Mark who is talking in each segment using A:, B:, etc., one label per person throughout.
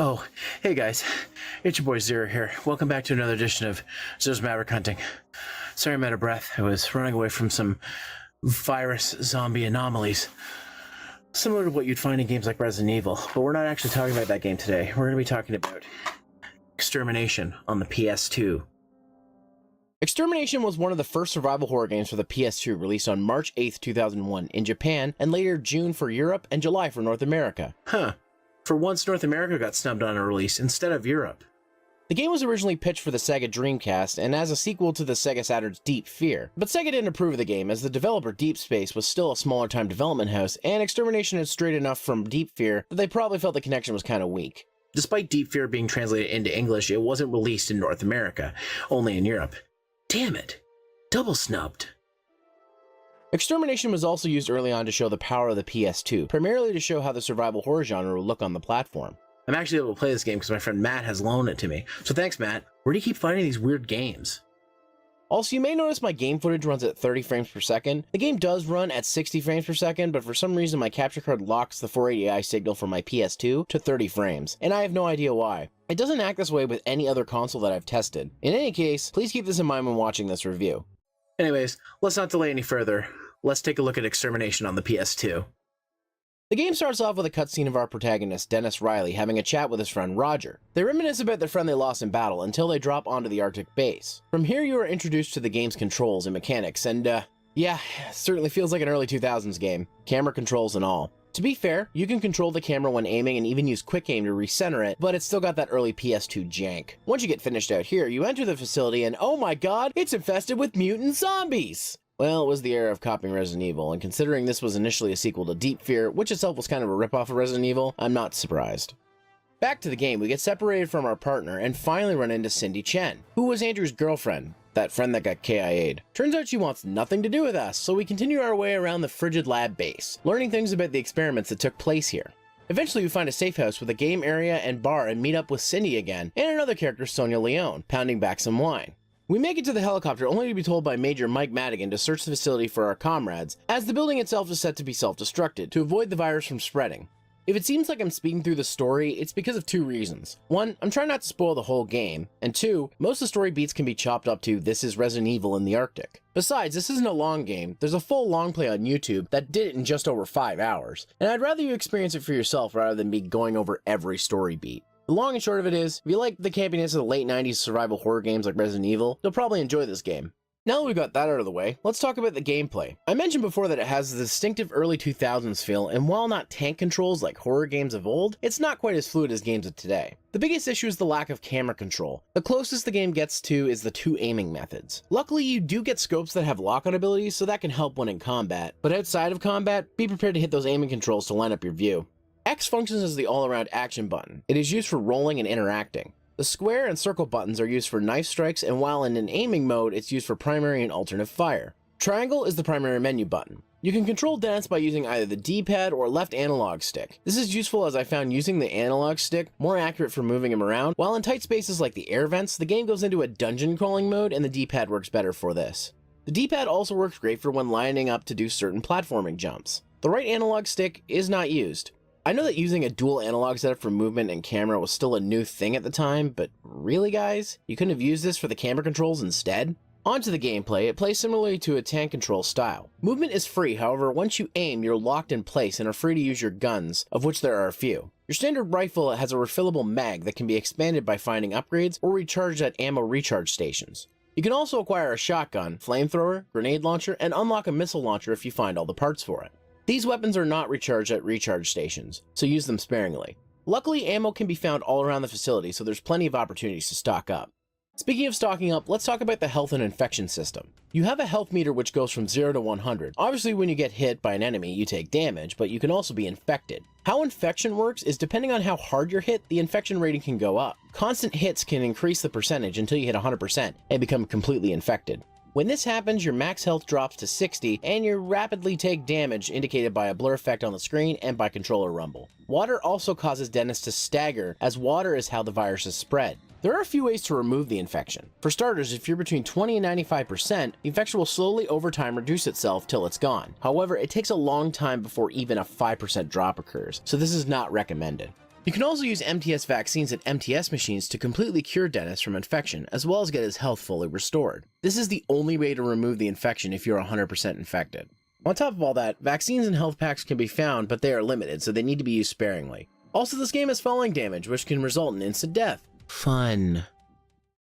A: Oh, hey guys, it's your boy Zero here. Welcome back to another edition of Zero's Maverick Hunting. Sorry I'm out of breath. I was running away from some virus zombie anomalies. Similar to what you'd find in games like Resident Evil, but we're not actually talking about that game today. We're going to be talking about Extermination on the PS2.
B: Extermination was one of the first survival horror games for the PS2, released on March 8th, 2001 in Japan, and later June for Europe and July for North America.
A: Huh. For once, North America got snubbed on a release instead of Europe.
B: The game was originally pitched for the Sega Dreamcast and as a sequel to the Sega Saturn's Deep Fear, but Sega didn't approve of the game as the developer Deep Space was still a smaller time development house, and Extermination had strayed enough from Deep Fear that they probably felt the connection was kind of weak.
A: Despite Deep Fear being translated into English, it wasn't released in North America, only in Europe. Damn it! Double snubbed.
B: Extermination was also used early on to show the power of the PS2, primarily to show how the survival horror genre would look on the platform.
A: I'm actually able to play this game because my friend Matt has loaned it to me. So thanks, Matt. Where do you keep finding these weird games?
B: Also, you may notice my game footage runs at 30 frames per second. The game does run at 60 frames per second, but for some reason my capture card locks the 480i signal from my PS2 to 30 frames, and I have no idea why. It doesn't act this way with any other console that I've tested. In any case, please keep this in mind when watching this review.
A: Anyways, let's not delay any further. Let's take a look at Extermination on the PS2.
B: The game starts off with a cutscene of our protagonist, Dennis Riley, having a chat with his friend Roger. They reminisce about their friend they lost in battle until they drop onto the Arctic base. From here you are introduced to the game's controls and mechanics, and yeah, certainly feels like an early 2000s game, camera controls and all. To be fair, you can control the camera when aiming and even use quick aim to recenter it, but it's still got that early PS2 jank. Once you get finished out here, you enter the facility and oh my god, it's infested with mutant zombies! Well, it was the era of copying Resident Evil, and considering this was initially a sequel to Deep Fear, which itself was kind of a ripoff of Resident Evil, I'm not surprised. Back to the game, we get separated from our partner and finally run into Cindy Chen, who was Andrew's girlfriend, that friend that got KIA'd. Turns out she wants nothing to do with us, so we continue our way around the frigid lab base, learning things about the experiments that took place here. Eventually we find a safe house with a game area and bar and meet up with Cindy again, and another character, Sonia Leone, pounding back some wine. We make it to the helicopter only to be told by Major Mike Madigan to search the facility for our comrades, as the building itself is set to be self-destructed to avoid the virus from spreading. If it seems like I'm speeding through the story, it's because of two reasons. One, I'm trying not to spoil the whole game, and two, most of the story beats can be chopped up to this is Resident Evil in the Arctic. Besides, this isn't a long game, there's a full long play on YouTube that did it in just over 5 hours, and I'd rather you experience it for yourself rather than me going over every story beat. The long and short of it is, if you like the campiness of the late 90s survival horror games like Resident Evil, you'll probably enjoy this game. Now that we've got that out of the way, let's talk about the gameplay. I mentioned before that it has the distinctive early 2000s feel, and while not tank controls like horror games of old, it's not quite as fluid as games of today. The biggest issue is the lack of camera control. The closest the game gets to is the two aiming methods. Luckily, you do get scopes that have lock-on abilities, so that can help when in combat, but outside of combat, be prepared to hit those aiming controls to line up your view. X functions as the all-around action button. It is used for rolling and interacting. The square and circle buttons are used for knife strikes, and while in an aiming mode, it's used for primary and alternate fire. Triangle is the primary menu button. You can control Dennis by using either the D-pad or left analog stick. This is useful as I found using the analog stick more accurate for moving him around, while in tight spaces like the air vents, the game goes into a dungeon crawling mode and the D-pad works better for this. The D-pad also works great for when lining up to do certain platforming jumps. The right analog stick is not used. I know that using a dual analog setup for movement and camera was still a new thing at the time, but really guys? You couldn't have used this for the camera controls instead? Onto the gameplay, it plays similarly to a tank control style. Movement is free, however, once you aim, you're locked in place and are free to use your guns, of which there are a few. Your standard rifle has a refillable mag that can be expanded by finding upgrades or recharged at ammo recharge stations. You can also acquire a shotgun, flamethrower, grenade launcher, and unlock a missile launcher if you find all the parts for it. These weapons are not recharged at recharge stations, so use them sparingly. Luckily, ammo can be found all around the facility, so there's plenty of opportunities to stock up. Speaking of stocking up, let's talk about the health and infection system. You have a health meter which goes from 0 to 100. Obviously, when you get hit by an enemy, you take damage, but you can also be infected. How infection works is depending on how hard you're hit, the infection rating can go up. Constant hits can increase the percentage until you hit 100% and become completely infected. When this happens, your max health drops to 60, and you rapidly take damage indicated by a blur effect on the screen and by controller rumble. Water also causes Dennis to stagger, as water is how the virus is spread. There are a few ways to remove the infection. For starters, if you're between 20 and 95%, the infection will slowly over time reduce itself till it's gone. However, it takes a long time before even a 5% drop occurs, so this is not recommended. You can also use MTS vaccines at MTS machines to completely cure Dennis from infection, as well as get his health fully restored. This is the only way to remove the infection if you're 100% infected. On top of all that, vaccines and health packs can be found, but they are limited, so they need to be used sparingly. Also, this game has falling damage, which can result in instant death. Fun.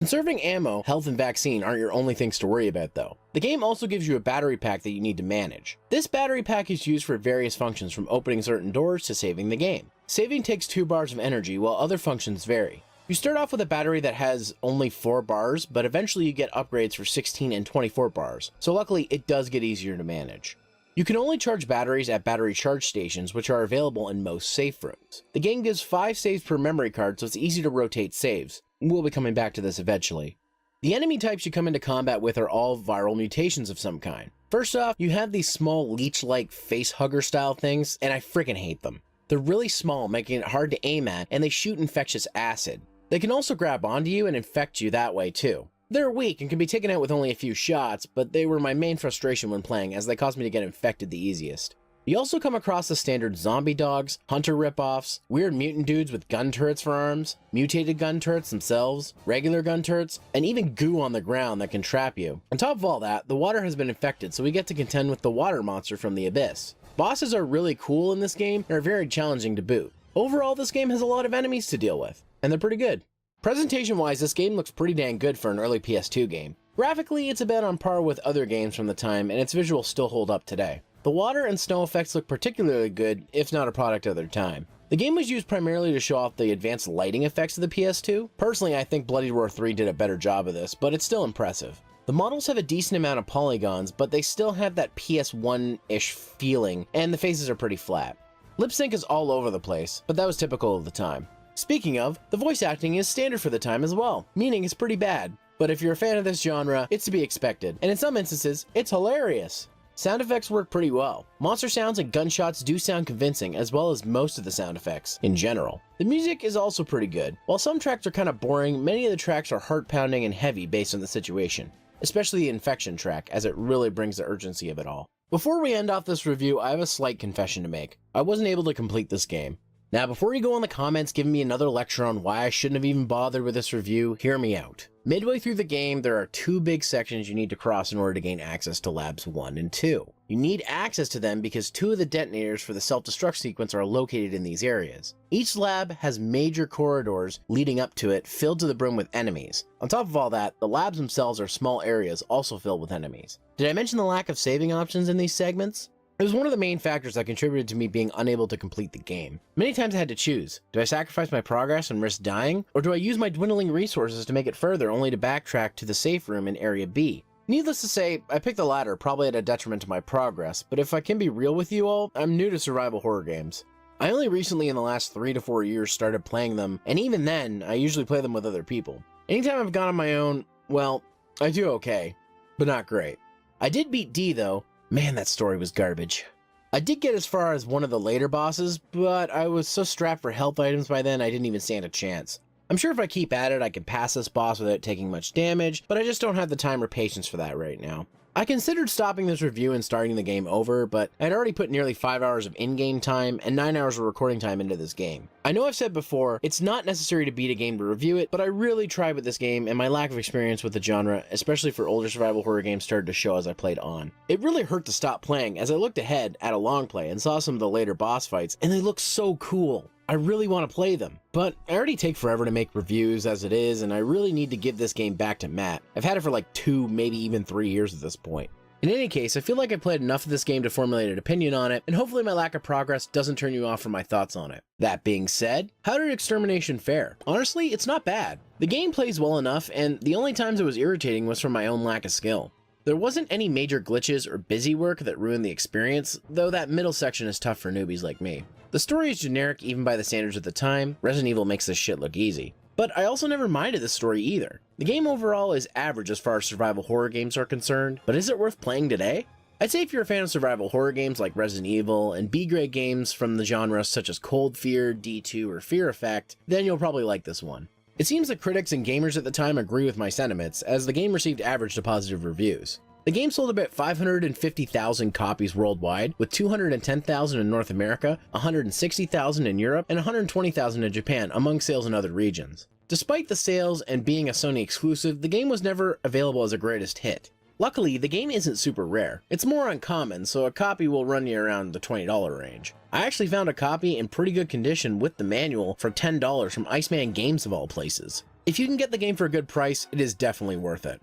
B: Conserving ammo, health, and vaccine aren't your only things to worry about though. The game also gives you a battery pack that you need to manage. This battery pack is used for various functions, from opening certain doors to saving the game. Saving takes 2 bars of energy, while other functions vary. You start off with a battery that has only 4 bars, but eventually you get upgrades for 16 and 24 bars, so luckily it does get easier to manage. You can only charge batteries at battery charge stations, which are available in most safe rooms. The game gives 5 saves per memory card, so it's easy to rotate saves. We'll be coming back to this eventually. The enemy types you come into combat with are all viral mutations of some kind. First off, you have these small leech-like face hugger style things, and I freaking hate them. They're really small, making it hard to aim at, and they shoot infectious acid. They can also grab onto you and infect you that way too. They're weak and can be taken out with only a few shots, but they were my main frustration when playing, as they caused me to get infected the easiest. You also come across the standard zombie dogs, hunter ripoffs, weird mutant dudes with gun turrets for arms, mutated gun turrets themselves, regular gun turrets, and even goo on the ground that can trap you. On top of all that, the water has been infected, so we get to contend with the water monster from the abyss. Bosses are really cool in this game and are very challenging to boot. Overall, this game has a lot of enemies to deal with, and they're pretty good. Presentation-wise, this game looks pretty dang good for an early PS2 game. Graphically, it's about on par with other games from the time, and its visuals still hold up today. The water and snow effects look particularly good, if not a product of their time. The game was used primarily to show off the advanced lighting effects of the PS2. Personally, I think Bloody Roar 3 did a better job of this, but it's still impressive. The models have a decent amount of polygons, but they still have that PS1-ish feeling, and the faces are pretty flat. Lip sync is all over the place, but that was typical of the time. Speaking of, the voice acting is standard for the time as well, meaning it's pretty bad. But if you're a fan of this genre, it's to be expected, and in some instances, it's hilarious. Sound effects work pretty well. Monster sounds and gunshots do sound convincing, as well as most of the sound effects, in general. The music is also pretty good. While some tracks are kind of boring, many of the tracks are heart-pounding and heavy based on the situation. Especially the infection track, as it really brings the urgency of it all. Before we end off this review, I have a slight confession to make. I wasn't able to complete this game. Now, before you go in the comments giving me another lecture on why I shouldn't have even bothered with this review, hear me out. Midway through the game, there are 2 big sections you need to cross in order to gain access to Labs 1 and 2. You need access to them because 2 of the detonators for the self-destruct sequence are located in these areas. Each lab has major corridors leading up to it filled to the brim with enemies. On top of all that, the labs themselves are small areas also filled with enemies. Did I mention the lack of saving options in these segments? It was one of the main factors that contributed to me being unable to complete the game. Many times I had to choose. Do I sacrifice my progress and risk dying? Or do I use my dwindling resources to make it further only to backtrack to the safe room in Area B? Needless to say, I picked the latter, probably at a detriment to my progress, but if I can be real with you all, I'm new to survival horror games. I only recently in the last 3 to 4 years started playing them, and even then, I usually play them with other people. Anytime I've gone on my own, well, I do okay, but not great. I did beat D though. Man, that story was garbage. I did get as far as one of the later bosses, but I was so strapped for health items by then I didn't even stand a chance. I'm sure if I keep at it I can pass this boss without taking much damage, but I just don't have the time or patience for that right now. I considered stopping this review and starting the game over, but I'd already put nearly 5 hours of in-game time and 9 hours of recording time into this game. I know I've said before, it's not necessary to beat a game to review it, but I really tried with this game and my lack of experience with the genre, especially for older survival horror games, started to show as I played on. It really hurt to stop playing as I looked ahead at a long play and saw some of the later boss fights, and they look so cool. I really want to play them, but I already take forever to make reviews as it is, and I really need to give this game back to Matt. I've had it for like 2, maybe even 3 years at this point. In any case, I feel like I played enough of this game to formulate an opinion on it, and hopefully my lack of progress doesn't turn you off from my thoughts on it. That being said, how did Extermination fare? Honestly, it's not bad. The game plays well enough, and the only times it was irritating was from my own lack of skill. There wasn't any major glitches or busy work that ruined the experience, though that middle section is tough for newbies like me. The story is generic even by the standards at the time. Resident Evil makes this shit look easy. But I also never minded the story either. The game overall is average as far as survival horror games are concerned, but is it worth playing today? I'd say if you're a fan of survival horror games like Resident Evil and B-grade games from the genre such as Cold Fear, D2, or Fear Effect, then you'll probably like this one. It seems that critics and gamers at the time agree with my sentiments, as the game received average to positive reviews. The game sold about 550,000 copies worldwide, with 210,000 in North America, 160,000 in Europe, and 120,000 in Japan, among sales in other regions. Despite the sales and being a Sony exclusive, the game was never available as a greatest hit. Luckily, the game isn't super rare. It's more uncommon, so a copy will run you around the $20 range. I actually found a copy in pretty good condition with the manual for $10 from Iceman Games of all places. If you can get the game for a good price, it is definitely worth it.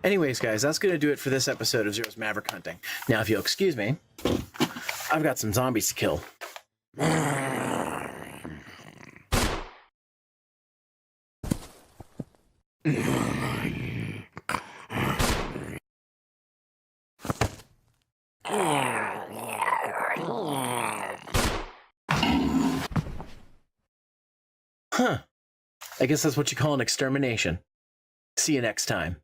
A: Anyways, guys, that's going to do it for this episode of Zero's Maverick Hunting. Now, if you'll excuse me, I've got some zombies to kill. Huh. I guess that's what you call an extermination. See you next time.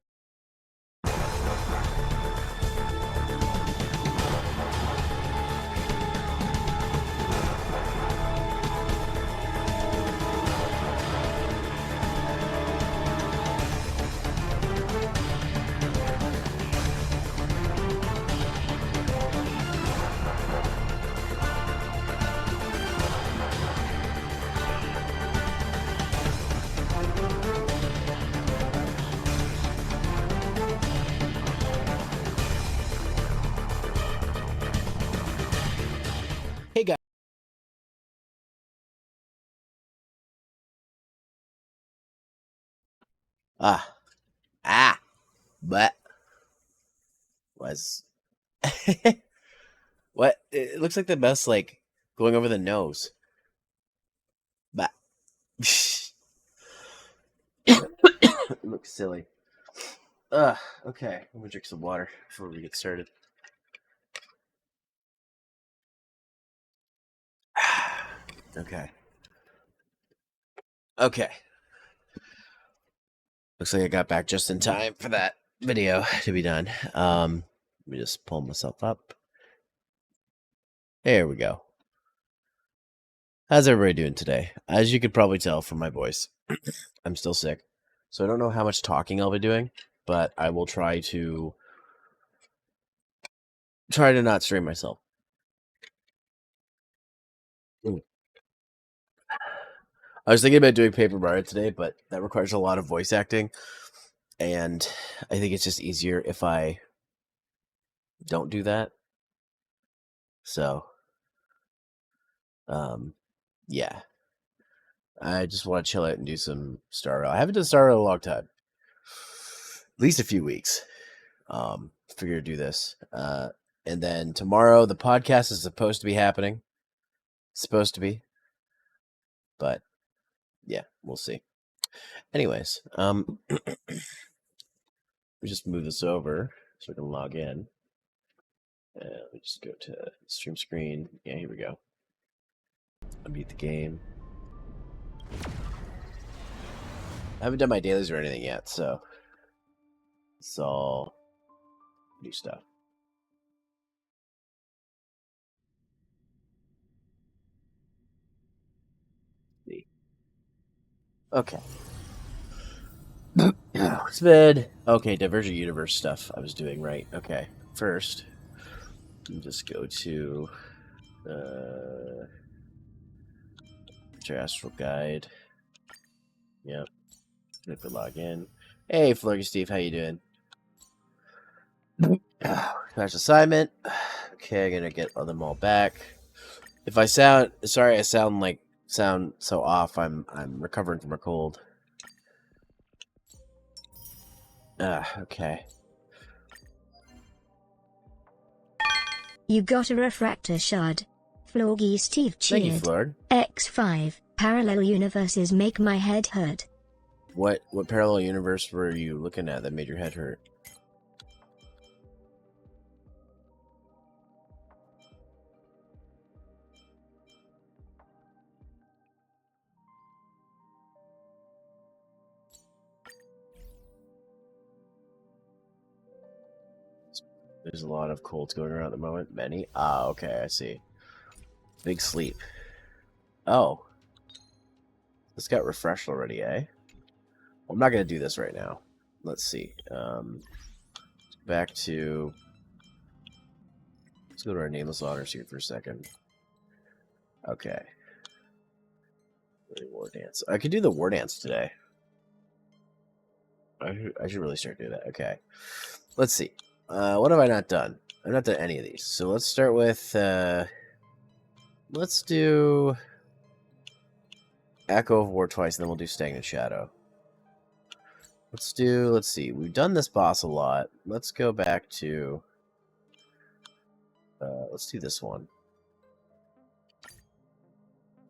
B: Hey guys. But was what? It looks like the best, like going over the nose. But it looks silly. Okay. I'm gonna drink some water before we get started. Okay. Okay. Looks like I got back just in time for that video to be done. Let me just pull myself up. There we go. How's everybody doing today? As you could probably tell from my voice, I'm still sick. So I don't know how much talking I'll be doing, but I will try to not strain myself. I was thinking about doing Paper Mario today, but that requires a lot of voice acting, and I think it's just easier if I don't do that. So, yeah. I just want to chill out and do some Star Rail. I haven't done Star Rail in a long time. At least a few weeks. Figure to do this. And then tomorrow the podcast is supposed to be happening. Supposed to be. But yeah, we'll see. Anyways, we just move this over so we can log in. Let me just go to stream screen. Yeah, here we go. Unmute the game. I haven't done my dailies or anything yet, so it's all new stuff. See. Okay. It's been okay. Divergent Universe stuff I was doing right. Okay. First, you just go to your Astral Guide. Yep. Click the login. Hey, Flurry Steve, how you doing? Flash assignment. Okay, I'm gonna get them all back. If I sound sorry, I sound so off. I'm recovering from a cold. Okay.
C: You got a refractor shard. Florgy Steve cheered.
B: Thank you, Florg.
C: X5. Parallel universes make my head hurt.
B: What parallel universe were you looking at that made your head hurt? There's a lot of colds going around at the moment. Many? Ah, okay, I see. Big sleep. Oh. This got refreshed already, eh? Well, I'm not going to do this right now. Let's see. back to... Let's go to our nameless honors here for a second. Okay. War dance. I could do the war dance today. I should really start doing that. Okay. Let's see. What have I not done? I've not done any of these. So let's start with... let's do... Echo of War twice, and then we'll do Stagnant Shadow. Let's see. We've done this boss a lot. Let's go back to... let's do this one.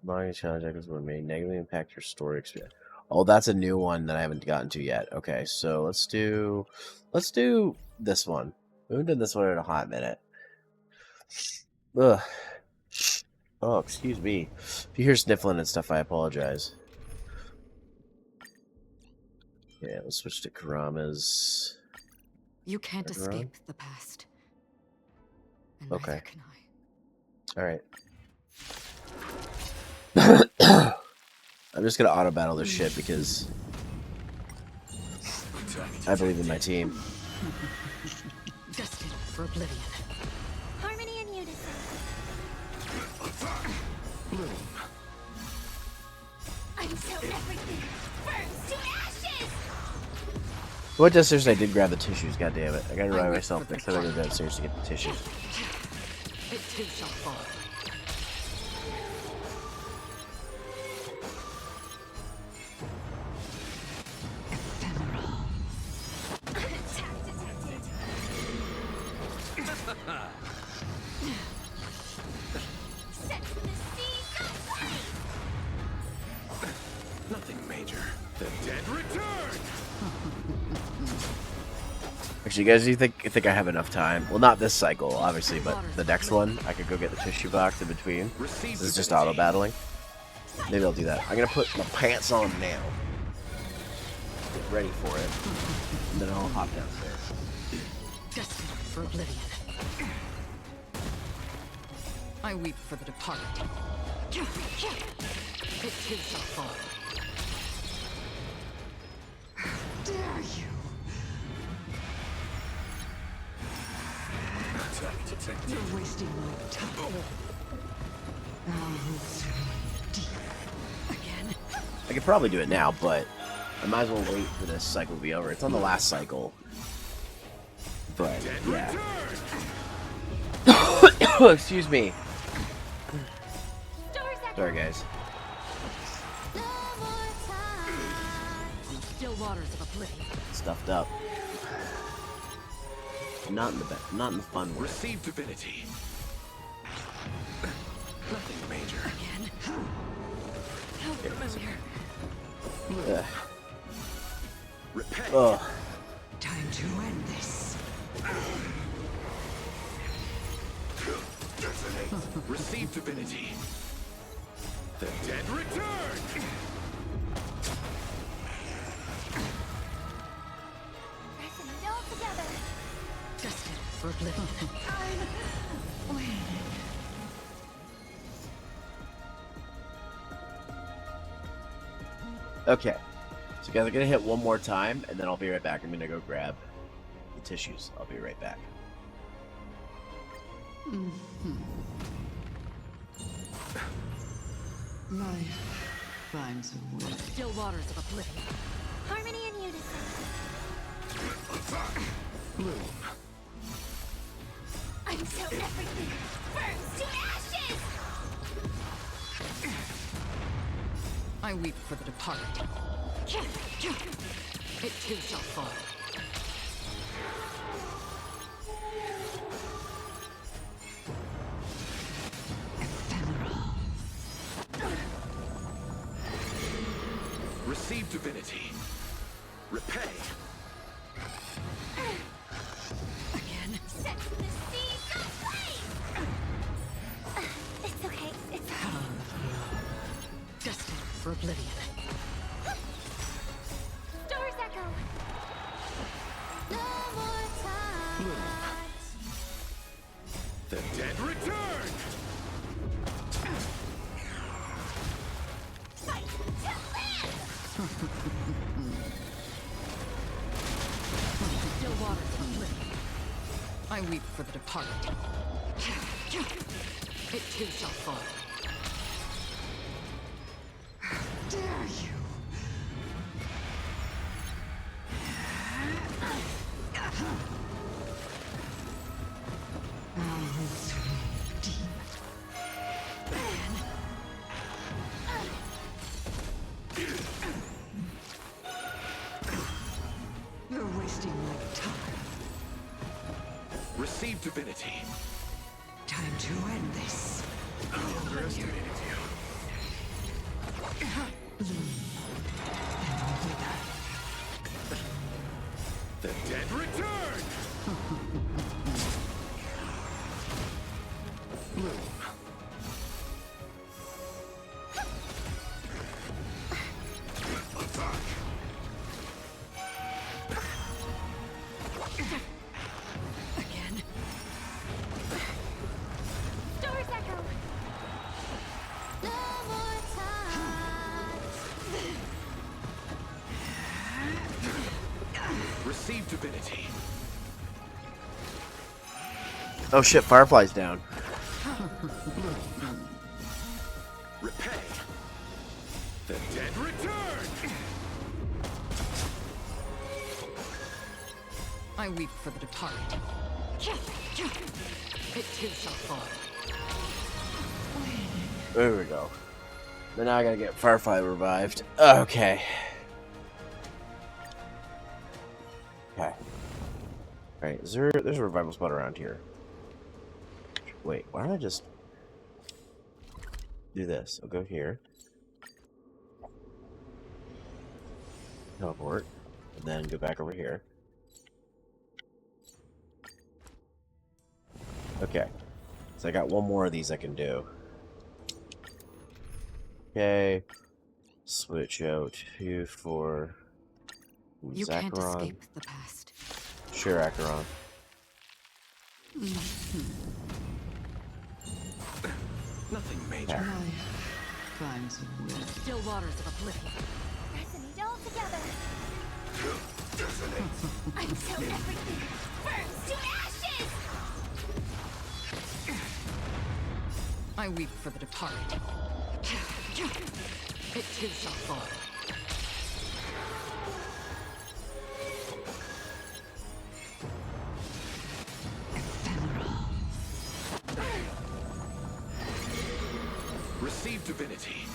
B: Long challenge icons will may negatively impact your story experience. Oh, that's a new one that I haven't gotten to yet. Okay, so let's do this one. We haven't done this one in a hot minute. Ugh. Oh, excuse me. If you hear sniffling and stuff, I apologize. Yeah, let's switch to Kurama's.
D: You can't escape the past. And
B: Okay.
D: neither can I.
B: Alright. I'm just gonna auto battle this shit because I believe in my team.
D: Destined for oblivion.
C: Harmony and unison. Until everything burns to ashes!
B: What downstairs? I did grab the tissues, god damn it. I gotta remind myself next time I go downstairs to get the tissues.
D: It too shall fall. Ephemeral.
C: Attack detected. Set to the seas of light!
E: Nothing major. The dead return!
B: Actually, guys, do you think I have enough time? Well, not this cycle, obviously, but the next one, I could go get the tissue box in between. This is just auto battling. Maybe I'll do that. I'm gonna put my pants on now. Get ready for it. And then I'll hop downstairs.
D: Destined for oblivion. I weep for the departed. It too shall fall. Dare you?
E: Attack detected.
D: You're wasting my time. Now roots deep again.
B: I could probably do it now, but I might as well wait for this cycle to be over. It's on the last cycle. But, yeah. Excuse me. Sorry, guys.
C: No more time.
D: Still waters of oblivion.
B: Stuffed up. Not in the fun way.
E: Receive divinity. Nothing major.
D: Again. How familiar.
B: Ugh.
E: Repay.
B: Ugh.
D: Time to end this.
E: Detonate. Receive divinity. The dead return!
C: Pressing it all together.
D: Destined for oblivion.
C: I'm waiting.
B: Okay. So guys, I'm gonna hit one more time, and then I'll be right back. I'm gonna go grab the tissues. I'll be right back.
D: Life finds a way. Still waters of oblivion.
C: Harmony and unison.
E: Bloom.
C: Until everything burns to ashes!
D: I weep for the departed. It too shall fall. Ephemeral.
E: Receive divinity. Repay.
D: Again.
C: Set to the seas of flame! It's okay. It's okay.
D: Destined for oblivion.
C: Doors echo. No more time.
E: The dead return!
C: Fight to live!
D: I weep for the departed. It too shall fall. How dare you? You're wasting my time.
E: Receive divinity.
D: Time to end this.
E: I underestimated you. The dead return! Bloom. Attack!
D: Again.
C: Stories echo. No more time.
E: Receive divinity.
B: Oh shit, Firefly's down.
E: Repay. The dead return!
D: I weep for the departed. It too shall fall.
B: There we go. Then now I gotta get Firefly revived. Okay. Okay. Alright, there's a revival spot around here. Wait, why don't I just do this? I'll go here. Teleport. And then go back over here. Okay. So I got one more of these I can do. Okay. Switch out to for
D: You can't
B: Zacharon.
D: escape the past.
B: Sure, Acheron.
E: Nothing major.
B: Yeah.
D: Finds a way. Still waters of oblivion.
C: Resonate all together. Until everything burns to ashes!
D: I weep for the departed. It too shall fall.
E: Receive divinity.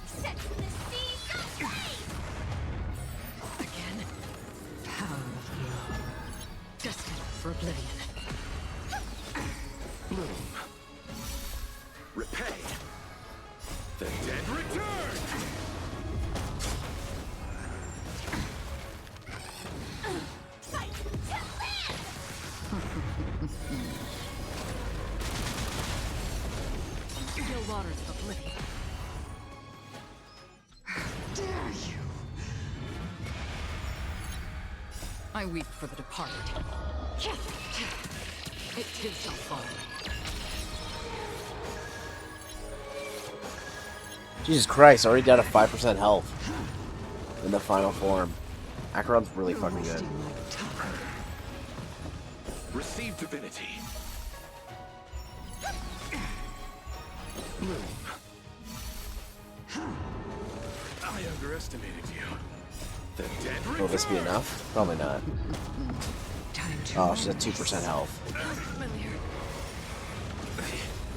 C: Set the seas aflame!
D: Again. Power of law. Destined for oblivion.
E: Bloom. Repay. The dead return!
C: Fight to live!
D: Still waters of oblivion. Dare you? I weep for the departed. It too shall fall.
B: Jesus Christ, already down to 5% health in the final form. Acheron's really fucking good.
E: Receive divinity. Bloom. I underestimated you. The dead return!
B: Will this be enough? Probably not. Oh, she's at 2% health.
D: Familiar.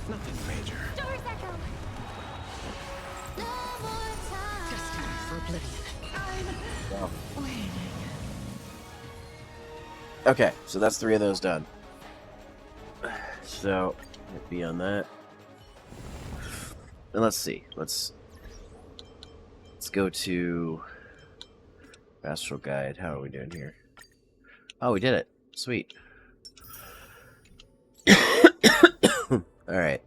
E: Nothing major.
C: Stories echo. No more time.
D: Destined for oblivion.
B: Wow. Okay, so that's 3 of those done. So, be on that. And let's see. Let's go to Astral Guide. How are we doing here? Oh, we did it. Sweet. Alright.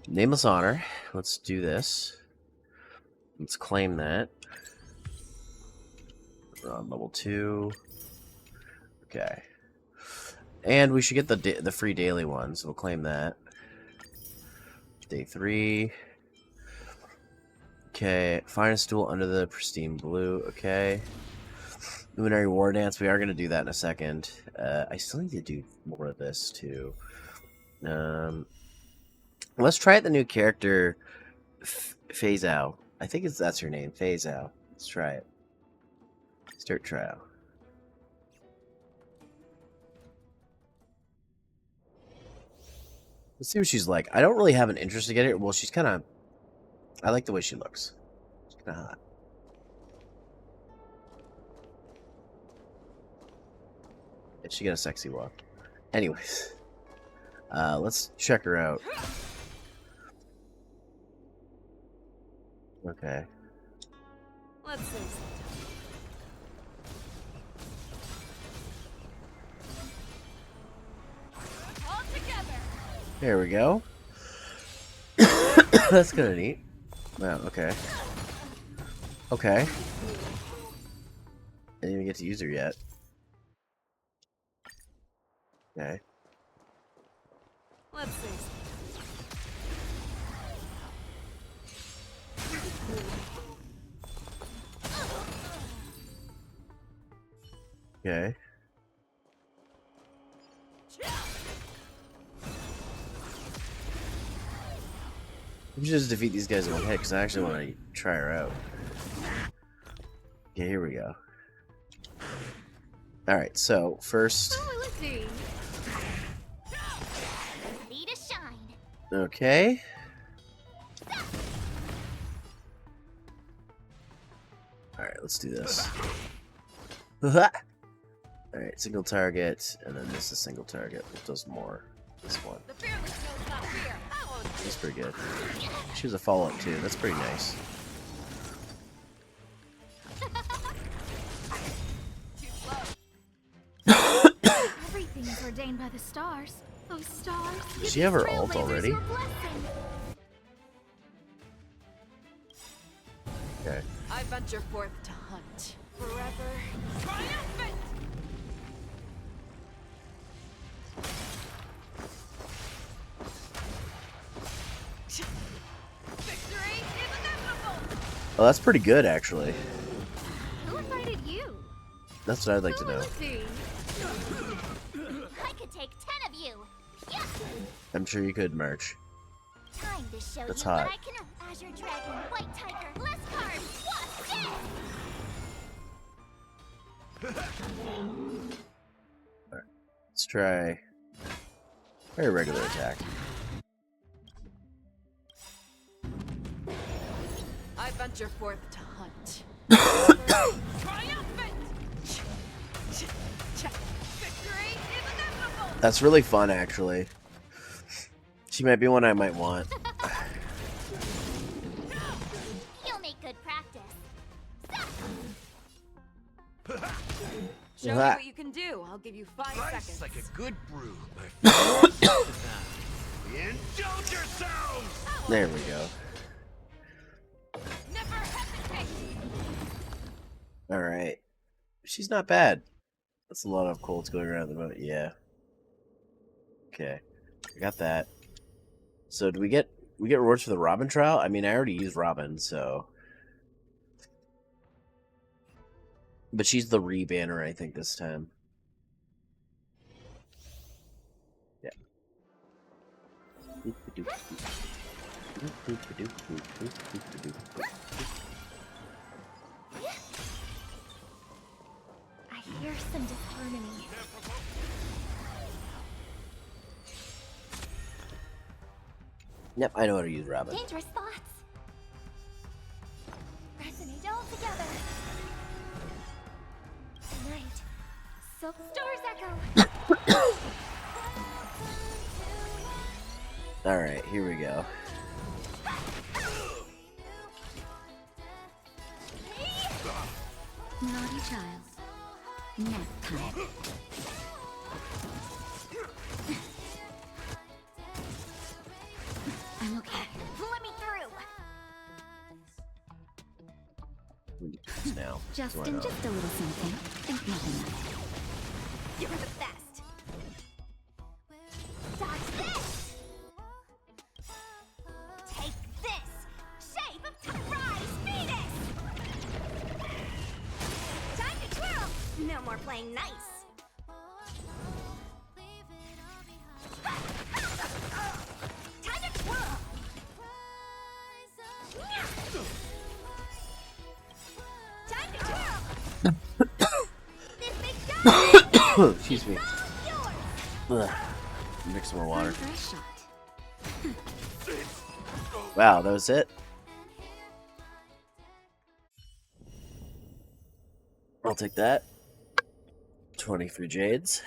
B: Nameless Honor. Let's do this. Let's claim that. We're on level 2. Okay. And we should get the free daily ones. We'll claim that. Day 3. Okay. Find a stool under the pristine blue. Okay. Luminary War Dance. We are going to do that in a second. I still need to do more of this too. Let's try out the new character, Phazao. I think that's her name, Phazao. Let's try it. Start trial. Let's see what she's like. I don't really have an interest to get her. Well, she's kind of... I like the way she looks. She's kind of hot. She got a sexy walk. Anyways. Let's check her out. Okay.
C: Let's see. All together.
B: There we go. That's kind of neat. Wow, okay. Okay. I didn't even get to use her yet. Okay.
C: Let's see.
B: Okay. We should just defeat these guys in one hit, because I actually want to try her out. Okay, here we go. Alright, so, first...
C: Oh, let's see. Ready to shine.
B: Okay. Alright, let's do this. Alright, single target, and then this is single target. It does more. This one.
C: The fearless knows not fear.
B: That's pretty good. She has a follow-up too. That's pretty nice.
C: Too slow. Everything is ordained by the stars. Those stars.
B: Does she have her ult already? Okay.
D: I venture forth to hunt.
C: Forever triumphant. Victory is inevitable.
B: Oh, that's pretty good, actually.
C: Who invited you?
B: That's what I'd like to know.
C: Let's see. I could take 10 of you. Yeah.
B: I'm sure you could, March.
C: Time to show
B: That's
C: you
B: hot.
C: what I can. Azure Dragon, White Tiger, less cards. What's this?
B: Let's try very regular attack.
D: I venture forth to hunt.
C: Triumphant. Victory is inevitable.
B: That's really fun, actually. She might be one I might want.
C: You'll make good practice.
D: Show me what you can do. I'll give you 5
E: Life's
D: seconds.
E: like a good brew. Indulge yourselves!
B: There we go.
C: Never hesitate.
B: Alright. She's not bad. That's a lot of colds going around at the moment. Yeah. Okay. I got that. So do we get rewards for the Robin trial? I mean, I already used Robin, so... But she's the re-banner, I think, this time. Yeah.
C: I hear some disharmony.
B: Yep, I know how to use Robin.
C: Dangerous thoughts. Resonate all together. Tonight, so stars echo.
B: Alright, here we go.
C: Naughty child. Nap time. I'm okay. Let me through.
B: We do this now. Why
C: Justin,
B: not?
C: just a little something. Think nothing of it. You're the best. Dodge this. Take this. Shape of Rise Phoenix. Time to twirl. No more playing nice. Time to twirl. Time to twirl. This big dog.
B: Excuse me.
C: Yours.
B: Ugh. Mix some more water.
C: Fresh shot.
B: Wow, that was it? I'll take that. 23 jades.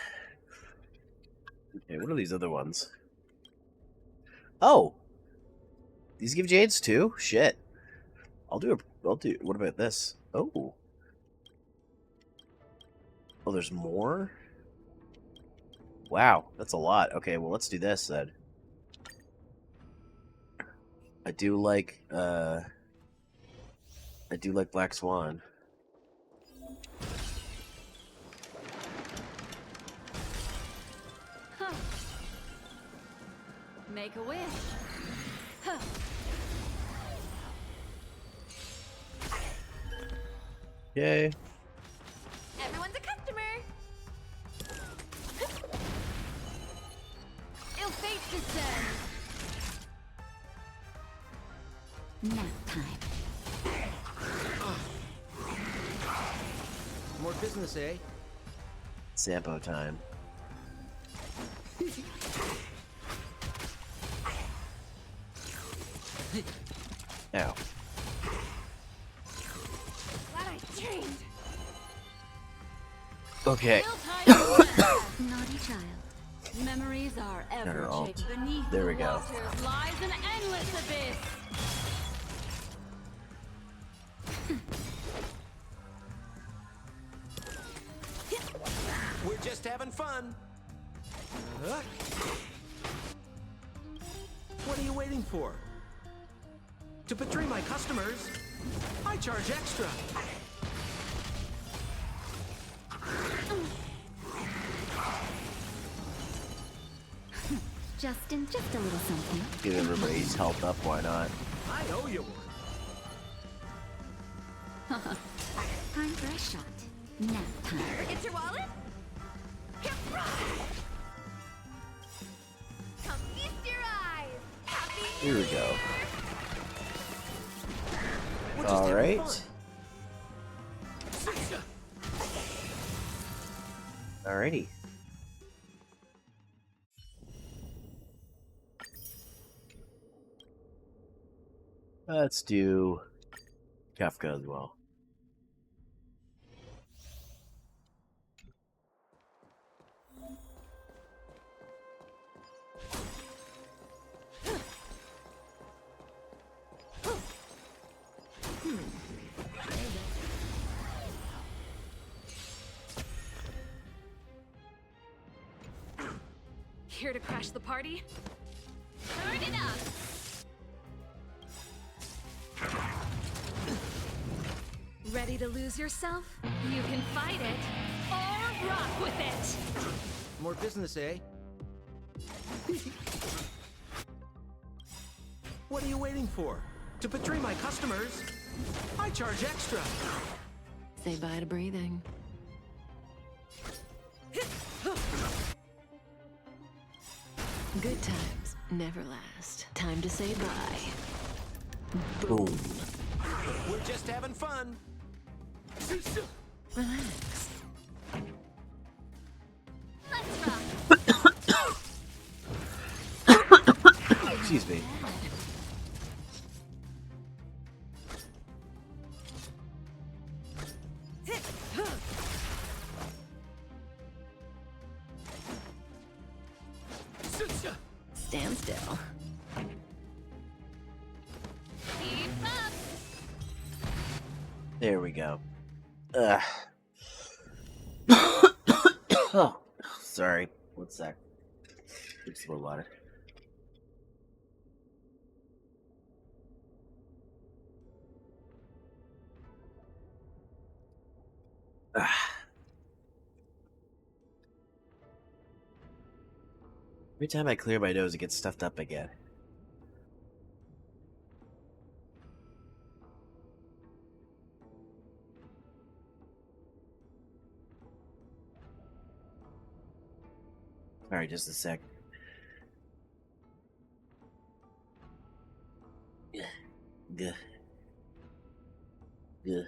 B: Okay, what are these other ones? Oh! These give jades too? Shit. I'll do. What about this? Oh. Oh, there's more? Wow, that's a lot. Okay, well, let's do this then. I do like Black Swan.
D: Huh. Make a wish. Huh.
B: Yay.
C: Everyone's a customer.
D: Ill fate descends.
C: Nap time.
E: More business, eh?
B: Sampo time. Ow.
C: Glad I trained.
B: Okay.
D: Still time to rest.
C: Naughty child.
D: Memories are ever
B: alt.
D: shaped beneath
B: There we
D: the
B: go.
D: waters lies an endless abyss.
E: We're just having fun. Huh? What are you waiting for? To betray my customers, I charge extra.
C: Justin, just a little something.
B: Get everybody's health up, why not?
E: I owe you one.
C: Time for a shot. Nap time. Forget your wallet? Come feast your eyes. Happy
B: Here we go.
E: We're just having
B: Alright.
E: fun.
B: Alrighty. Let's do Kafka as well.
D: Here to crash the party? Turn it up! Ready to lose yourself? You can fight it, or rock with it!
E: More business, eh? What are you waiting for? To betray my customers, I charge extra.
D: Say bye to breathing. Good times never last. Time to say bye.
B: Boom.
E: We're just having fun.
D: Relax.
C: Let's rock.
B: Excuse me.
D: Stand still.
C: Keep up.
B: There we go. Oh, sorry. One sec. Drink some more water. Every time I clear my nose, it gets stuffed up again. Alright, just a sec. Gah. Gah.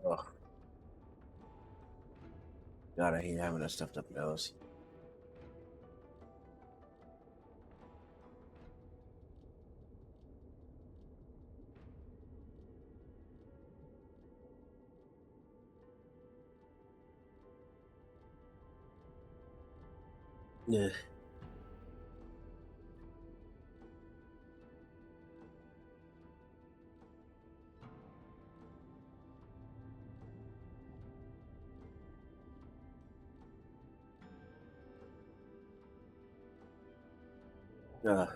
B: Ugh. God, I hate having a stuffed up nose. Ugh. Ugh.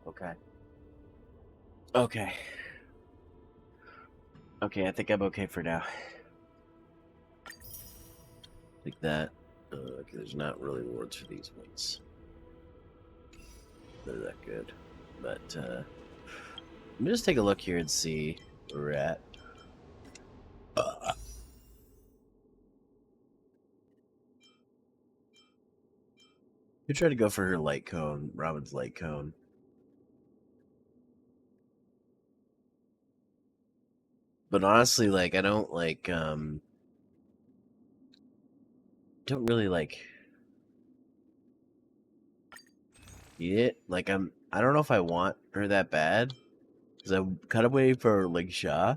B: Okay. Okay. Okay, I think I'm okay for now. Like that. Okay, there's not really rewards for these ones. They're that good. But, let me just take a look here and see where we're at. You try to go for her light cone, Robin's light cone. But honestly, like, I don't don't really need it. Like, I don't know if I want her that bad. Because I'm kind of waiting for, like, Shaw.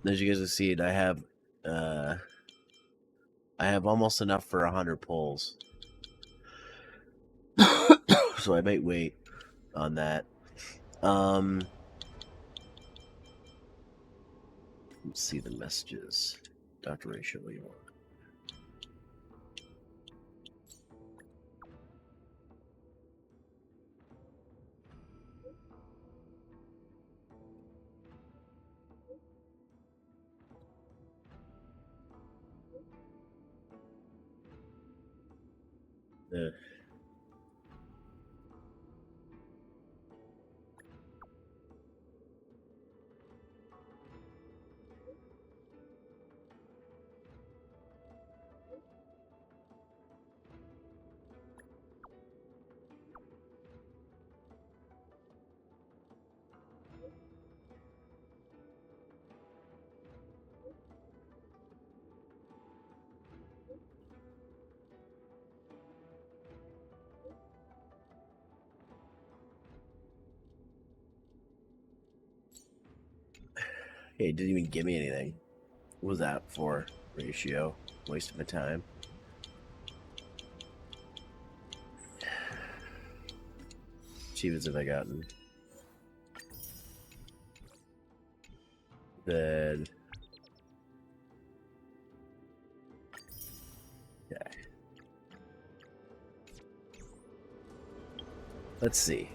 B: As you guys have seen, I have almost enough for 100 pulls. So I might wait on that. Let's see the messages. Dr. Rachel, what do you want? Hey, it didn't even give me anything. What was that for? Ratio. Waste of my time. Achievements have I gotten? Then... Okay. Let's see.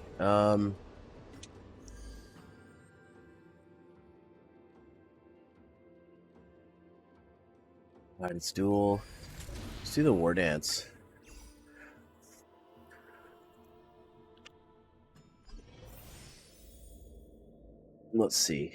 B: Hide stool. Let's do the war dance. Let's see.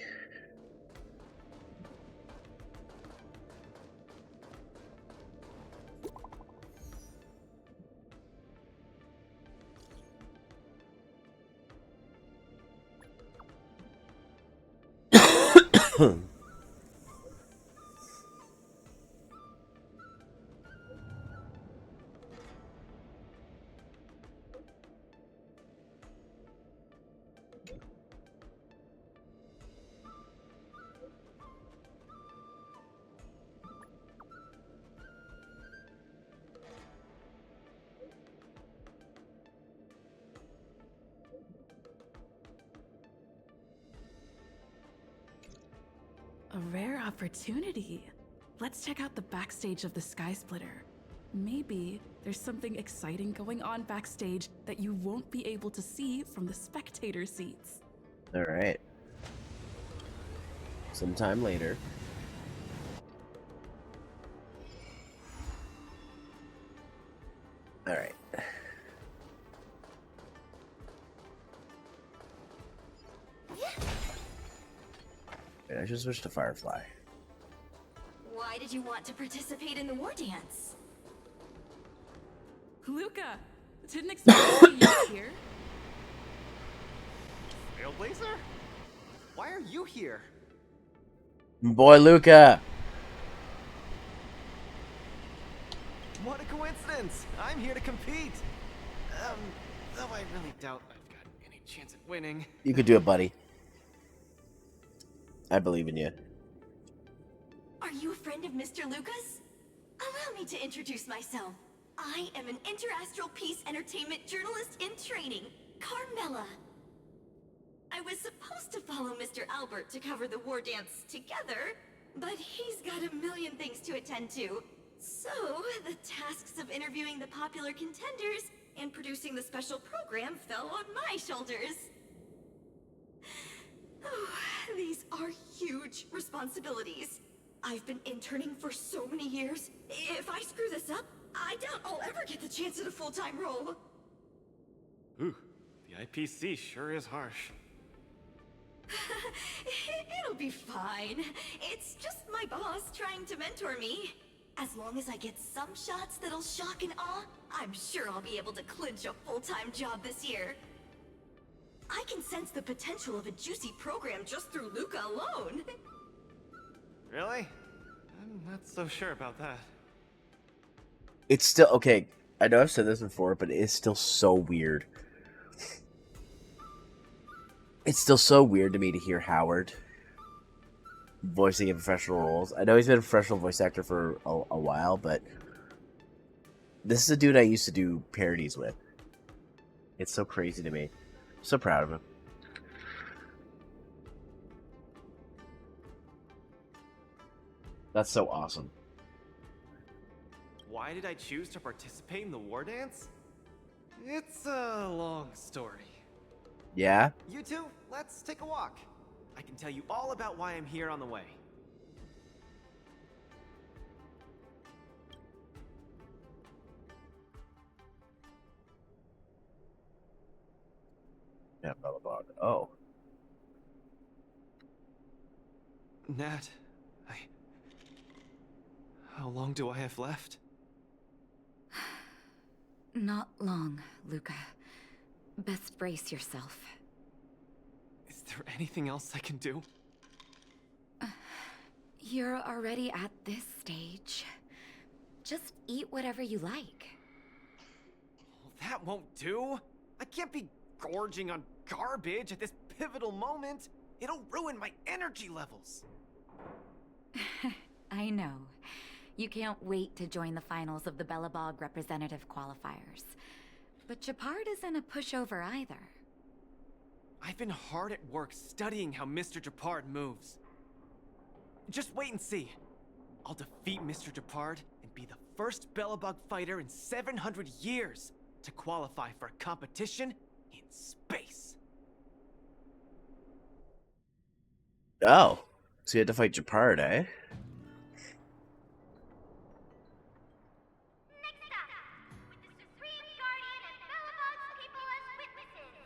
F: A rare opportunity. Let's check out the backstage of the Sky Splitter. Maybe there's something exciting going on backstage that you won't be able to see from the spectator seats.
B: All right. Sometime later. All right. Wait, I should switch to Firefly.
G: Why did you want to participate in the war dance?
F: Luka, didn't expect to see you here.
E: Trailblazer? Why are you here?
B: Boy, Luka.
E: What a coincidence! I'm here to compete. Though I really doubt I've got any chance at winning.
B: You could do it, buddy. I believe in you.
G: Are you a friend of Mr. Luka's? Allow me to introduce myself. I am an interastral peace entertainment journalist in training, Carmela. I was supposed to follow Mr. Albert to cover the war dance together, but he's got a million things to attend to. So, the tasks of interviewing the popular contenders and producing the special program fell on my shoulders. Oh, these are huge responsibilities. I've been interning for so many years. If I screw this up, I doubt I'll ever get the chance at a full-time role.
E: Ooh, the IPC sure is harsh.
G: It'll be fine. It's just my boss trying to mentor me. As long as I get some shots that'll shock and awe, I'm sure I'll be able to clinch a full-time job this year. I can sense the potential of a juicy program just through Luka alone.
E: Really? I'm not so sure about that.
B: It's still okay. I know I've said this before, but it's still so weird. It's still so weird to me to hear Howard voicing in professional roles. I know he's been a professional voice actor for a while, but this is a dude I used to do parodies with. It's so crazy to me. So proud of him. That's so awesome.
E: Why did I choose to participate in the war dance? It's a long story.
B: Yeah?
E: You two, let's take a walk. I can tell you all about why I'm here on the way.
B: Yeah, blah, blah, blah. Oh.
E: Nat, how long do I have left?
D: Not long, Luka. Best brace yourself.
E: Is there anything else I can do?
D: You're already at this stage. Just eat whatever you like.
E: Well, that won't do. I can't be gorging on garbage at this pivotal moment. It'll ruin my energy levels.
D: I know. You can't wait to join the finals of the Bellabog representative qualifiers. But Japard isn't a pushover either.
E: I've been hard at work studying how Mr. Japard moves. Just wait and see. I'll defeat Mr. Japard and be the first Bellabog fighter in 700 years to qualify for a competition in space.
B: Oh. So you had to fight Japard, eh?
C: Next up, with the Supreme Guardian and Bellabog's people as witnesses,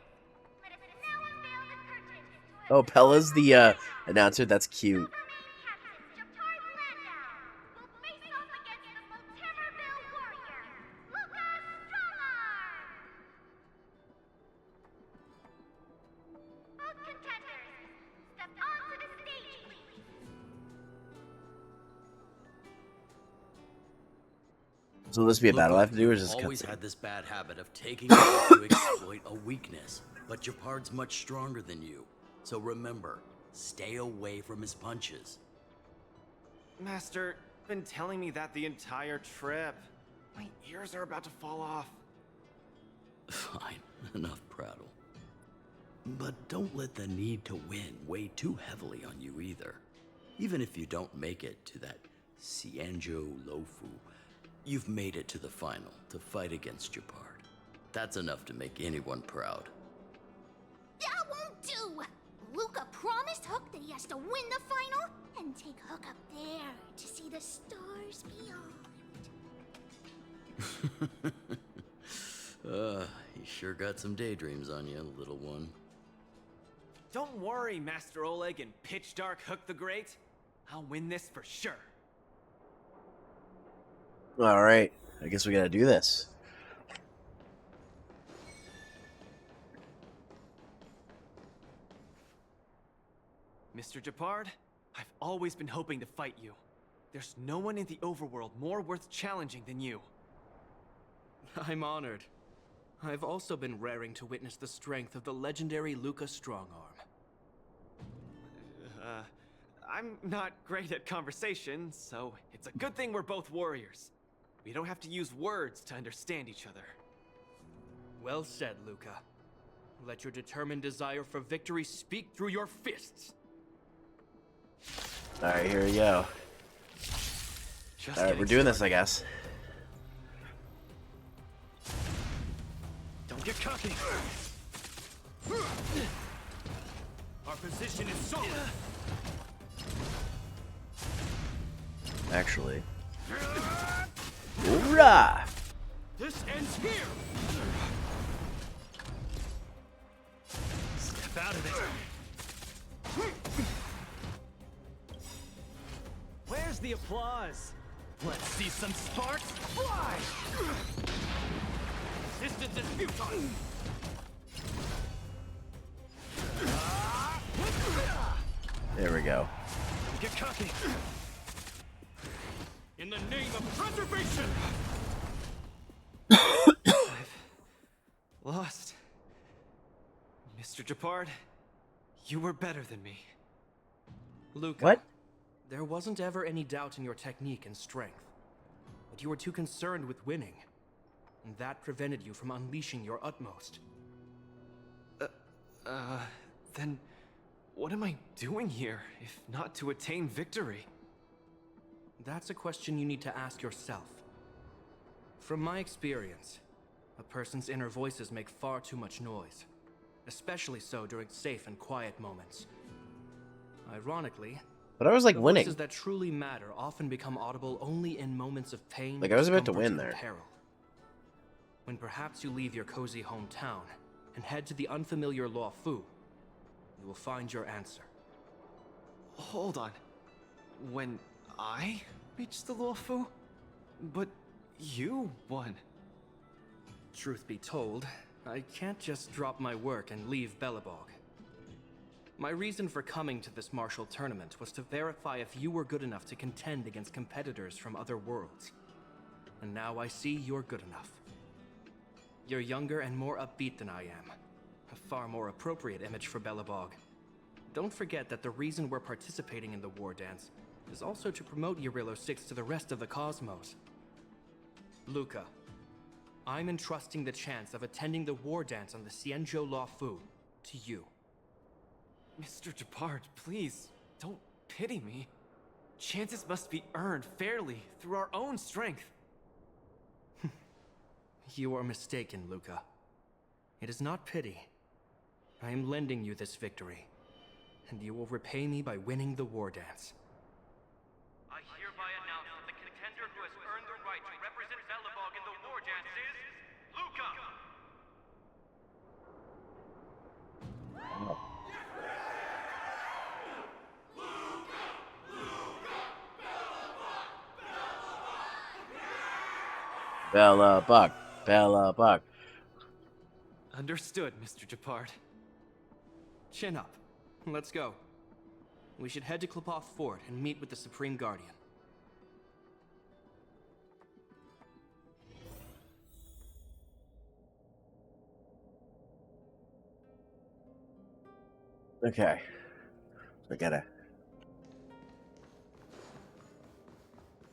C: let us now unveil the curtain to
B: Oh, Pella's the announcer. That's cute.
C: Superman Captain Japard Landau will face off against the Multimerville warrior, Luka Strongarm. Both contenders, step onto the stage, please.
B: So will this be a battle I have to do, or is this
H: always
B: cutscene?
H: had this bad habit of taking over to exploit a weakness, but Japard's much stronger than you. So remember, stay away from his punches.
E: Master, been telling me that the entire trip. My ears are about to fall off.
H: Fine, enough prattle. But don't let the need to win weigh too heavily on you either. Even if you don't make it to that Cianjo Lofu, you've made it to the final to fight against Japard. That's enough to make anyone proud.
C: That won't do! Luka promised Hook that he has to win the final and take Hook up there to see the stars beyond.
H: You sure got some daydreams on you, little one.
E: Don't worry, Master Oleg and Pitch Dark Hook the Great. I'll win this for sure.
B: All right, I guess we gotta do this.
E: Mr. Japard, I've always been hoping to fight you. There's no one in the overworld more worth challenging than you.
I: I'm honored. I've also been raring to witness the strength of the legendary Luka Strongarm.
E: I'm not great at conversation, so it's a good thing we're both warriors. We don't have to use words to understand each other.
I: Well said, Luka. Let your determined desire for victory speak through your fists.
B: All right, here we go. All right, we're doing this, I guess.
E: Don't get cocky.
I: Our position is solid.
B: Actually. Hoorah!
I: This ends here.
E: Step out of it. Where's the applause? Let's see some sparks fly!
I: Resistance is futile.
B: There we go.
E: Don't get cocky.
I: In the name of preservation.
E: Lost. Mr. Japard, you were better than me.
I: Luka.
B: What?
I: There wasn't ever any doubt in your technique and strength. But you were too concerned with winning. And that prevented you from unleashing your utmost.
E: Then what am I doing here, if not to attain victory?
I: That's a question you need to ask yourself. From my experience, a person's inner voices make far too much noise. Especially so during safe and quiet moments. Ironically,
B: But I was like
I: the
B: winning.
I: voices that truly matter often become audible only in moments of pain.
B: Like, I was about to
I: discomfort,
B: win
I: and
B: there.
I: peril. When perhaps you leave your cozy hometown and head to the unfamiliar Luofu, you will find your answer.
E: Hold on. When I reached the Luofu? But you won.
I: Truth be told, I can't just drop my work and leave Belobog. My reason for coming to this martial tournament was to verify if you were good enough to contend against competitors from other worlds. And now I see you're good enough. You're younger and more upbeat than I am. A far more appropriate image for Belobog. Don't forget that the reason we're participating in the war dance is also to promote Eurilo 6 to the rest of the cosmos. Luka, I'm entrusting the chance of attending the war dance on the Cianjo Luofu to you.
E: Mr. Japard, please, don't pity me. Chances must be earned fairly through our own strength.
I: You are mistaken, Luka. It is not pity. I am lending you this victory, and you will repay me by winning the war dance.
J: I hereby announce that the contender who has earned the right to represent Belobog in the war dance is Luka!
B: Belobog. Belobog.
E: Understood, Mr. Japard.
I: Chin up. Let's go. We should head to Klipov Fort and meet with the Supreme Guardian.
B: Okay.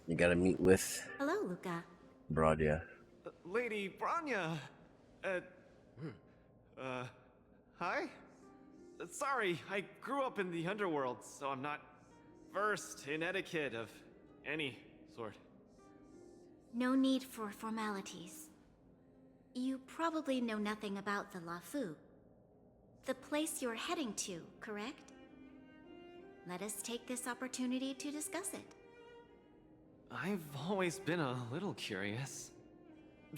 B: You gotta meet with
D: Hello, Luka.
B: Brodia.
E: Lady Branya! Hi? Sorry, I grew up in the underworld, so I'm not versed in etiquette of any sort.
C: No need for formalities. You probably know nothing about the Lafu. The place you're heading to, correct? Let us take this opportunity to discuss it.
E: I've always been a little curious.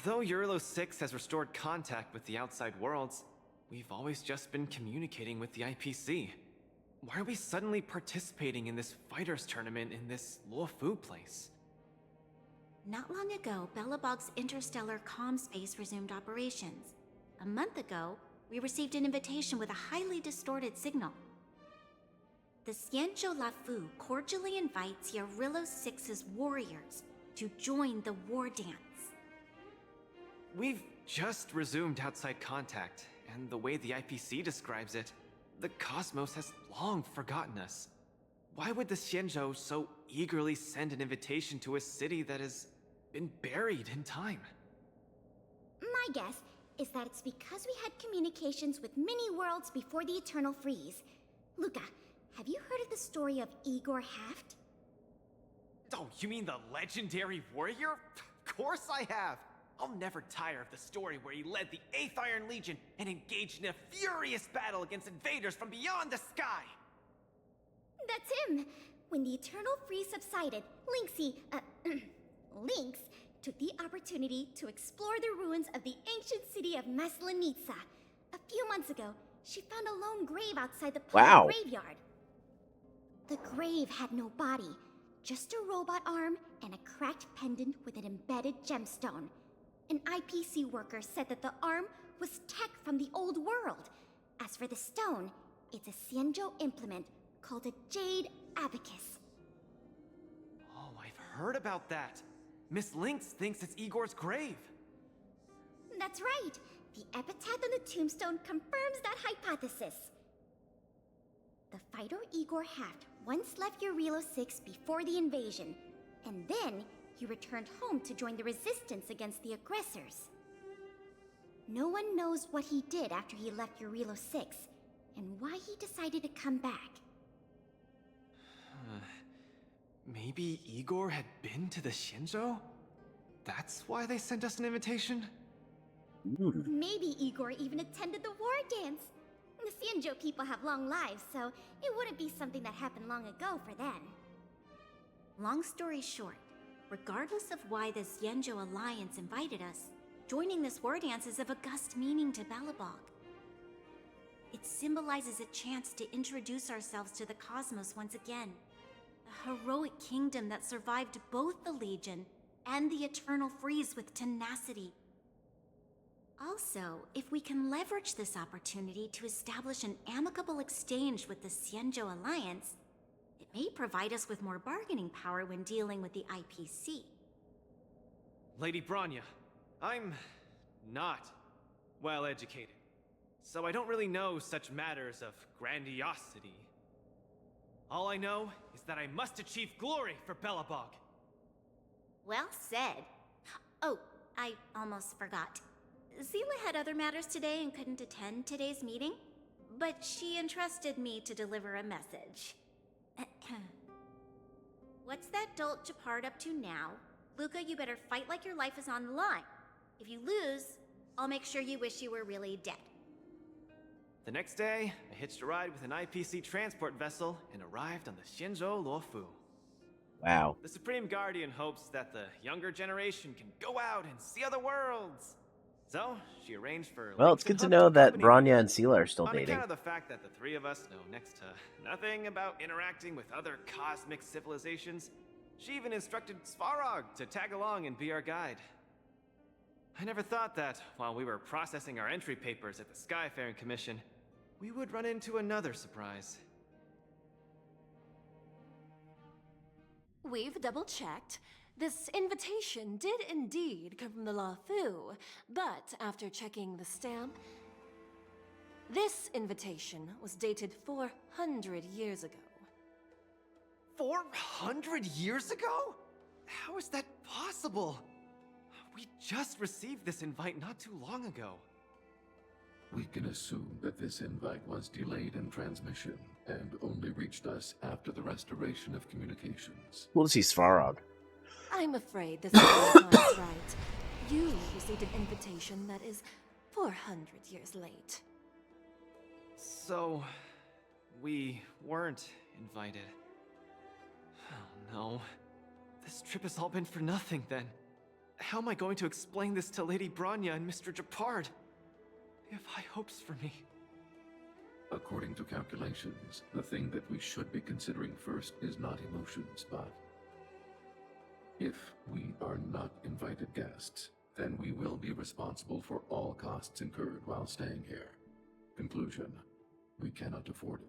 E: Though Eurolo 6 has restored contact with the outside worlds, we've always just been communicating with the IPC. Why are we suddenly participating in this fighters tournament in this Luofu place?
C: Not long ago, Belobog's interstellar comm space resumed operations. A month ago, we received an invitation with a highly distorted signal. The Xianzhou Lafu cordially invites Eurolo 6's warriors to join the war dance.
E: We've just resumed outside contact, and the way the IPC describes it, the cosmos has long forgotten us. Why would the Xianzhou so eagerly send an invitation to a city that has been buried in time?
C: My guess is that it's because we had communications with many worlds before the Eternal Freeze. Luka, have you heard of the story of Igor Haft?
E: Oh, you mean the legendary warrior? Of course I have! I'll never tire of the story where he led the 8th Iron Legion and engaged in a furious battle against invaders from beyond the sky!
C: That's him! When the Eternal Freeze subsided, Lynx took the opportunity to explore the ruins of the ancient city of Maslenitsa. A few months ago, she found a lone grave outside the
B: Wow.
C: graveyard. The grave had no body, just a robot arm and a cracked pendant with an embedded gemstone. An IPC worker said that the arm was tech from the old world. As for the stone, it's a Xianzhou implement called a Jade Abacus.
E: Oh, I've heard about that. Miss Lynx thinks it's Igor's grave.
C: That's right. The epitaph on the tombstone confirms that hypothesis. The fighter Igor Haft once left Eurolo 6 before the invasion, and then he returned home to join the resistance against the aggressors. No one knows what he did after he left Eurolo 6, and why he decided to come back.
E: Maybe Igor had been to the Xianzhou? That's why they sent us an invitation?
C: Maybe Igor even attended the war dance. The Xianzhou people have long lives, so it wouldn't be something that happened long ago for them. Long story short, regardless of why the Xianzhou Alliance invited us, joining this war dance is of august meaning to Belobog. It symbolizes a chance to introduce ourselves to the cosmos once again. A heroic kingdom that survived both the Legion and the Eternal Freeze with tenacity. Also, if we can leverage this opportunity to establish an amicable exchange with the Xianzhou Alliance, it may provide us with more bargaining power when dealing with the IPC.
E: Lady Bronya, I'm not well educated, so I don't really know such matters of grandiosity. All I know is that I must achieve glory for Belobog.
C: Well said. Oh, I almost forgot. Zila had other matters today and couldn't attend today's meeting, but she entrusted me to deliver a message. What's that dolt Japard up to now? Luka, you better fight like your life is on the line. If you lose, I'll make sure you wish you were really dead.
E: The next day, I hitched a ride with an IPC transport vessel and arrived on the Xianzhou Luofu.
B: Wow.
E: The Supreme Guardian hopes that the younger generation can go out and see other worlds. So, she arranged for...
B: Well,
E: Lynx
B: it's good
E: and
B: to
E: Hook
B: know that
E: accompany me.
B: Bronya and Sela are still
E: On
B: dating.
E: account of the fact that the three of us know next to nothing about interacting with other cosmic civilizations, she even instructed Svarog to tag along and be our guide. I never thought that, while we were processing our entry papers at the Skyfaring Commission, we would run into another surprise.
K: We've double-checked. This invitation did indeed come from the Luofu, but after checking the stamp, this invitation was dated 400 years ago.
E: 400 years ago? How is that possible? We just received this invite not too long ago.
L: We can assume that this invite was delayed in transmission and only reached us after the restoration of communications.
B: We'll see Svarog.
K: I'm afraid this is right. You received an invitation that is 400 years late.
E: So, we weren't invited. Oh no. This trip has all been for nothing then. How am I going to explain this to Lady Bronya and Mr. Japard? They have high hopes for me.
L: According to calculations, the thing that we should be considering first is not emotions, but if we are not invited guests, then we will be responsible for all costs incurred while staying here. Conclusion, we cannot afford it.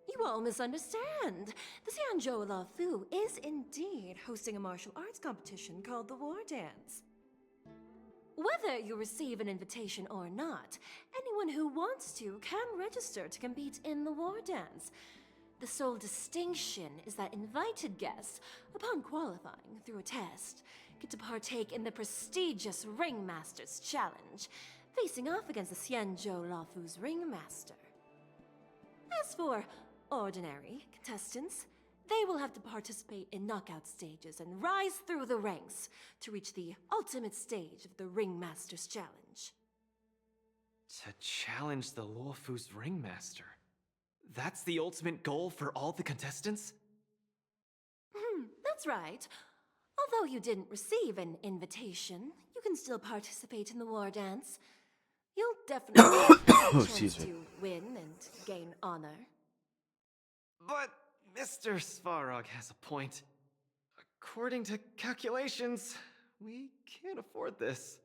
K: You all misunderstand. The Xianzhou Lafu is indeed hosting a martial arts competition called the War Dance. Whether you receive an invitation or not, anyone who wants to can register to compete in the War Dance. The sole distinction is that invited guests, upon qualifying through a test, get to partake in the prestigious Ringmaster's Challenge, facing off against the Xianzhou Lafu's Ringmaster. As for ordinary contestants, they will have to participate in knockout stages and rise through the ranks to reach the ultimate stage of the Ringmaster's Challenge.
E: To challenge the Luofu's Ringmaster? That's the ultimate goal for all the contestants?
K: That's right. Although you didn't receive an invitation, you can still participate in the War Dance. You'll definitely have a chance to win and gain honor.
E: But Mr. Svarog has a point. According to calculations, we can't afford this.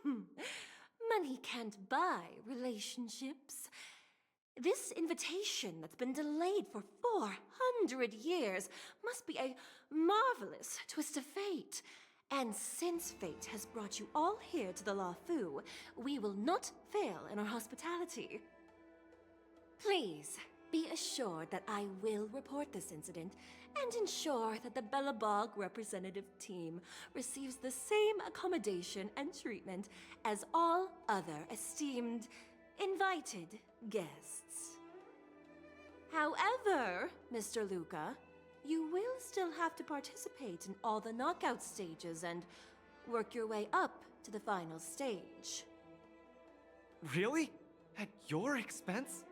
K: Money can't buy relationships. This invitation that's been delayed for 400 years must be a marvelous twist of fate. And since fate has brought you all here to the Lafu, we will not fail in our hospitality. Please, be assured that I will report this incident and ensure that the Belobog representative team receives the same accommodation and treatment as all other esteemed, invited guests. However, Mr. Luka, you will still have to participate in all the knockout stages and work your way up to the final stage.
E: Really? At your expense?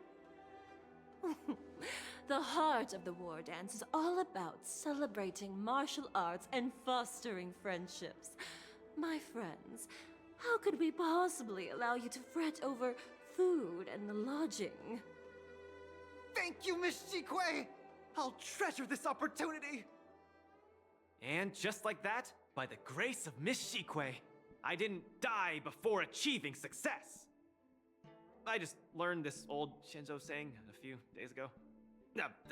K: The heart of the War Dance is all about celebrating martial arts and fostering friendships. My friends, how could we possibly allow you to fret over food and lodging?
E: Thank you, Miss Shikwe! I'll treasure this opportunity! And just like that, by the grace of Miss Shikwe, I didn't die before achieving success! I just learned this old Shinzo saying a few days ago.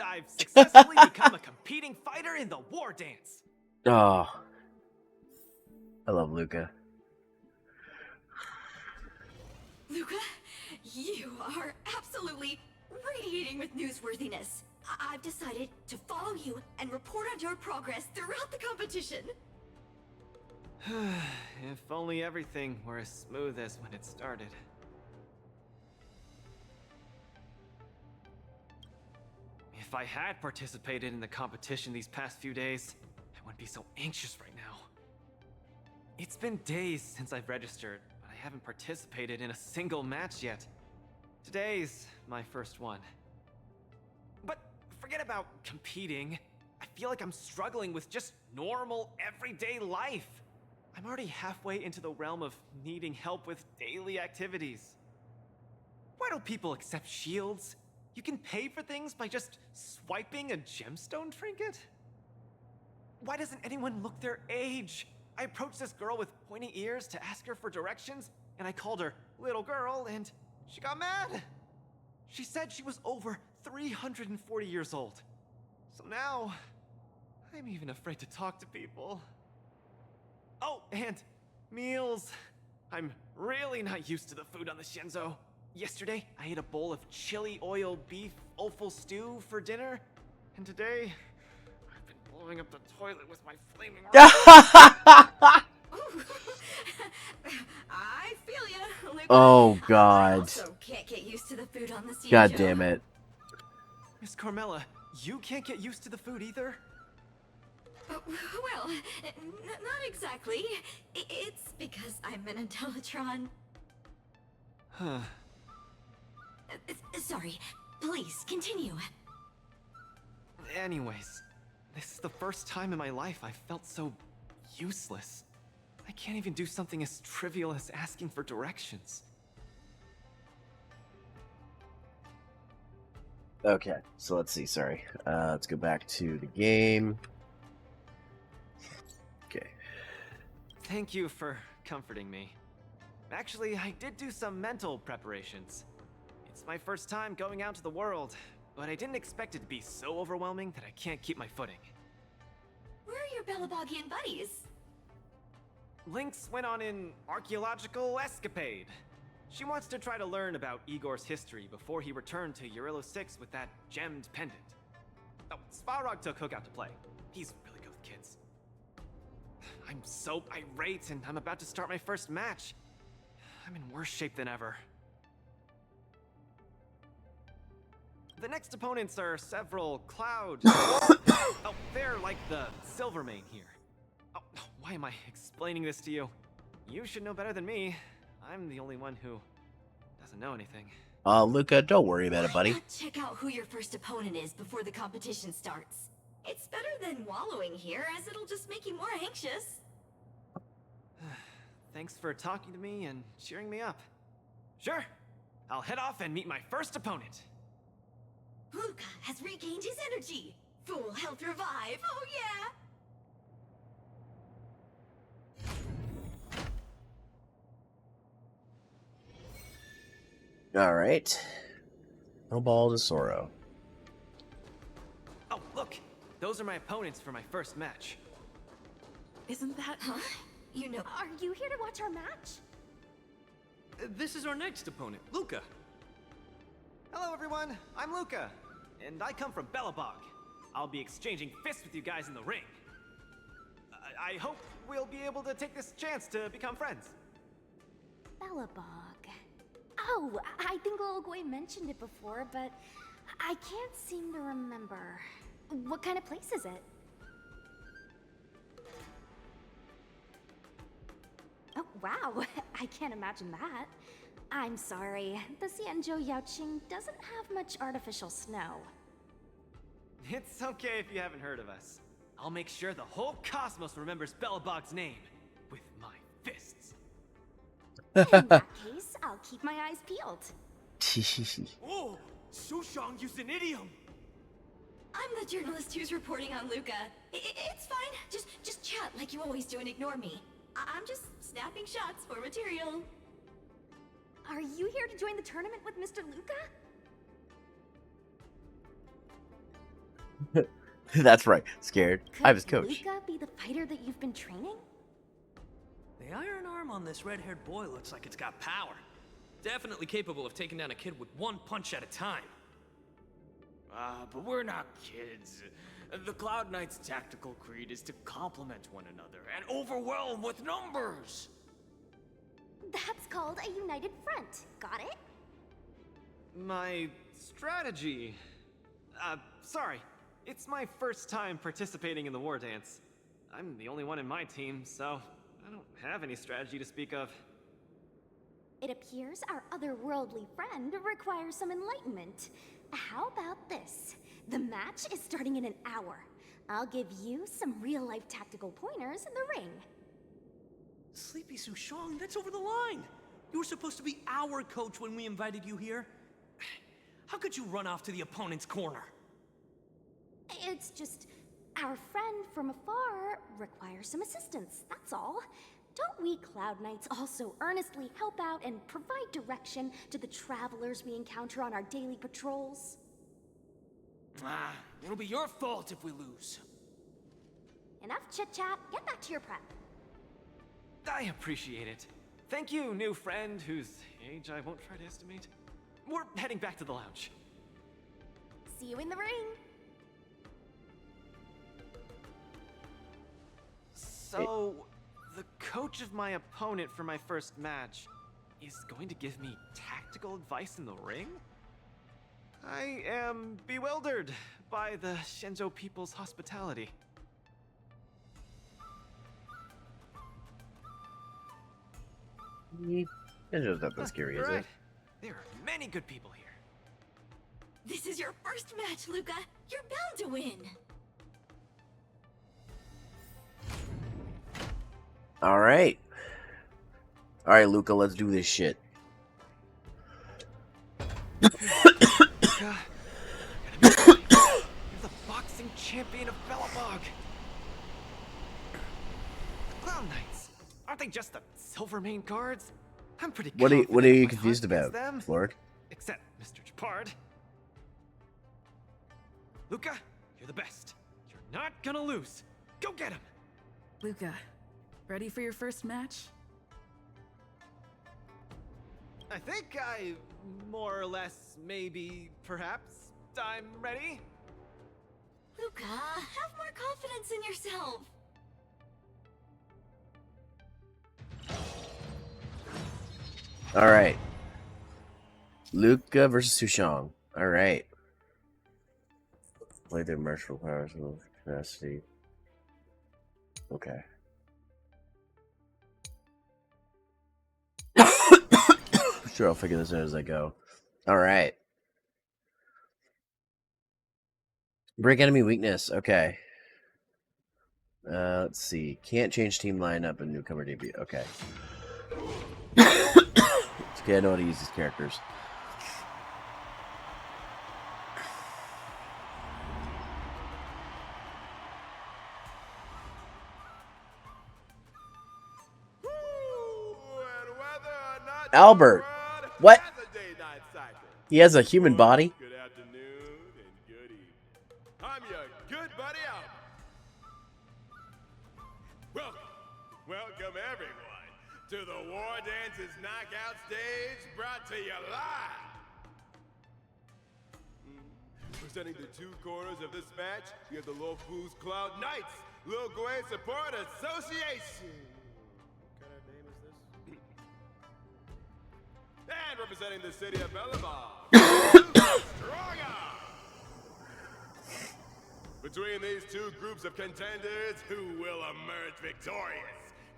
E: I've successfully become a competing fighter in the War Dance!
B: Oh. I love Luka.
G: Luka, you are absolutely radiating with newsworthiness. I've decided to follow you and report on your progress throughout the competition.
E: If only everything were as smooth as when it started. If I had participated in the competition these past few days, I wouldn't be so anxious right now. It's been days since I've registered, but I haven't participated in a single match yet. Today's my first one. But forget about competing. I feel like I'm struggling with just normal, everyday life. I'm already halfway into the realm of needing help with daily activities. Why don't people accept shields? You can pay for things by just swiping a gemstone trinket? Why doesn't anyone look their age? I approached this girl with pointy ears to ask her for directions, and I called her little girl, and she got mad. She said she was over 340 years old. So now, I'm even afraid to talk to people. Oh, and meals. I'm really not used to the food on the Shinzo. Yesterday, I ate a bowl of chili oil beef offal stew for dinner, and today, I've been blowing up the toilet with my flaming
G: I feel ya, Luka.
B: Oh,
G: I
B: God.
G: also can't get used to the food on the
B: God
G: Cienjo.
B: damn it.
E: Miss Carmela, you can't get used to the food either?
G: Well, not exactly. It's because I'm an Intellatron.
E: Huh.
G: Sorry. Please, continue.
E: Anyways, this is the first time in my life I felt so useless. I can't even do something as trivial as asking for directions.
B: Okay, so let's see, sorry. Let's go back to the game. Okay.
E: Thank you for comforting me. Actually, I did do some mental preparations. It's my first time going out to the world, but I didn't expect it to be so overwhelming that I can't keep my footing.
G: Where are your Belabogian buddies?
E: Lynx went on an archaeological escapade. She wants to try to learn about Igor's history before he returned to Urilla 6 with that gemmed pendant. Oh, Svarog took Hook out to play. He's really good with kids. I'm so irate, and I'm about to start my first match. I'm in worse shape than ever. The next opponents are several Cloud... oh, they're like the Silvermane here. Oh, why am I explaining this to you? You should know better than me. I'm the only one who doesn't know anything.
B: Luka, don't worry about it, buddy.
G: Why not check out who your first opponent is before the competition starts? It's better than wallowing here, as it'll just make you more anxious.
E: Thanks for talking to me and cheering me up. Sure, I'll head off and meet my first opponent.
G: Luka has regained his energy. Full health revive, oh yeah!
B: Alright. No ball to Soro.
E: Oh, look! Those are my opponents for my first match.
F: Isn't that...
G: Huh? You know...
C: Are you here to watch our match?
I: This is our next opponent, Luka.
E: Hello, everyone. I'm Luka, and I come from Belobog. I'll be exchanging fists with you guys in the ring. I hope we'll be able to take this chance to become friends.
C: Belobog. Oh, I think Olgoy mentioned it before, but I can't seem to remember. What kind of place is it? Oh, wow. I can't imagine that. I'm sorry. The Xianzhou Yaoqing doesn't have much artificial snow.
E: It's okay if you haven't heard of us. I'll make sure the whole cosmos remembers Belobog's name with my fists.
C: In that case, I'll keep my eyes peeled.
E: Oh, Sushang used an idiom.
G: I'm the journalist who's reporting on Luka. It's fine. Just chat like you always do and ignore me. I'm just snapping shots for material.
C: Are you here to join the tournament with Mr. Luka?
B: That's right. Scared.
C: Could
B: I'm his coach.
C: Luka be the fighter that you've been training?
M: The iron arm on this red-haired boy looks like it's got power. Definitely capable of taking down a kid with one punch at a time.
N: But we're not kids. The Cloud Knight's tactical creed is to complement one another and overwhelm with numbers.
C: That's called a united front. Got it?
E: My strategy. Sorry. It's my first time participating in the war dance. I'm the only one in my team, so I don't have any strategy to speak of.
C: It appears our otherworldly friend requires some enlightenment. How about this? The match is starting in an hour. I'll give you some real-life tactical pointers in the ring.
M: Sleepy Sushang, that's over the line. You were supposed to be our coach when we invited you here. How could you run off to the opponent's corner?
C: It's just, our friend from afar requires some assistance, that's all. Don't we Cloud Knights also earnestly help out and provide direction to the travelers we encounter on our daily patrols?
N: It'll be your fault if we lose.
C: Enough chit-chat, get back to your prep.
E: I appreciate it. Thank you, new friend, whose age I won't try to estimate. We're heading back to the lounge.
C: See you in the ring.
E: So, the coach of my opponent for my first match is going to give me tactical advice in the ring? I am bewildered by the Shenzhou people's hospitality.
B: Shenzhou's not that scary, is it?
E: There are many good people here.
G: This is your first match, Luka. You're bound to win.
B: Alright. Alright, Luka, let's do this shit.
E: Luka, you're the boxing champion of Belobog. The Clown Knights, aren't they just the silver main guards? I'm pretty
B: What are
E: confident
B: you
E: my
B: confused
E: hunt is
B: about,
E: them.
B: Florg?
E: Except Mr. Japard. Luka, you're the best. You're not gonna lose. Go get him.
F: Luka, ready for your first match?
E: I think I, more or less, maybe, perhaps, I'm ready.
G: Luka, have more confidence in yourself.
B: Alright. Luka versus Sushong. Alright. Play their martial powers with capacity. Okay. Sure, I'll figure this out as I go. Alright. Break enemy weakness. Okay. Let's see. Can't change team lineup and newcomer debut. Okay. It's okay, I know how to use these characters. Albert! What? He has a human body?
O: Good afternoon and good evening. I'm your good buddy Albert. Welcome everyone to the War Dances Knockout Stage, brought to you live. Presenting the two corners of this match, we have the Lofu's Cloud Knights, Lil Gwei Support Association. What kind of name is this? And representing the city of Belobog, Stronger. Between these two groups of contenders, who will emerge victorious?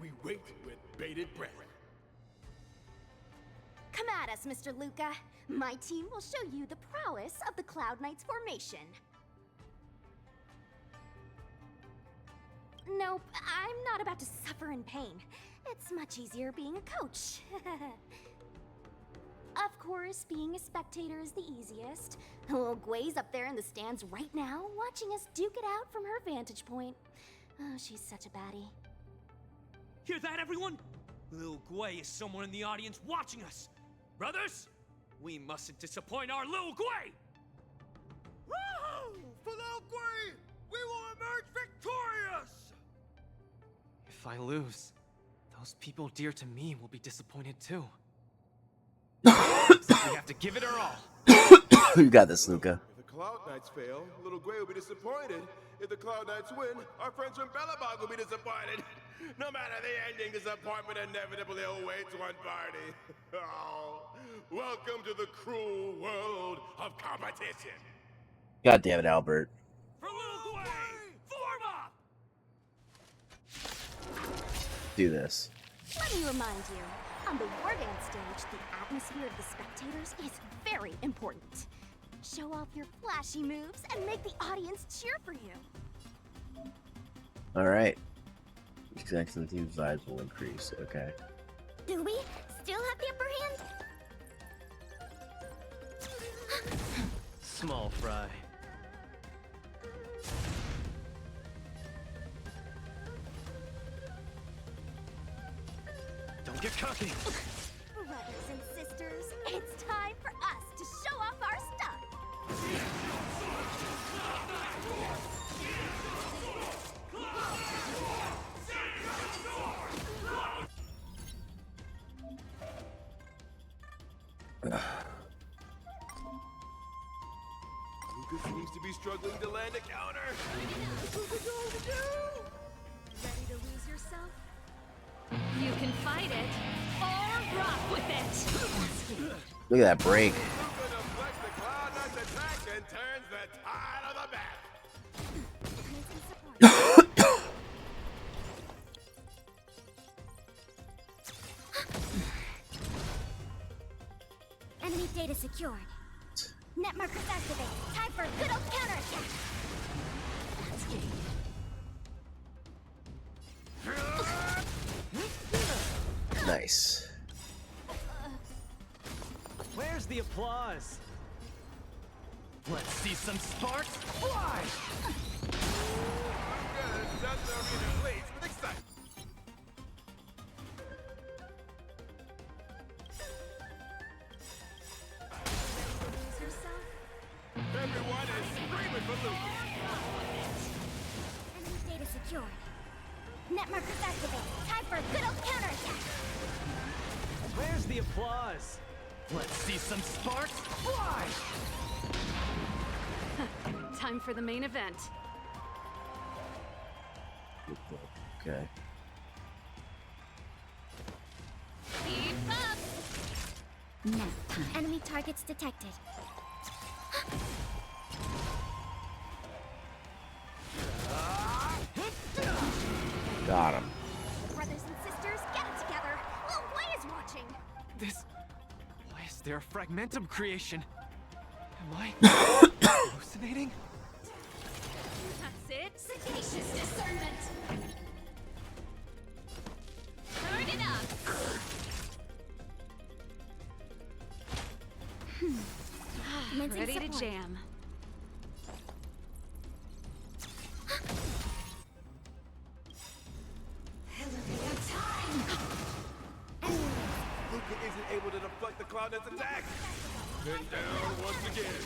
O: We wait with bated breath.
C: Come at us, Mr. Luka. My team will show you the prowess of the Cloud Knights formation. Nope, I'm not about to suffer in pain. It's much easier being a coach. Of course, being a spectator is the easiest. Lil Gwei's up there in the stands right now, watching us duke it out from her vantage point. Oh, she's such a baddie.
M: Hear that, everyone? Lil Gwei is somewhere in the audience watching us. Brothers, we mustn't disappoint our Lil Gwei!
O: Woo! For Lil Gwei, we will emerge victorious!
E: If I lose, those people dear to me will be disappointed too. We have to give it our all.
B: You got this, Luka.
O: If the Cloud Knights fail, Little Gwei will be disappointed. If the Cloud Knights win, our friends from Belobog will be disappointed. No matter the ending, disappointment inevitably awaits one party. Oh, welcome to the cruel world of competition.
B: God damn it, Albert.
M: For Lil Gwei, form up!
B: Do this.
C: Let me remind you, on the War Dance stage, the atmosphere of the spectators is very important. Show off your flashy moves and make the audience cheer for you.
B: Alright. Exactly, the team's size will increase. Okay.
C: Do we still have the upper hand?
N: Small fry.
E: Don't get cocky.
C: Brothers and sisters, it's time for us to show off our stuff.
O: Luka seems to be struggling to land a counter.
C: Ready to lose yourself?
K: You can fight it or rock with it.
B: Look at that break.
O: Luka deflects the Cloud Knight's attack and turns the tide of the battle.
C: Enemy data secured. Net markers activated. Time for a good old counterattack. That's game.
B: Nice.
E: Where's the applause? Let's see some sparks fly!
O: Everyone is screaming for Luka.
C: Enemy data secured. Net markers activated. Time for a good old counterattack.
E: Where's the applause? Let's see some sparks fly!
K: Time for the main event.
B: Okay.
C: Keep up.
D: Nap time.
C: Enemy targets detected.
B: Got him.
C: Brothers and sisters, get it together. Little Boy is watching.
E: Why is there a fragmentum creation? Am I hallucinating?
K: That's it. Sagacious discernment. Turn it up. Ready to jam.
O: Luka isn't able to deflect the Cloud Knight's attack. Pinned down once again.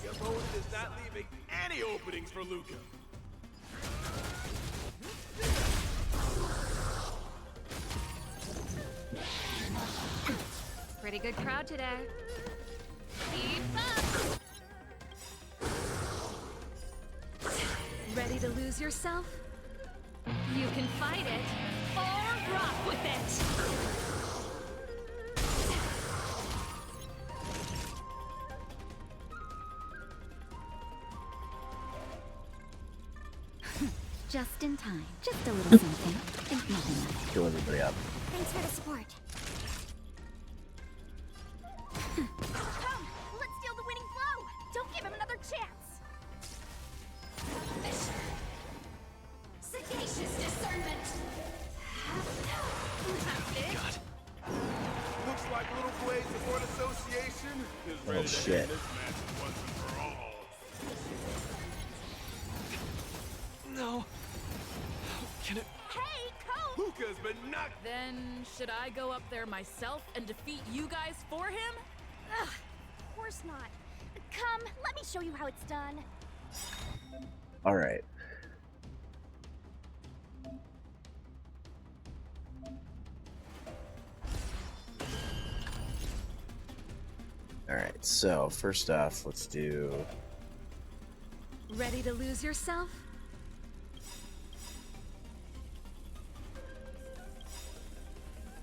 O: The opponent is not leaving any openings for Luka.
K: Pretty good crowd today. Keep up. Ready to lose yourself? You can fight it or rock with it.
D: Just in time. Just a little something. Think nothing of it.
B: Kill everybody up.
C: Thanks for the support. Come, let's steal the winning blow. Don't give him another chance.
K: Sagacious discernment.
E: God.
O: Looks like Little Blade Support Association is ready to
B: shit.
O: end this match once and for all.
E: No. How can it?
C: Hey, Coach!
O: Luka's been knocked.
F: Then should I go up there myself and defeat you guys for him?
C: Ugh, of course not. Come, let me show you how it's done.
B: All right. All right. So first off, let's do.
K: Ready to lose yourself?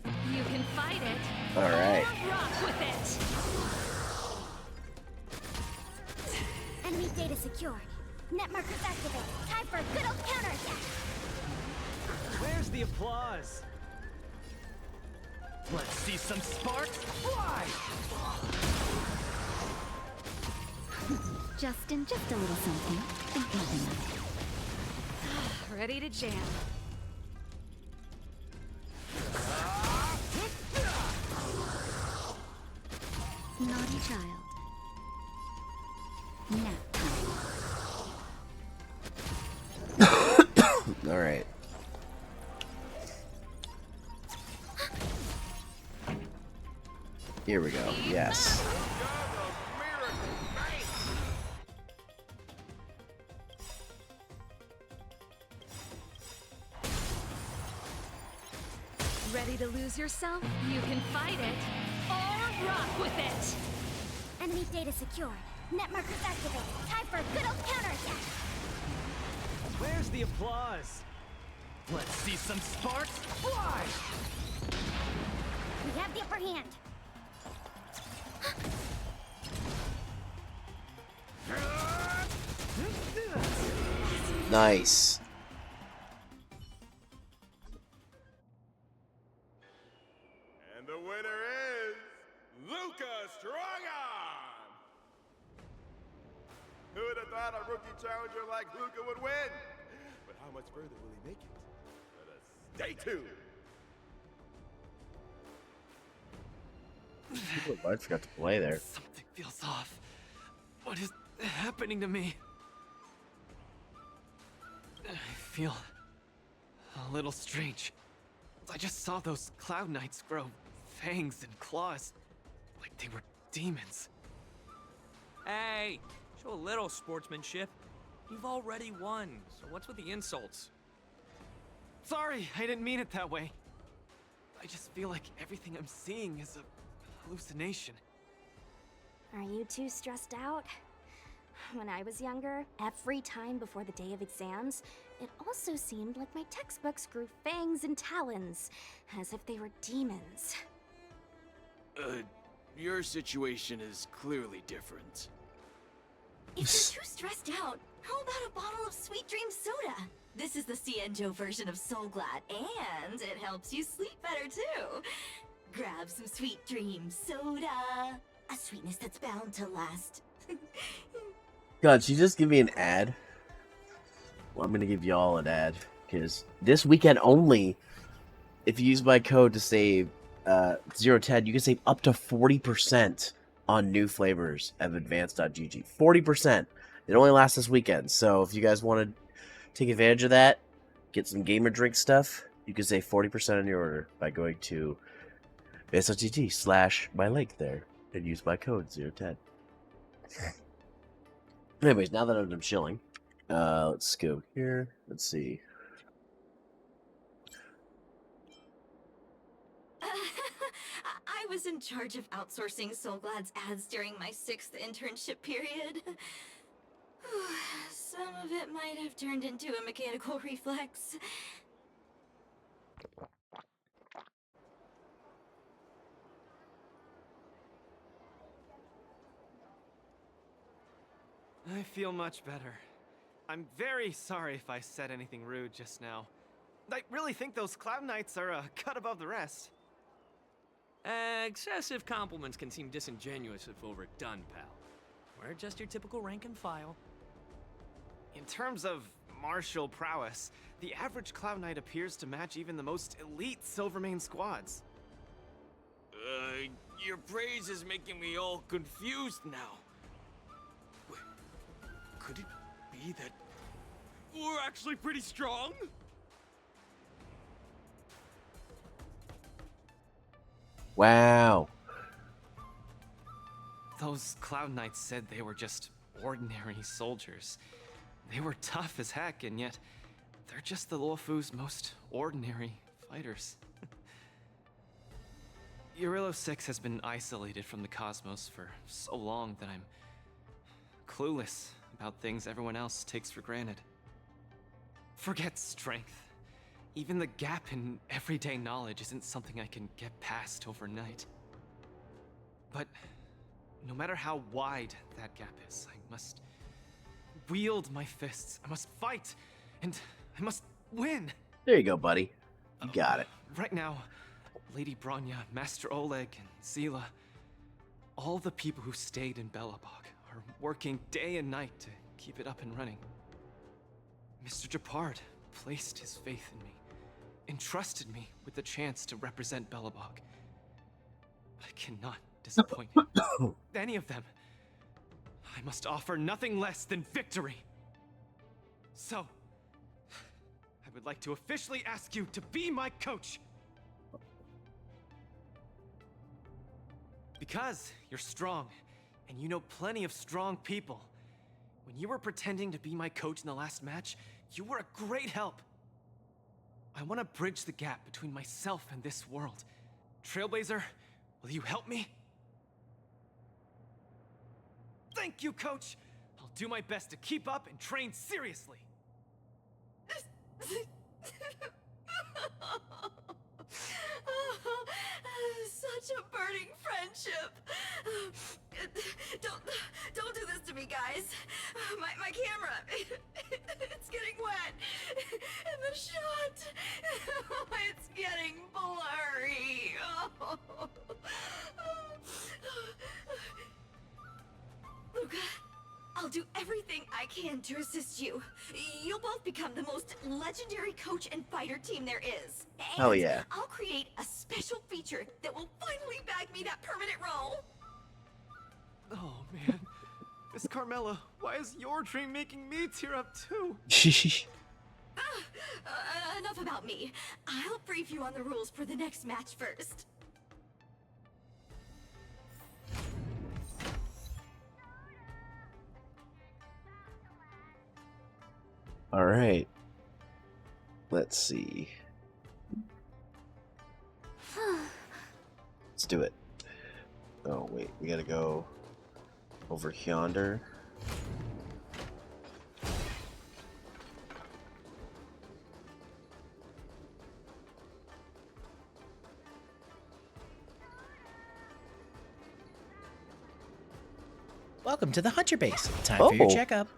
K: You can fight it.
B: All right.
K: Or rock with it.
C: Enemy data secured. Net markers activated. Time for a good old counterattack.
E: Where's the applause? Let's see some sparks fly!
D: Just a little something. Think nothing of it.
K: Ready to jam.
D: Naughty child. Nap time.
B: All right. Here we go. Yes.
K: Ready to lose yourself? You can fight it or rock with it.
C: Enemy data secured. Net markers activated. Time for a good old counterattack.
E: Where's the applause? Let's see some sparks fly!
C: We have the upper hand.
B: Nice.
O: And the winner is Luka Strongarm! Who would have thought a rookie challenger like Luka would win? But how much further will he make it? Let us stay tuned.
B: I forgot to play there.
E: Something feels off. What is happening to me? I feel a little strange. I just saw those Cloud Knights grow fangs and claws, like they were demons.
N: Hey, show a little sportsmanship. You've already won, so what's with the insults?
E: Sorry, I didn't mean it that way. I just feel like everything I'm seeing is a hallucination.
P: Are you too stressed out? When I was younger, every time before the day of exams, it also seemed like my textbooks grew fangs and talons, as if they were demons.
N: Your situation is clearly different.
G: If you're too stressed out, how about a bottle of Sweet Dream Soda? This is the Cienjo version of Soul Glad, and it helps you sleep better too. Grab some Sweet Dream Soda. A sweetness that's bound to last.
B: God, she just give me an ad. Well, I'm gonna give y'all an ad because this weekend only, if you use my code to save 010, you can save up to 40% on new flavors of advanced.gg. 40%. It only lasts this weekend, so if you guys want to take advantage of that, get some gamer drink stuff, you can save 40% on your order by going to advanced.gg/my link there and use my code 010. Anyways, now that I'm chilling, let's go here. Let's see.
G: I was in charge of outsourcing Soul Glad's ads during my 6th internship period. Some of it might have turned into a mechanical reflex.
E: I feel much better. I'm very sorry if I said anything rude just now. I really think those Cloud Knights are a cut above the rest.
N: Excessive compliments can seem disingenuous if overdone, pal. We're just your typical rank and file.
E: In terms of martial prowess, the average Cloud Knight appears to match even the most elite Silvermane squads.
N: Your praise is making me all confused now. Wait, could it be that we're actually pretty strong?
B: Wow.
E: Those Cloud Knights said they were just ordinary soldiers. They were tough as heck, and yet they're just the Luofu's most ordinary fighters. Urillo 6 has been isolated from the cosmos for so long that I'm clueless about things everyone else takes for granted. Forget strength. Even the gap in everyday knowledge isn't something I can get past overnight. But no matter how wide that gap is, I must wield my fists. I must fight, and I must win.
B: There you go, buddy. You got it.
E: Right now, Lady Bronya, Master Oleg, and Zila, all the people who stayed in Belobog are working day and night to keep it up and running. Mr. Japard placed his faith in me, entrusted me with the chance to represent Belobog. I cannot disappoint any of them. I must offer nothing less than victory. So, I would like to officially ask you to be my coach. Because you're strong, and you know plenty of strong people. When you were pretending to be my coach in the last match, you were a great help. I want to bridge the gap between myself and this world. Trailblazer, will you help me? Thank you, Coach! I'll do my best to keep up and train seriously.
G: such a burning friendship. Don't do this to me, guys. My camera, it's getting wet. And the shot, it's getting blurry. Luka, I'll do everything I can to assist you. You'll both become the most legendary coach and fighter team there is. And
B: Oh yeah.
G: I'll create a special feature that will finally bag me that permanent role.
E: Oh man, Miss Carmela, why is your dream making me tear up too?
G: Enough about me. I'll brief you on the rules for the next match first.
B: All right. Let's see. Let's do it. Oh wait, we gotta go over yonder.
A: Welcome to the Hunter Base. Time for your checkup.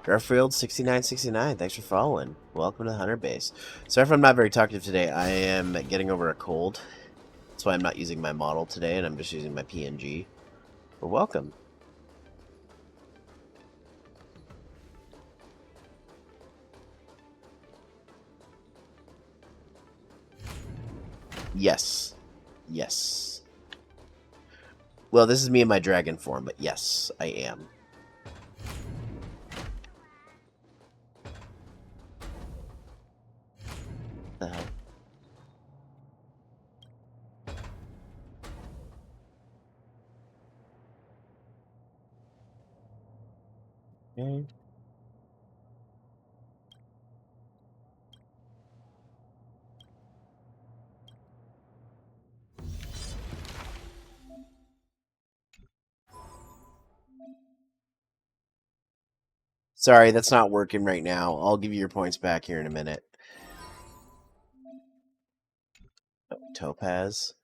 B: Garfield 6969, thanks for following. Welcome to the Hunter Base. Sorry if I'm not very talkative today. I am getting over a cold. That's why I'm not using my model today, and I'm just using my PNG. But welcome. Yes. Yes. Well, this is me in my dragon form, but yes, I am. The hell? Okay. Sorry, that's not working right now. I'll give you your points back here in a minute. Oh, Topaz.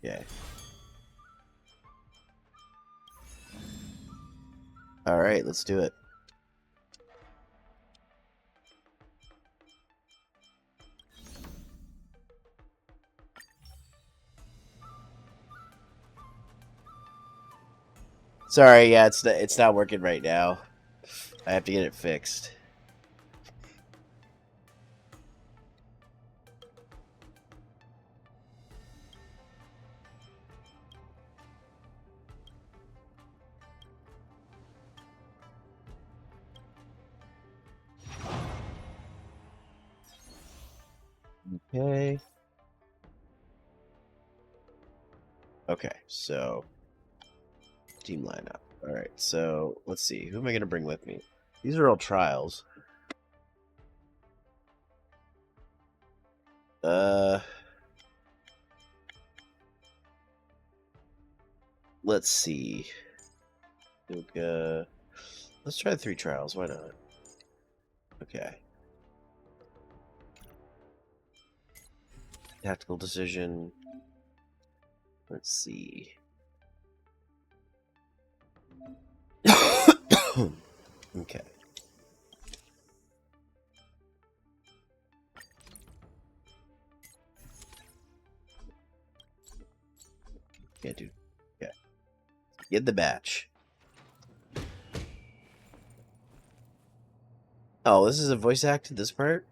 B: Yeah. All right, let's do it. Sorry, yeah, it's not working right now. I have to get it fixed. Okay. Okay, so team lineup. All right, so let's see. Who am I going to bring with me? These are all trials. Let's see. Luka. Let's try 3 trials. Why not? Okay. Tactical decision. Let's see. Okay. Yeah, dude. Yeah. Get the batch. Oh, this is a voice acted, this part?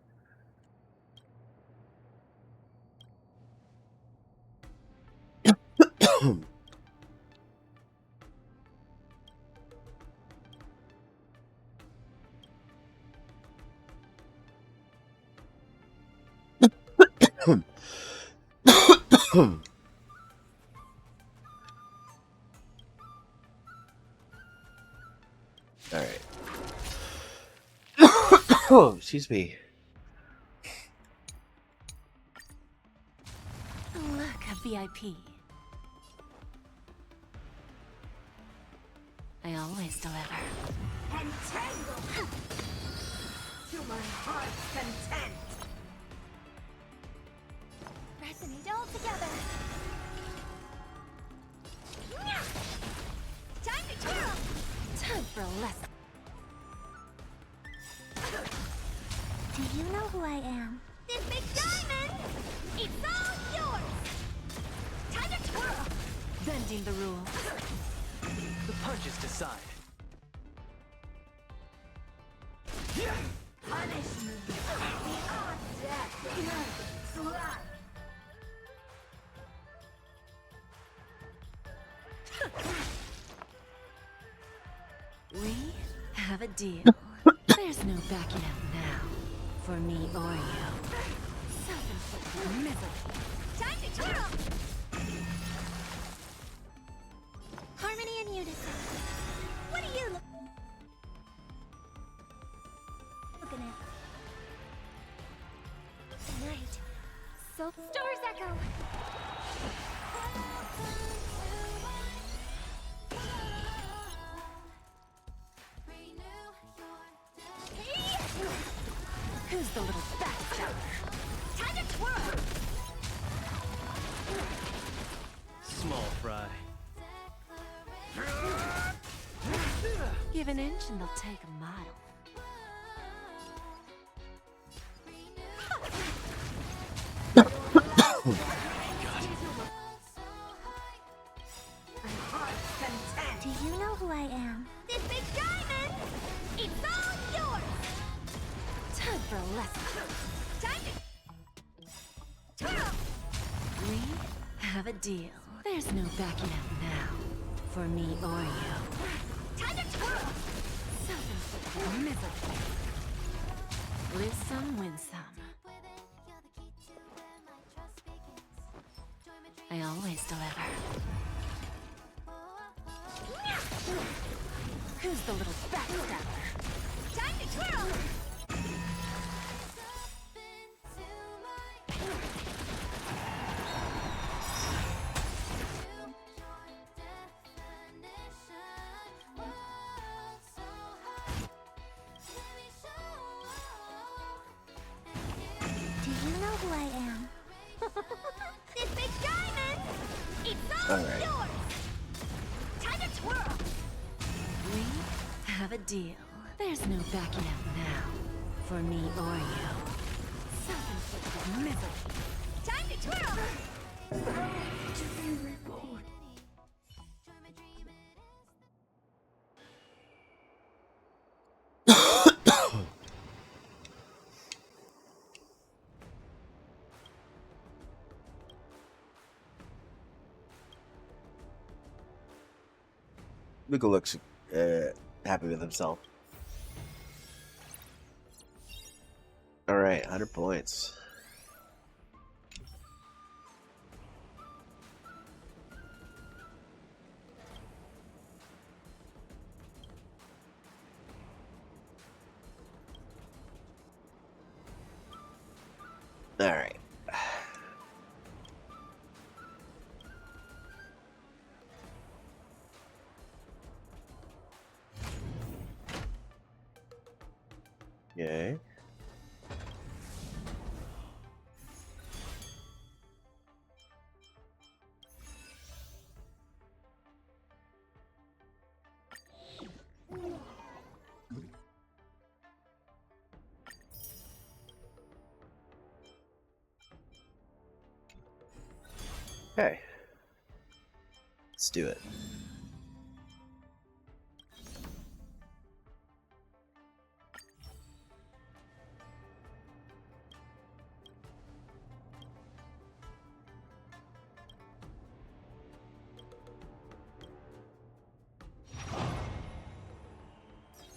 B: Alright. Oh, excuse me.
K: Look, a VIP. I always deliver.
G: Entangle! To my heart's content!
C: Resonate all together. Time to twirl.
K: Time for a lesson.
C: Do you know who I am? This big diamond! It's all yours! Time to twirl!
K: Bending the rules.
E: The punches decide.
G: Punishment beyond death! Slap!
K: We have a deal. There's no backing out now. For me or you. Self-inflicted misery.
C: Time to twirl! Harmony and unison. What are you looking at? Tonight. So stars echo.
K: Who's the little backstabber?
C: Time to twirl!
E: Small fry.
K: Give an inch and they'll take a mile.
C: Do you know who I am? This big diamond! It's all yours!
K: Time for a lesson.
C: Time to twirl!
K: We have a deal. There's no backing out now. For me or you.
C: Time to twirl!
K: Self-inflicted misery. Lose some, win some. I always deliver. Who's the little backstabber?
C: Time to twirl! Do you know who I am? This big diamond! It's all
B: Alright.
C: yours! Time to twirl!
K: We have a deal. There's no backing out now. For me or you. Self-inflicted misery.
C: Time to twirl!
B: Luka looks happy with himself. Alright, 100 points. Alright. Yay. Okay. Let's do it.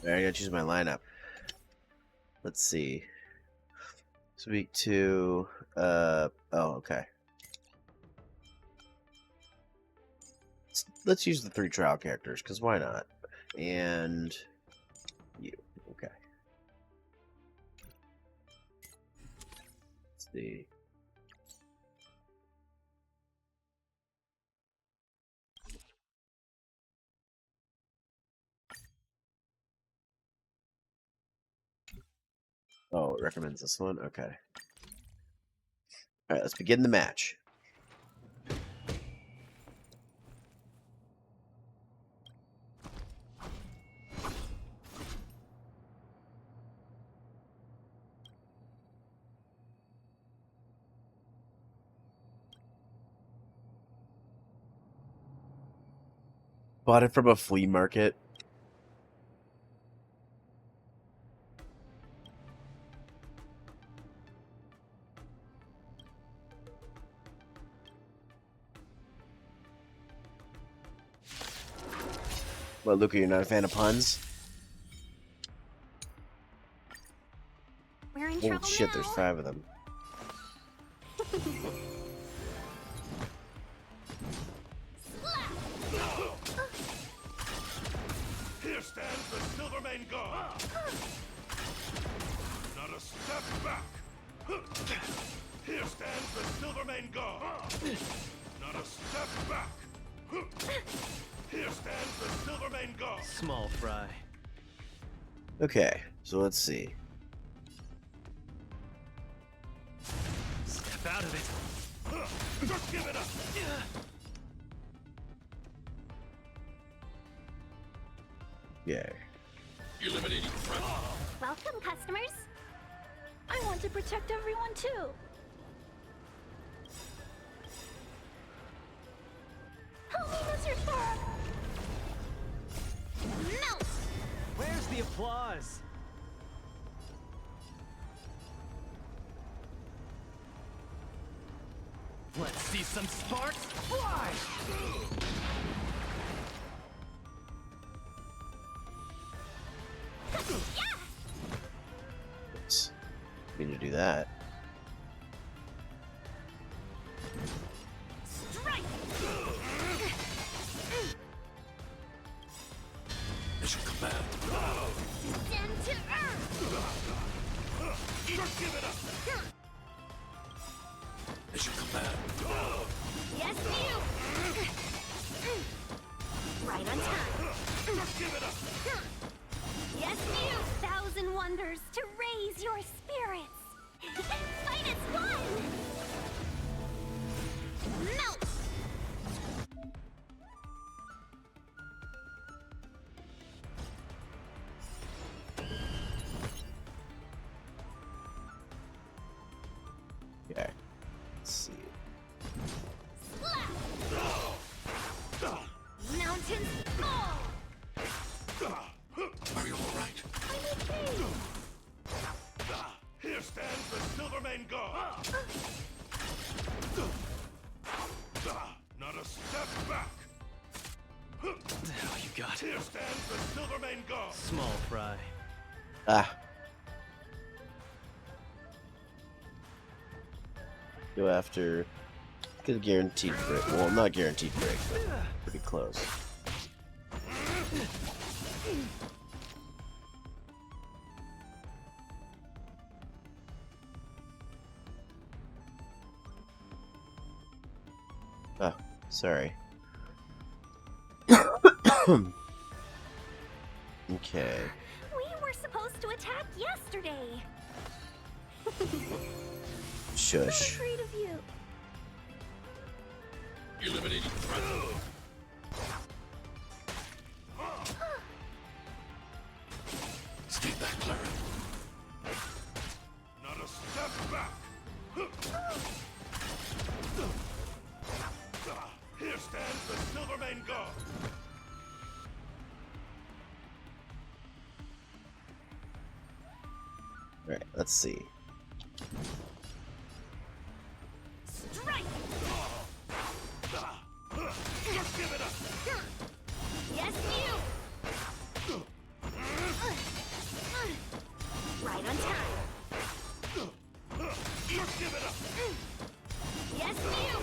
B: Alright, I gotta choose my lineup. Let's see. Speak to oh, okay. Let's use the 3 trial characters, because why not? And you. Okay. see. Oh, it recommends this one? Okay. Alright, let's begin the match. Bought it from a flea market. What, Luka, you're not a fan of puns?
P: We're in
B: Oh
P: trouble
B: shit,
P: now.
B: there's 5 of them.
O: Here stands the Silvermane God. Not a step back. Here stands the Silvermane God. Not a step back. Here stands the Silvermane God.
E: Small fry.
B: Okay, so let's see.
E: Step out of it.
O: Just give it up.
B: Yeah.
L: Eliminating threat.
P: Welcome, customers. I want to protect everyone too. Help me, Mr. Spark. Melt.
E: Where's the applause? Let's see some sparks fly!
B: Oops. Need to do that.
P: Strike.
L: Mission command.
P: Descend to earth.
O: Just give it up.
L: Mission command.
P: Yes, you. Right on time.
O: Just give it up.
P: Yes, you. Thousand wonders to raise your spirits. Fight as one. Melt.
B: Okay. Let's see.
P: Mountains fall.
L: Are you alright?
P: I'm okay.
O: Here stands the Silvermane God. Not a step back.
E: Oh, you got
O: Here stands the Silvermane God.
E: small fry.
B: Ah. Go after. Get a guaranteed break. Well, not guaranteed break, but pretty close. Oh, sorry. Okay.
P: We were supposed to attack yesterday.
B: Shush.
P: So great of you.
L: Eliminating threat. Stay back, Clara.
O: Not a step back. Here stands the Silvermane God.
B: Alright, let's see.
P: Strike.
O: Just give it up.
P: Yes, you. Right on time.
O: Just give it up.
P: Yes, you.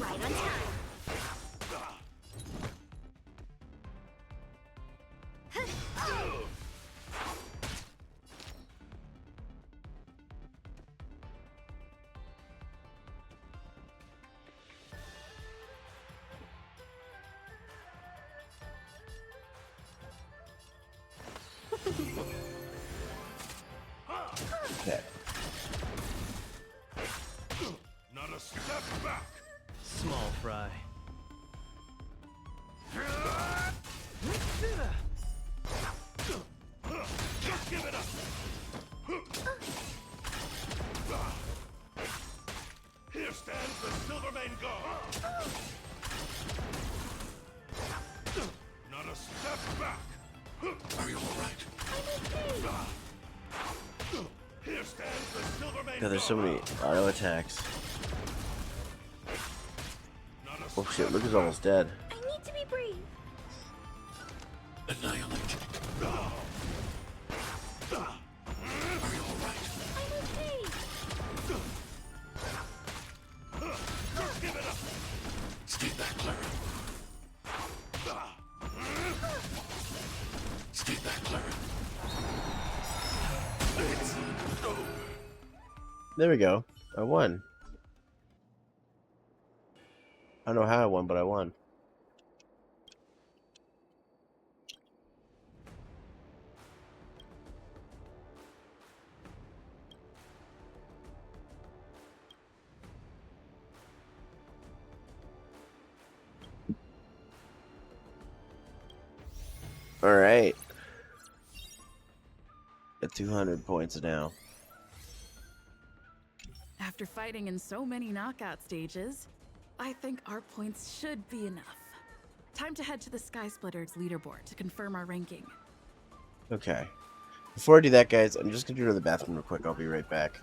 P: Right on time.
B: Okay.
J: Not a step back.
N: Small fry.
J: Just give it up. Here stands the Silvermane God. Not a step back. Are you all right? Here stands the Silvermane
B: God, there's so many auto attacks. Oh shit, Luka's almost dead.
C: I need to be brave.
L: Annihilate. Are you all right?
C: I'm okay.
J: Just give it up.
L: Stay back, Clara. Stay back, Clara.
B: There we go. I won. I don't know how I won, but I won. All right. At 200 points now.
F: After fighting in so many knockout stages, I think our points should be enough. Time to head to the Sky Splitter's leaderboard to confirm our ranking.
B: Okay. Before I do that, guys, I'm just going to go to the bathroom real quick. I'll be right back.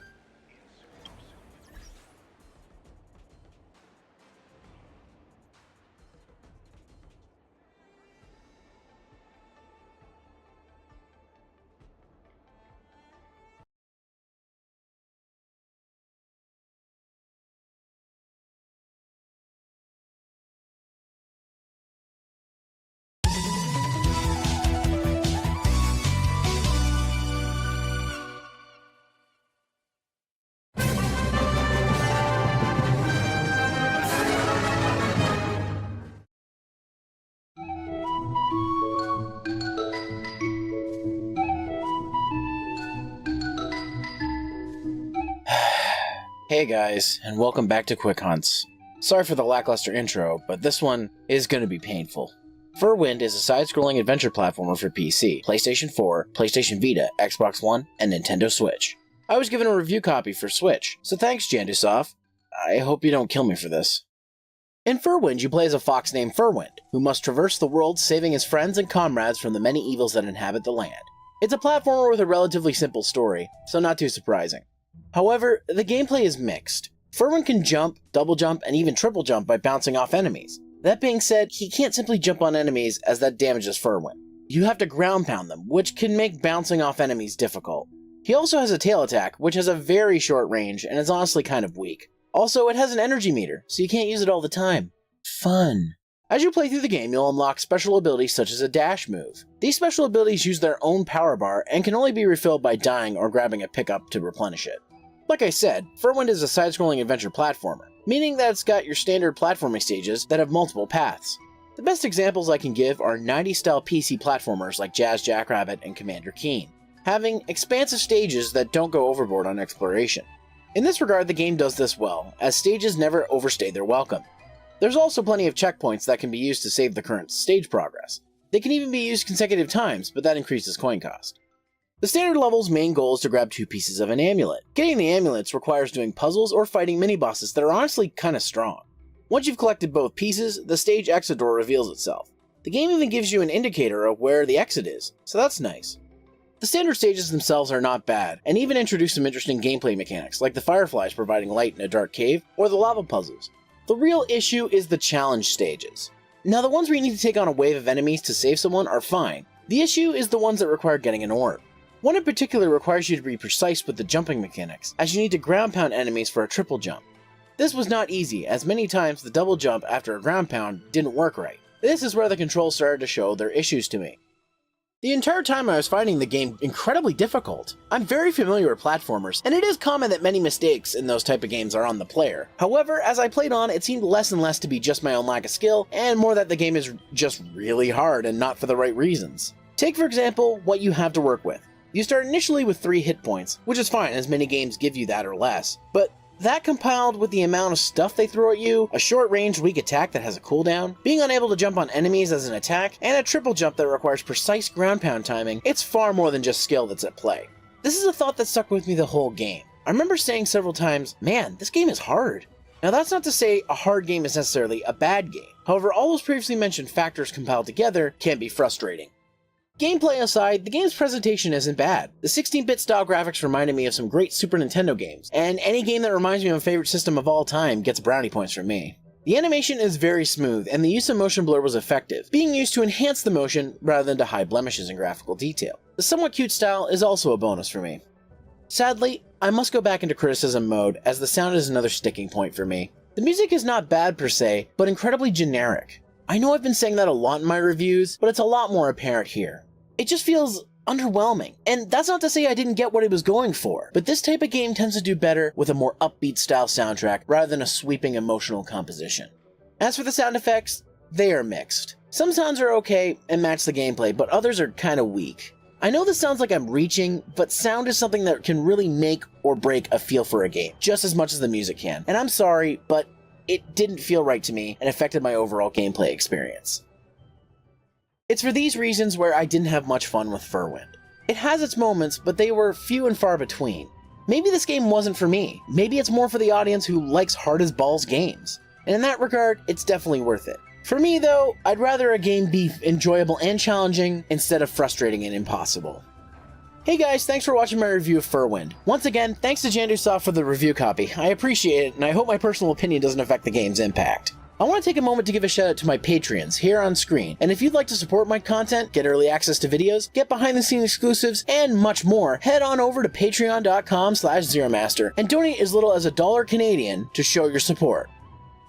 B: Hey guys, and welcome back to Quick Hunts. Sorry for the lackluster intro, but this one is going to be painful. Furwind is a side-scrolling adventure platformer for PC, PlayStation 4, PlayStation Vita, Xbox One, and Nintendo Switch. I was given a review copy for Switch, so thanks Jandusoft. I hope you don't kill me for this. In Furwind, you play as a fox named Furwind, who must traverse the world saving his friends and comrades from the many evils that inhabit the land. It's a platformer with a relatively simple story, so not too surprising. However, the gameplay is mixed. Furwind can jump, double jump, and even triple jump by bouncing off enemies. That being said, he can't simply jump on enemies as that damages Furwind. You have to ground pound them, which can make bouncing off enemies difficult. He also has a tail attack, which has a very short range and is honestly kind of weak. Also, it has an energy meter, so you can't use it all the time. Fun. As you play through the game, you'll unlock special abilities such as a dash move. These special abilities use their own power bar and can only be refilled by dying or grabbing a pickup to replenish it. Like I said, Furwind is a side-scrolling adventure platformer, meaning that it's got your standard platforming stages that have multiple paths. The best examples I can give are 90s-style PC platformers like Jazz Jackrabbit and Commander Keen, having expansive stages that don't go overboard on exploration. In this regard, the game does this well, as stages never overstay their welcome. There's also plenty of checkpoints that can be used to save the current stage progress. They can even be used consecutive times, but that increases coin cost. The standard level's main goal is to grab 2 pieces of an amulet. Getting the amulets requires doing puzzles or fighting mini-bosses that are honestly kinda strong. Once you've collected both pieces, the stage exit door reveals itself. The game even gives you an indicator of where the exit is, so that's nice. The standard stages themselves are not bad, and even introduce some interesting gameplay mechanics, like the fireflies providing light in a dark cave, or the lava puzzles. The real issue is the challenge stages. Now the ones where you need to take on a wave of enemies to save someone are fine. The issue is the ones that require getting an orb. One in particular requires you to be precise with the jumping mechanics, as you need to ground pound enemies for a triple jump. This was not easy, as many times the double jump after a ground pound didn't work right. This is where the controls started to show their issues to me. The entire time I was finding the game incredibly difficult. I'm very familiar with platformers, and it is common that many mistakes in those type of games are on the player. However, as I played on, it seemed less and less to be just my own lack of skill, and more that the game is just really hard and not for the right reasons. Take for example what you have to work with. You start initially with 3 hit points, which is fine as many games give you that or less, but that compiled with the amount of stuff they throw at you, a short-range weak attack that has a cooldown, being unable to jump on enemies as an attack, and a triple jump that requires precise ground pound timing, it's far more than just skill that's at play. This is a thought that stuck with me the whole game. I remember saying several times, man, this game is hard. Now that's not to say a hard game is necessarily a bad game. However, all those previously mentioned factors compiled together can be frustrating. Gameplay aside, the game's presentation isn't bad. The 16-bit style graphics reminded me of some great Super Nintendo games, and any game that reminds me of my favorite system of all time gets brownie points from me. The animation is very smooth, and the use of motion blur was effective, being used to enhance the motion rather than to hide blemishes in graphical detail. The somewhat cute style is also a bonus for me. Sadly, I must go back into criticism mode, as the sound is another sticking point for me. The music is not bad per se, but incredibly generic. I know I've been saying that a lot in my reviews, but it's a lot more apparent here. It just feels underwhelming, and that's not to say I didn't get what it was going for, but this type of game tends to do better with a more upbeat style soundtrack rather than a sweeping emotional composition. As for the sound effects, they are mixed. Some sounds are okay and match the gameplay, but others are kinda weak. I know this sounds like I'm reaching, but sound is something that can really make or break a feel for a game, just as much as the music can. And I'm sorry, but it didn't feel right to me and affected my overall gameplay experience. It's for these reasons where I didn't have much fun with Furwind. It has its moments, but they were few and far between. Maybe this game wasn't for me. Maybe it's more for the audience who likes hard-as-balls games. And in that regard, it's definitely worth it. For me though, I'd rather a game be enjoyable and challenging instead of frustrating and impossible. Hey guys, thanks for watching my review of Furwind. Once again, thanks to Jandusoft for the review copy. I appreciate it, and I hope my personal opinion doesn't affect the game's impact. I want to take a moment to give a shout out to my Patreons here on screen, and if you'd like to support my content, get early access to videos, get behind the scenes exclusives, and much more, head on over to patreon.com/Zeromaster and donate as little as $1 Canadian to show your support.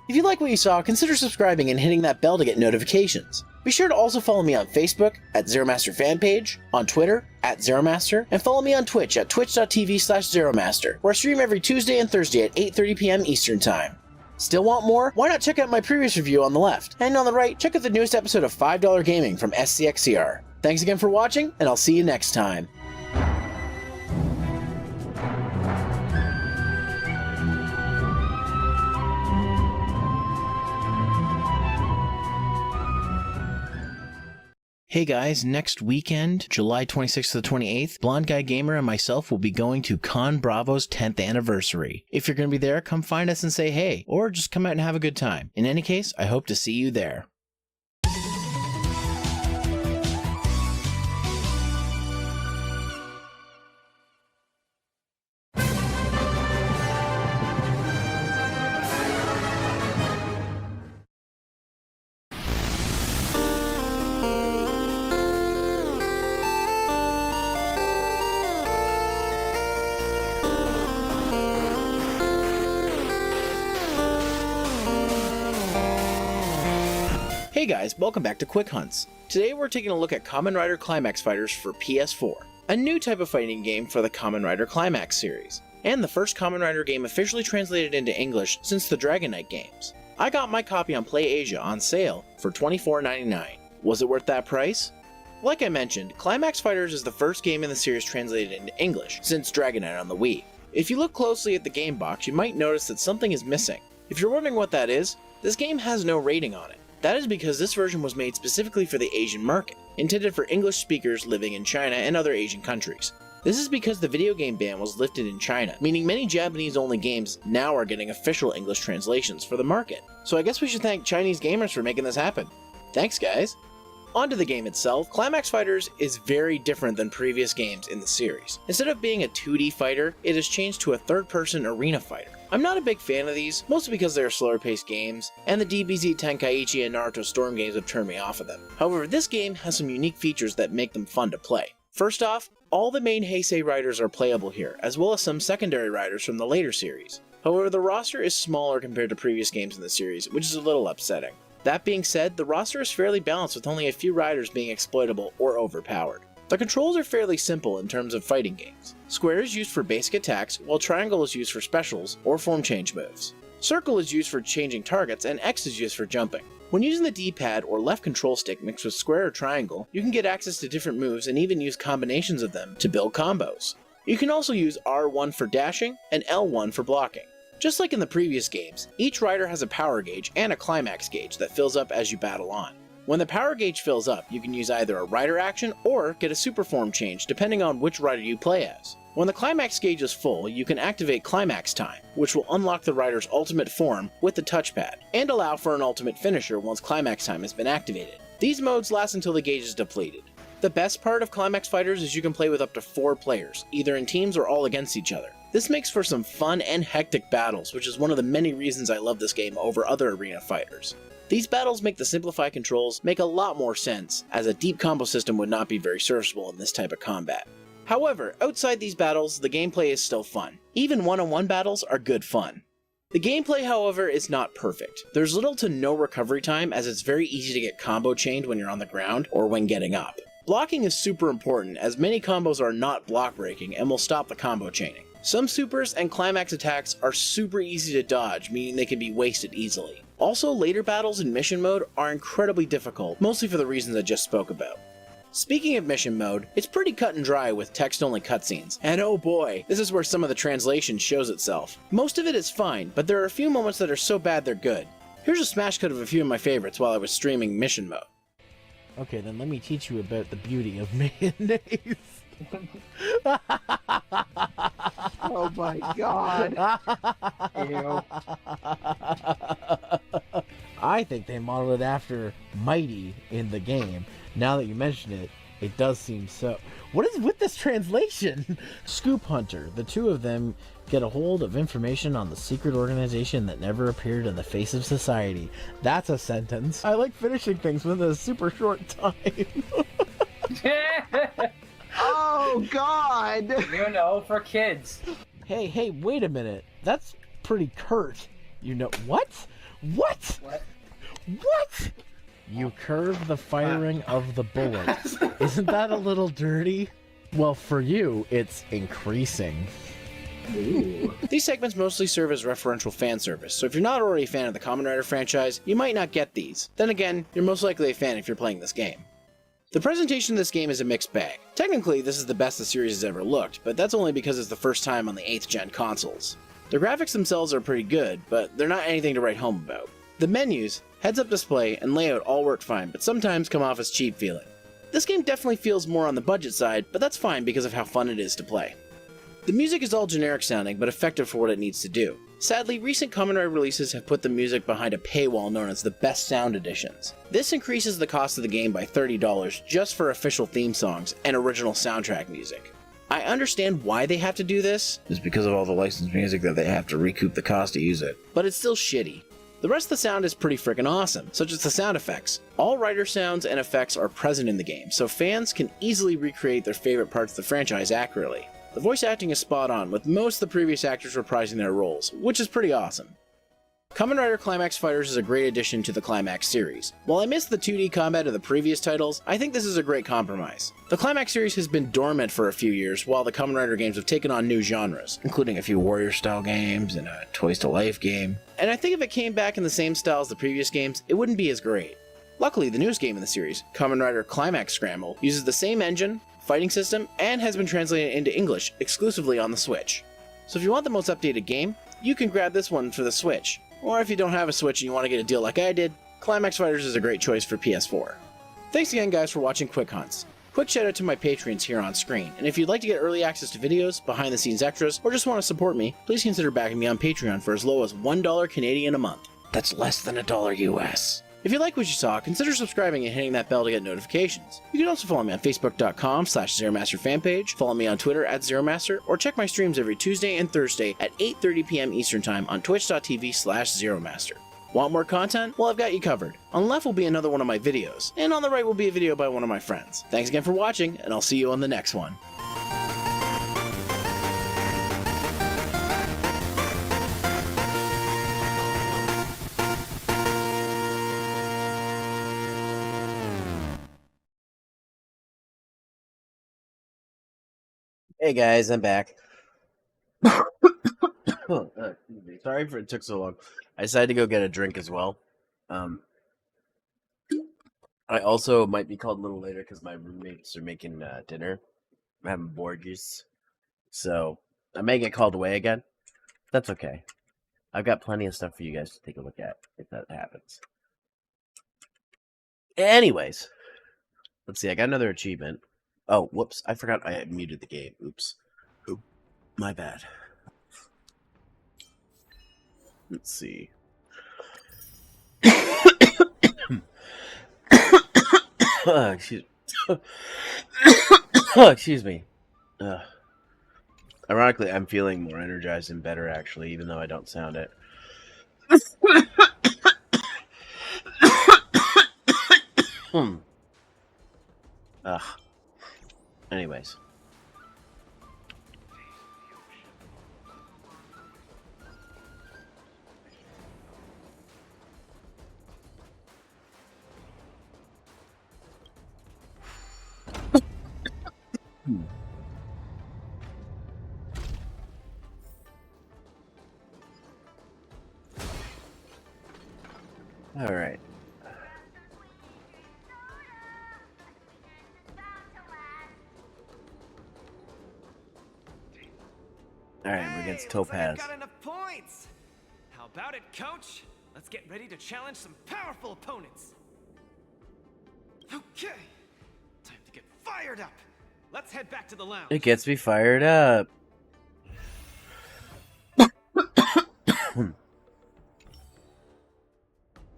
B: If you like what you saw, consider subscribing and hitting that bell to get notifications. Be sure to also follow me on Facebook at Zeromaster Fanpage, on Twitter at Zeromaster, and follow me on Twitch at twitch.tv/Zeromaster, where I stream every Tuesday and Thursday at 8:30 p.m. Eastern Time. Still want more? Why not check out my previous review on the left, and on the right, check out the newest episode of $5 Gaming from SCXCR. Thanks again for watching, and I'll see you next time. Hey guys, next weekend, July 26th to the 28th, Blonde Guy Gamer and myself will be going to Con Bravo's 10th anniversary. If you're going to be there, come find us and say hey, or just come out and have a good time. In any case, I hope to see you there. Hey guys, welcome back to Quick Hunts. Today we're taking a look at Kamen Rider Climax Fighters for PS4, a new type of fighting game for the Kamen Rider Climax series, and the first Kamen Rider game officially translated into English since the Dragon Knight games. I got my copy on PlayAsia on sale for $24.99. Was it worth that price? Like I mentioned, Climax Fighters is the first game in the series translated into English since Dragon Knight on the Wii. If you look closely at the game box, you might notice that something is missing. If you're wondering what that is, this game has no rating on it. That is because this version was made specifically for the Asian market, intended for English speakers living in China and other Asian countries. This is because the video game ban was lifted in China, meaning many Japanese-only games now are getting official English translations for the market. So I guess we should thank Chinese gamers for making this happen. Thanks guys! Onto the game itself, Climax Fighters is very different than previous games in the series. Instead of being a 2D fighter, it is changed to a third-person arena fighter. I'm not a big fan of these, mostly because they are slower paced games, and the DBZ Tenkaichi and Naruto Storm games have turned me off of them. However, this game has some unique features that make them fun to play. First off, all the main Heisei riders are playable here, as well as some secondary riders from the later series. However, the roster is smaller compared to previous games in the series, which is a little upsetting. That being said, the roster is fairly balanced with only a few riders being exploitable or overpowered. The controls are fairly simple in terms of fighting games. Square is used for basic attacks, while triangle is used for specials or form change moves. Circle is used for changing targets, and X is used for jumping. When using the D-pad or left control stick mixed with square or triangle, you can get access to different moves and even use combinations of them to build combos. You can also use R1 for dashing and L1 for blocking. Just like in the previous games, each rider has a power gauge and a climax gauge that fills up as you battle on. When the power gauge fills up, you can use either a rider action or get a super form change depending on which rider you play as. When the climax gauge is full, you can activate climax time, which will unlock the rider's ultimate form with the touchpad, and allow for an ultimate finisher once climax time has been activated. These modes last until the gauge is depleted. The best part of Climax Fighters is you can play with up to 4 players, either in teams or all against each other. This makes for some fun and hectic battles, which is one of the many reasons I love this game over other arena fighters. These battles make the simplified controls make a lot more sense, as a deep combo system would not be very serviceable in this type of combat. However, outside these battles, the gameplay is still fun. Even one-on-one battles are good fun. The gameplay, however, is not perfect. There's little to no recovery time, as it's very easy to get combo chained when you're on the ground or when getting up. Blocking is super important, as many combos are not block breaking and will stop the combo chaining. Some supers and climax attacks are super easy to dodge, meaning they can be wasted easily. Also, later battles in mission mode are incredibly difficult, mostly for the reasons I just spoke about. Speaking of mission mode, it's pretty cut and dry with text-only cutscenes, and oh boy, this is where some of the translation shows itself. Most of it is fine, but there are a few moments that are so bad they're good. Here's a smash cut of a few of my favorites while I was streaming mission mode.
A: Okay, then let me teach you about the beauty of mayonnaise.
Q: Oh my god. Ew.
A: I think they modeled it after Mighty in the game. Now that you mention it, it does seem so. What is with this translation? Scoop Hunter. The two of them get a hold of information on the secret organization that never appeared in the face of society. That's a sentence. I like finishing things within a super short time.
Q: Oh god!
R: You know, for kids.
A: Hey, wait a minute. That's pretty curt. You know what? What? What? You curve the firing of the bullet. Isn't that a little dirty? Well, for you, it's increasing.
B: Ooh. These segments mostly serve as referential fan service, so if you're not already a fan of the Kamen Rider franchise, you might not get these. Then again, you're most likely a fan if you're playing this game. The presentation of this game is a mixed bag. Technically, this is the best the series has ever looked, but that's only because it's the first time on the 8th gen consoles. The graphics themselves are pretty good, but they're not anything to write home about. The menus, heads-up display, and layout all work fine, but sometimes come off as cheap feeling. This game definitely feels more on the budget side, but that's fine because of how fun it is to play. The music is all generic sounding, but effective for what it needs to do. Sadly, recent Kamen Rider releases have put the music behind a paywall known as the Best Sound Editions. This increases the cost of the game by $30 just for official theme songs and original soundtrack music. I understand why they have to do this. It's because of all the licensed music that they have to recoup the cost to use it. But it's still shitty. The rest of the sound is pretty freaking awesome, such as the sound effects. All rider sounds and effects are present in the game, so fans can easily recreate their favorite parts of the franchise accurately. The voice acting is spot on, with most of the previous actors reprising their roles, which is pretty awesome. Kamen Rider Climax Fighters is a great addition to the Climax series. While I miss the 2D combat of the previous titles, I think this is a great compromise. The Climax series has been dormant for a few years, while the Kamen Rider games have taken on new genres, including a few Warrior-style games and a Toys-to-Life game. And I think if it came back in the same style as the previous games, it wouldn't be as great. Luckily, the newest game in the series, Kamen Rider Climax Scramble, uses the same engine, fighting system, and has been translated into English exclusively on the Switch. So if you want the most updated game, you can grab this one for the Switch. Or if you don't have a Switch and you want to get a deal like I did, Climax Fighters is a great choice for PS4. Thanks again guys for watching Quick Hunts. Quick shout out to my Patreons here on screen, and if you'd like to get early access to videos, behind the scenes extras, or just want to support me, please consider backing me on Patreon for as low as $1 Canadian a month. That's less than $1 US. If you like what you saw, consider subscribing and hitting that bell to get notifications. You can also follow me on Facebook.com/Zeromaster fanpage, follow me on Twitter @Zeromaster, or check my streams every Tuesday and Thursday at 8:30 p.m. Eastern Time on Twitch.tv/Zeromaster. Want more content? Well, I've got you covered. On the left will be another one of my videos, and on the right will be a video by one of my friends. Thanks again for watching, and I'll see you on the next one. Hey guys, I'm back. Sorry for it took so long. I decided to go get a drink as well. I also might be called a little later because my roommates are making dinner. I'm having Borges. So I may get called away again. That's okay. I've got plenty of stuff for you guys to take a look at if that happens. Anyways, let's see. I got another achievement. Oh, whoops. I forgot I muted the game. Oops. Oop. My bad. Let's see. Excuse Excuse me. Ironically, I'm feeling more energized and better, actually, even though I don't sound it. Ugh. Anyways. All right. All right, we're against Topaz.
E: I've got enough points. How about it, coach? Let's get ready to challenge some powerful opponents. Okay, time to get fired up. Let's head back to the lounge.
B: It gets me fired up.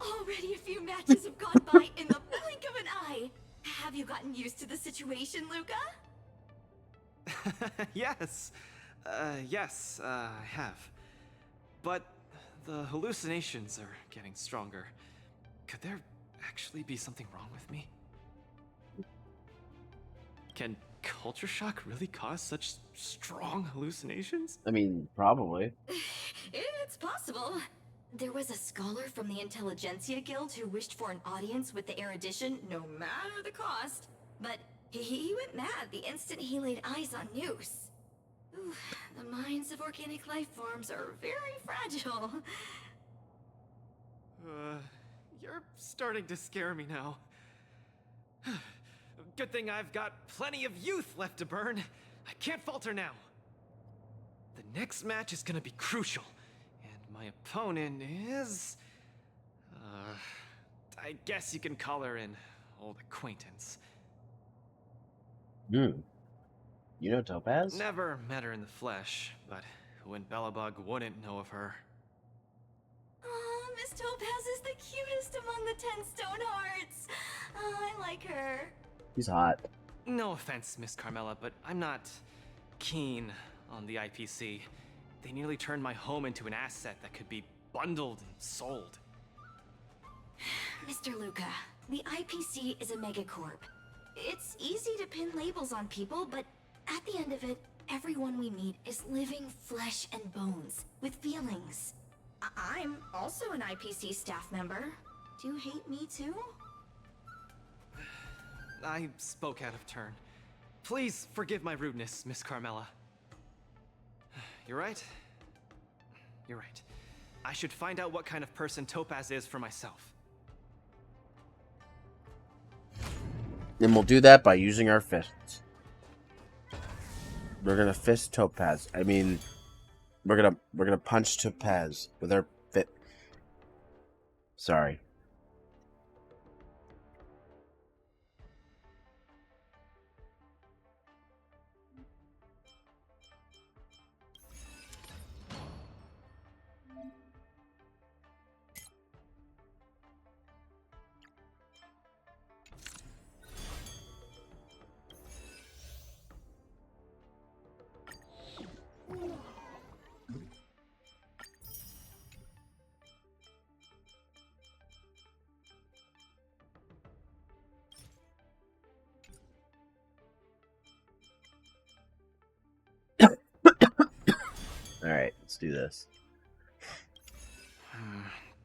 G: Already a few matches have gone by in the blink of an eye. Have you gotten used to the situation, Luka?
E: Yes. Yes, I have. But the hallucinations are getting stronger. Could there actually be something wrong with me? Can culture shock really cause such strong hallucinations?
B: I mean, probably.
G: It's possible. There was a scholar from the Intelligentsia Guild who wished for an audience with the erudition, no matter the cost. But he went mad the instant he laid eyes on Noose. Ooh, the minds of organic life forms are very fragile.
E: You're starting to scare me now. Good thing I've got plenty of youth left to burn. I can't falter now. The next match is gonna be crucial. My opponent is... I guess you can call her an old acquaintance.
B: You know Topaz?
E: Never met her in the flesh, but who in Belobog wouldn't know of her?
G: Oh, Miss Topaz is the cutest among the 10 stone hearts. Oh, I like her.
B: He's hot.
E: No offense, Miss Carmela, but I'm not keen on the IPC. They nearly turned my home into an asset that could be bundled and sold.
G: Mr. Luka, the IPC is a megacorp. It's easy to pin labels on people, but at the end of it, everyone we meet is living flesh and bones, with feelings. I'm also an IPC staff member. Do you hate me too?
E: I spoke out of turn. Please forgive my rudeness, Miss Carmela. You're right. You're right. I should find out what kind of person Topaz is for myself.
B: And we'll do that by using our fists. We're gonna fist Topaz. I mean, we're gonna punch Topaz with our fit. Sorry. Alright, let's do this.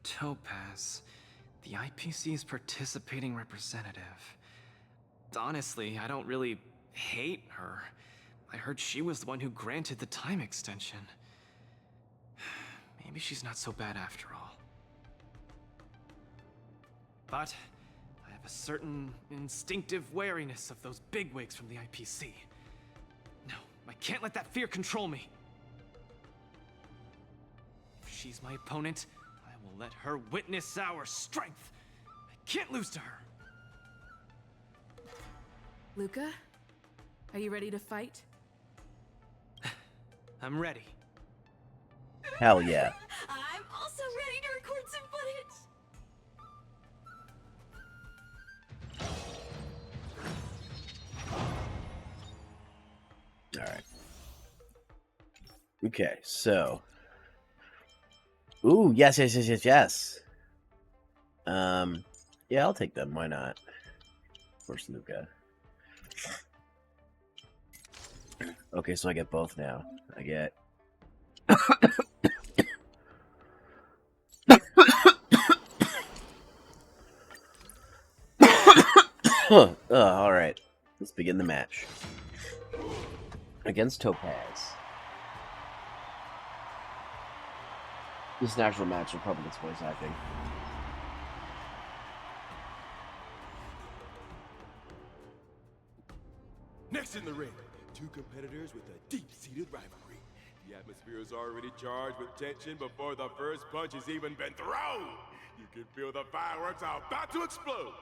E: Topaz, the IPC's participating representative. Honestly, I don't really hate her. I heard she was the one who granted the time extension. Maybe she's not so bad after all. But I have have a certain instinctive wariness of those bigwigs from the IPC. No, I can't let that fear control me. If she's my opponent, I will let her witness our strength. I can't lose to her.
F: Luka, are you ready to fight?
E: I'm ready.
B: Hell yeah.
G: I'm also ready to record some footage.
B: Alright. Okay, so. Ooh, yes. Yeah, I'll take them. Why not? Of course, Luka. Okay, so I get both now. I get. Alright. Let's begin the match. Against Topaz. This is an actual match, so probably gets voice acting.
O: Next in the ring, two competitors with a deep-seated rivalry. The atmosphere is already charged with tension before the first punch has even been thrown. You can feel the fireworks are about to explode.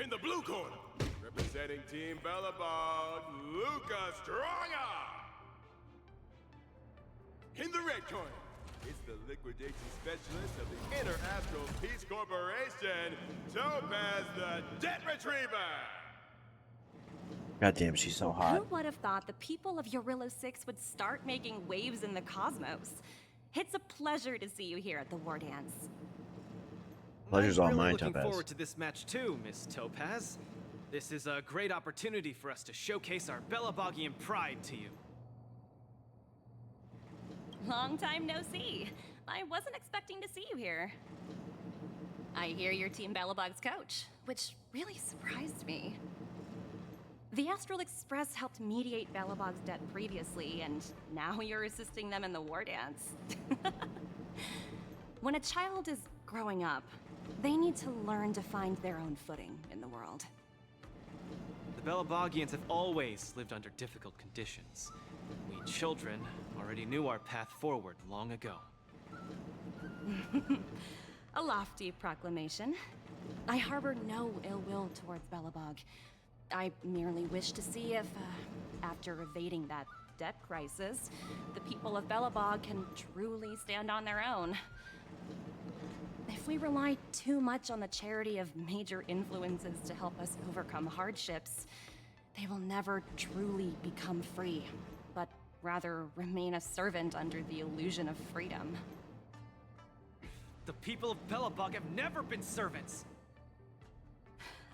O: In the blue corner, representing Team Bellabog, Luka Stronga. In the red corner, it's the liquidation specialist of the Inner Astral Peace Corporation, Topaz the Debt Retriever.
B: God damn, she's so hot.
S: Who would have thought the people of Eurilo 6 would start making waves in the cosmos? It's a pleasure to see you here at the War Dance.
B: Pleasure's all
E: I'm
B: mine,
E: looking
B: Topaz.
E: forward to this match too, Miss Topaz. This is a great opportunity for us to showcase our Bellabogian pride to you.
S: Long time no see. I wasn't expecting to see you here. I hear you're Team Bellabog's coach, which really surprised me. The Astral Express helped mediate Bellabog's debt previously, and now you're assisting them in the War Dance. When a child is growing up, they need to learn to find their own footing in the world.
E: The Bellabogians have always lived under difficult conditions. We children already knew our path forward long ago.
S: A lofty proclamation. I harbor no ill will towards Bellabog. I merely wish to see if, after evading that debt crisis, the people of Bellabog can truly stand on their own. If we rely too much on the charity of major influences to help us overcome hardships, they will never truly become free, but rather remain a servant under the illusion of freedom.
E: The people of Bellabog have never been servants!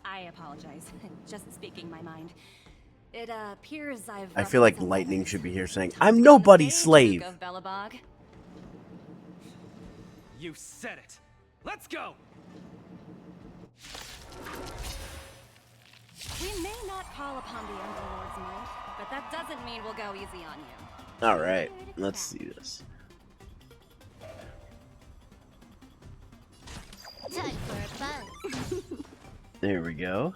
S: I apologize. Just speaking my mind. It appears
B: I feel like Lightning should be here saying, I'm nobody's slave!
S: Of Bellabog.
E: You said it! Let's go!
S: We may not call upon the Underlord's might, but that doesn't mean we'll go easy on you.
B: Alright, let's see this.
C: Time for a buzz.
B: There we go.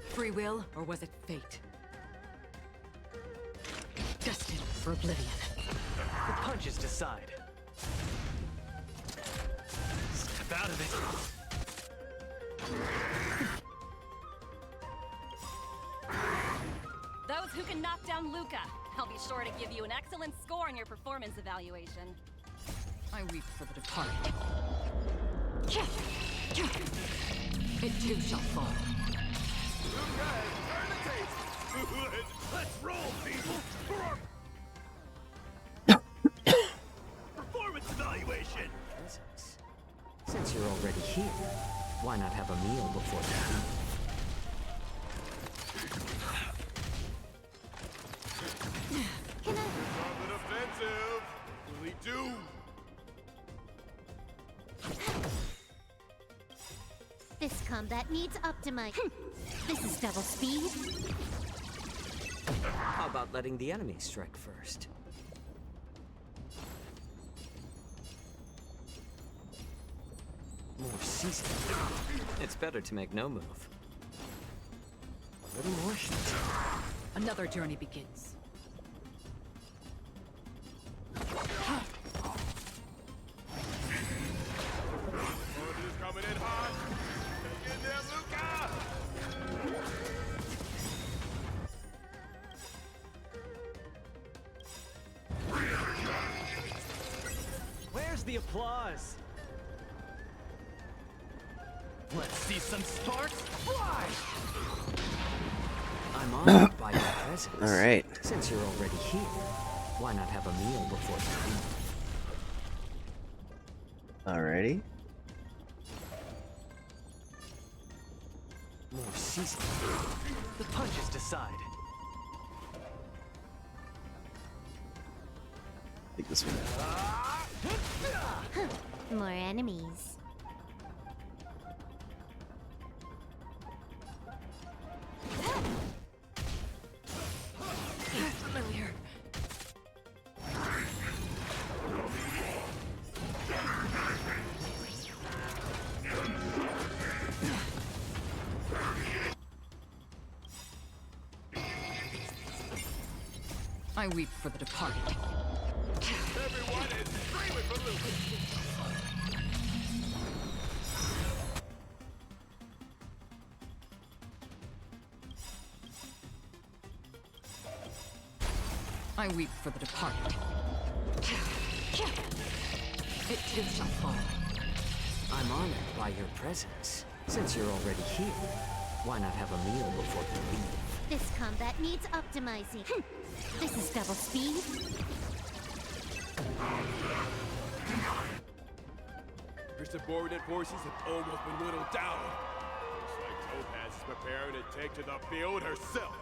T: Free will, or was it fate? Destined for oblivion.
E: The punches decide. Step out of it.
S: Those who can knock down Luka, I'll be sure to give you an excellent score on your performance evaluation.
T: I weep for the departed. It too shall fall.
O: Luka has turned the taste. Let's roll, people, for our performance evaluation.
U: Since you're already here, why not have a meal before that?
C: Can I?
O: On the defensive. Will he do?
C: This combat needs optimizing. This is double speed.
U: How about letting the enemy strike first? seasoned. It's better to make no move. A little more heat.
T: Another journey begins.
O: Order's coming in hot. Get in there, Luka!
E: Where's the applause? Let's see some sparks fly!
U: I'm honored by your presence.
B: All right.
U: Since you're already here, why not have a meal before you leave?
B: Alrighty.
E: More seasoning. The punches decide.
B: Take this one.
C: More enemies.
K: Familiar.
T: I weep for the departed.
O: Everyone is screaming for Luka.
T: I weep for the departed. It too shall fall.
U: I'm honored by your presence. Since you're already here, why not have a meal before you leave?
C: This combat needs optimizing. This is double speed.
O: Your subordinate forces have almost been whittled down. Looks like Topaz is preparing to take to the field herself.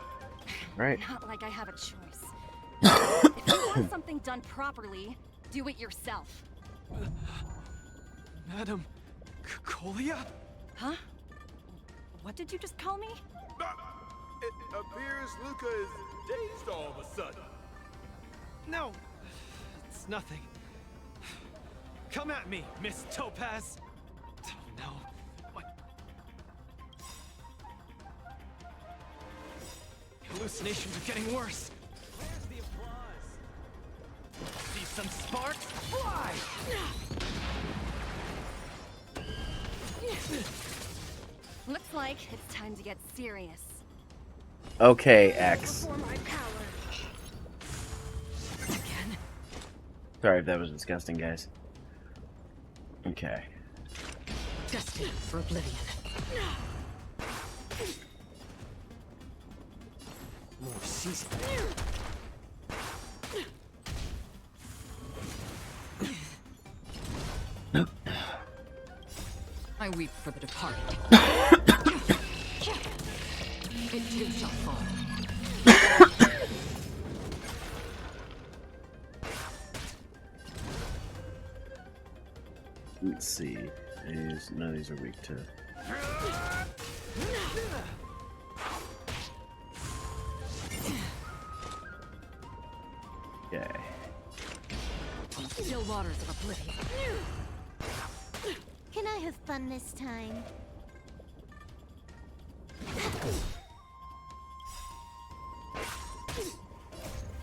B: Right.
S: Not like I have a choice. If you want something done properly, do it yourself.
E: Madam Colia?
S: Huh? What did you just call me?
O: It appears Luka is dazed all of a sudden.
E: No, it's nothing. Come at me, Miss Topaz. Oh no. What? Hallucinations are getting worse. Where's the applause? See some sparks fly!
S: Looks like it's time to get serious.
B: Okay, X.
S: Before my power.
T: Again.
B: Sorry if that was disgusting, guys. Okay.
T: Destined for oblivion.
U: More seasoning.
T: I weep for the departed. It too shall fall.
B: Let's see. None of these are weak to. Okay.
T: Still waters of oblivion.
C: Can I have fun this time?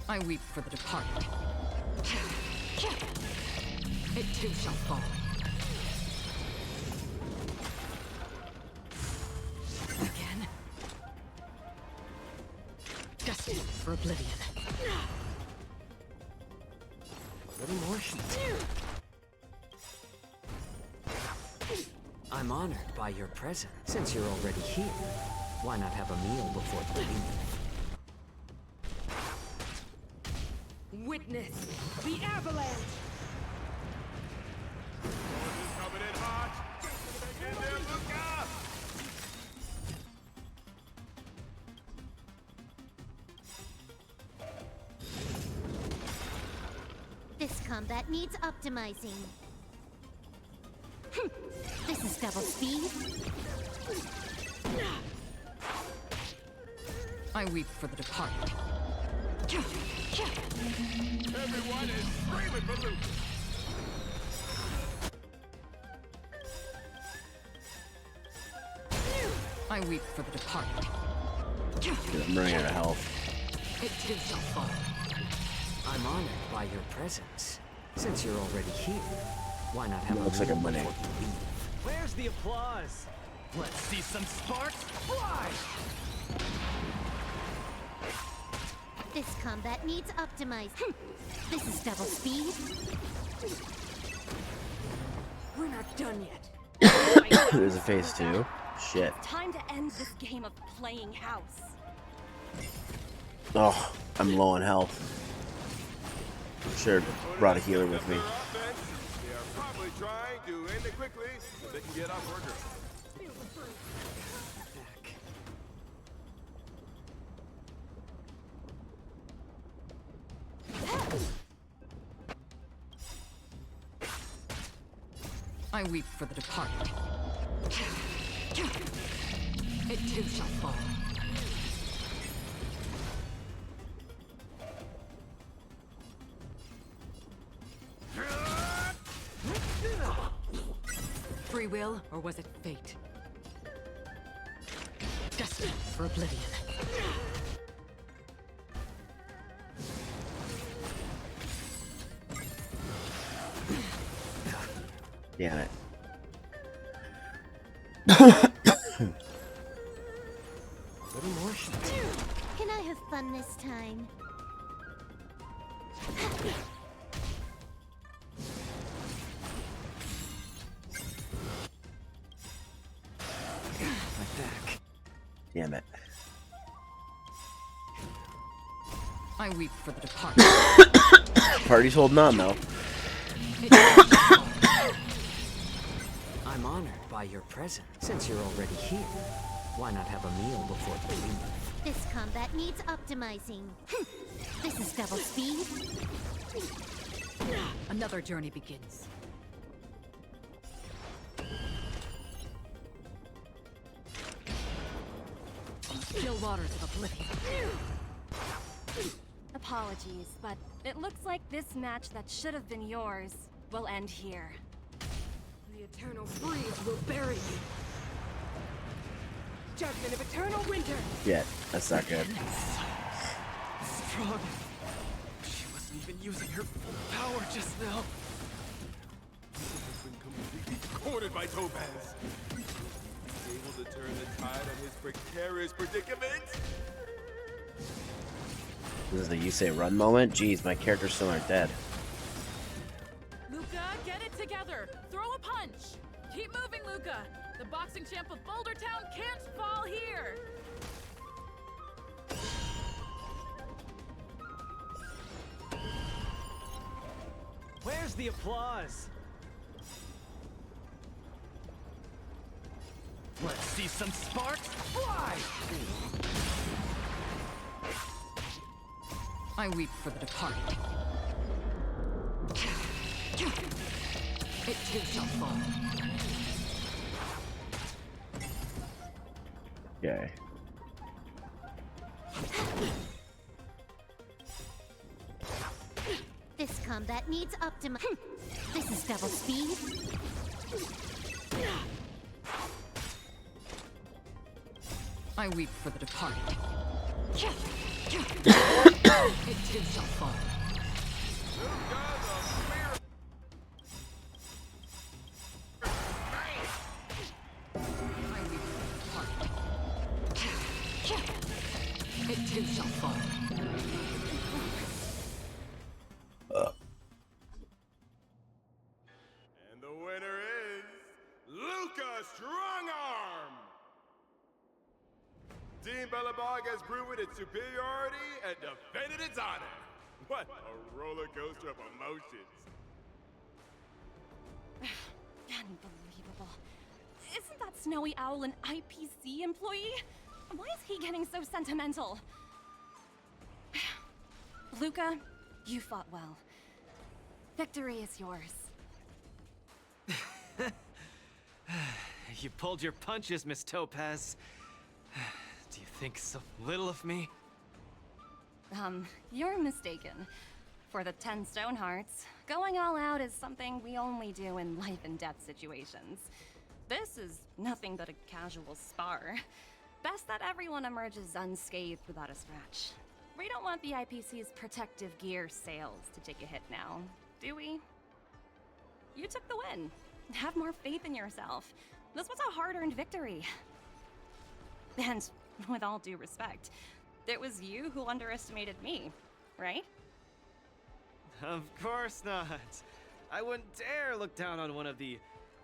T: I weep for the departed. It too shall fall. Again. Destined for oblivion.
U: A little more heat. I'm honored by your presence. Since you're already here, why not have a meal before you leave?
K: Witness the avalanche.
O: Order's coming in hot. Get in there, Luka!
C: This combat needs optimizing. This is double speed.
T: I weep for the departed.
O: Everyone is screaming for Luka.
T: I weep for the departed.
B: Dude, I'm running out of health.
U: It too shall fall. I'm honored by your presence. Since you're already here, why not have
B: Looks like I'm winning.
E: Where's the applause? Let's see some sparks fly!
C: This combat needs optimized. This is double speed.
K: We're not done yet.
B: There's a phase 2. Shit.
S: Time to end this game of playing house.
B: Oh, I'm low on health. Should've brought a healer with me.
O: They are probably trying to end it quickly so they can get off worker.
T: I weep for the departed. It too shall fall. Free will, or was it fate? Destined for oblivion.
B: Damn it.
C: Can I have fun this time?
B: Damn it.
T: I weep for the departed.
B: Party's holding on though.
U: I'm honored by your presence. Since you're already here, why not have a meal before the leave?
C: This combat needs optimizing. This is double speed.
T: Another journey begins. Still waters of oblivion.
S: Apologies, but it looks like this match that should have been yours will end here.
K: The eternal freeze will bury you. Judgment of eternal winter.
B: Yeah, that's not good.
E: Strong. She wasn't even using her full power just now.
O: Has been completely cornered by Topaz. Able to turn the tide on his precarious predicament.
B: This is the you say run moment? Jeez, my characters still aren't dead.
F: Luka, get it together. Throw a punch. Keep moving, Luka. The boxing champ of Boulder Town can't fall here.
E: Where's the applause? Let's see some sparks fly!
T: I weep for the departed. It too shall fall.
B: Okay.
C: This combat needs This is double speed.
T: I weep for the departed. It too shall fall. It too shall fall.
O: And the winner is Luka Strongarm! Team Belobog has proven its superiority and defended its honor. What a roller coaster of emotions.
S: Unbelievable. Isn't that Snowy Owl an IPC employee? Why is he getting so sentimental? Luka, you fought well. Victory is yours.
E: You pulled your punches, Miss Topaz. Do you think so little of me?
S: You're mistaken. For the 10 Stonehearts, going all out is something we only do in life and death situations. This is nothing but a casual spar. Best that everyone emerges unscathed without a scratch. We don't want the IPC's protective gear sales to take a hit now, do we? You took the win. Have more faith in yourself. This was a hard-earned victory. And with all due respect, it was you who underestimated me, right?
E: Of course not. I wouldn't dare look down on one of the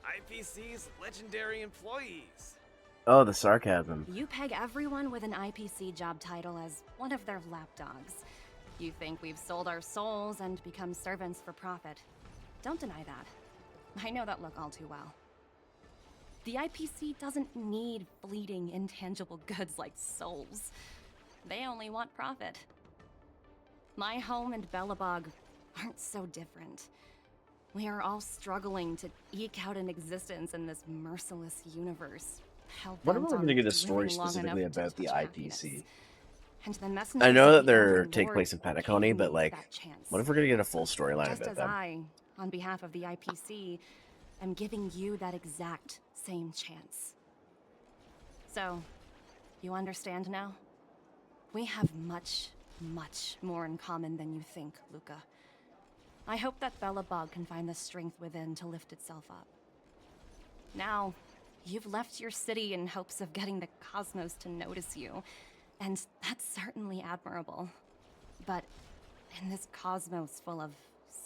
E: IPC's legendary employees.
B: Oh, the sarcasm.
S: You peg everyone with an IPC job title as one of their lapdogs. You think we've sold our souls and become servants for profit. Don't deny that. I know that look all too well. The IPC doesn't need fleeting, intangible goods like souls. They only want profit. My home and Belobog aren't so different. We are all struggling to eke out an existence in this merciless universe.
B: What if we're going to get a story
S: living long
B: specifically
S: enough to
B: about the
S: touch
B: IPC?
S: And the
B: I
S: messengers
B: know
S: of
B: that
S: the
B: they're
S: Elven
B: take
S: Lord
B: place in
S: gave
B: Penacony, but
S: me
B: like,
S: that chance.
B: what if we're going to get a full storyline
S: Just
B: about
S: as
B: them?
S: I, on behalf of the IPC, am giving you that exact same chance. So, you understand now? We have much, much more in common than you think, Luka. I hope that Belobog can find the strength within to lift itself up. Now, you've left your city in hopes of getting the cosmos to notice you, and that's certainly admirable. But in this cosmos full of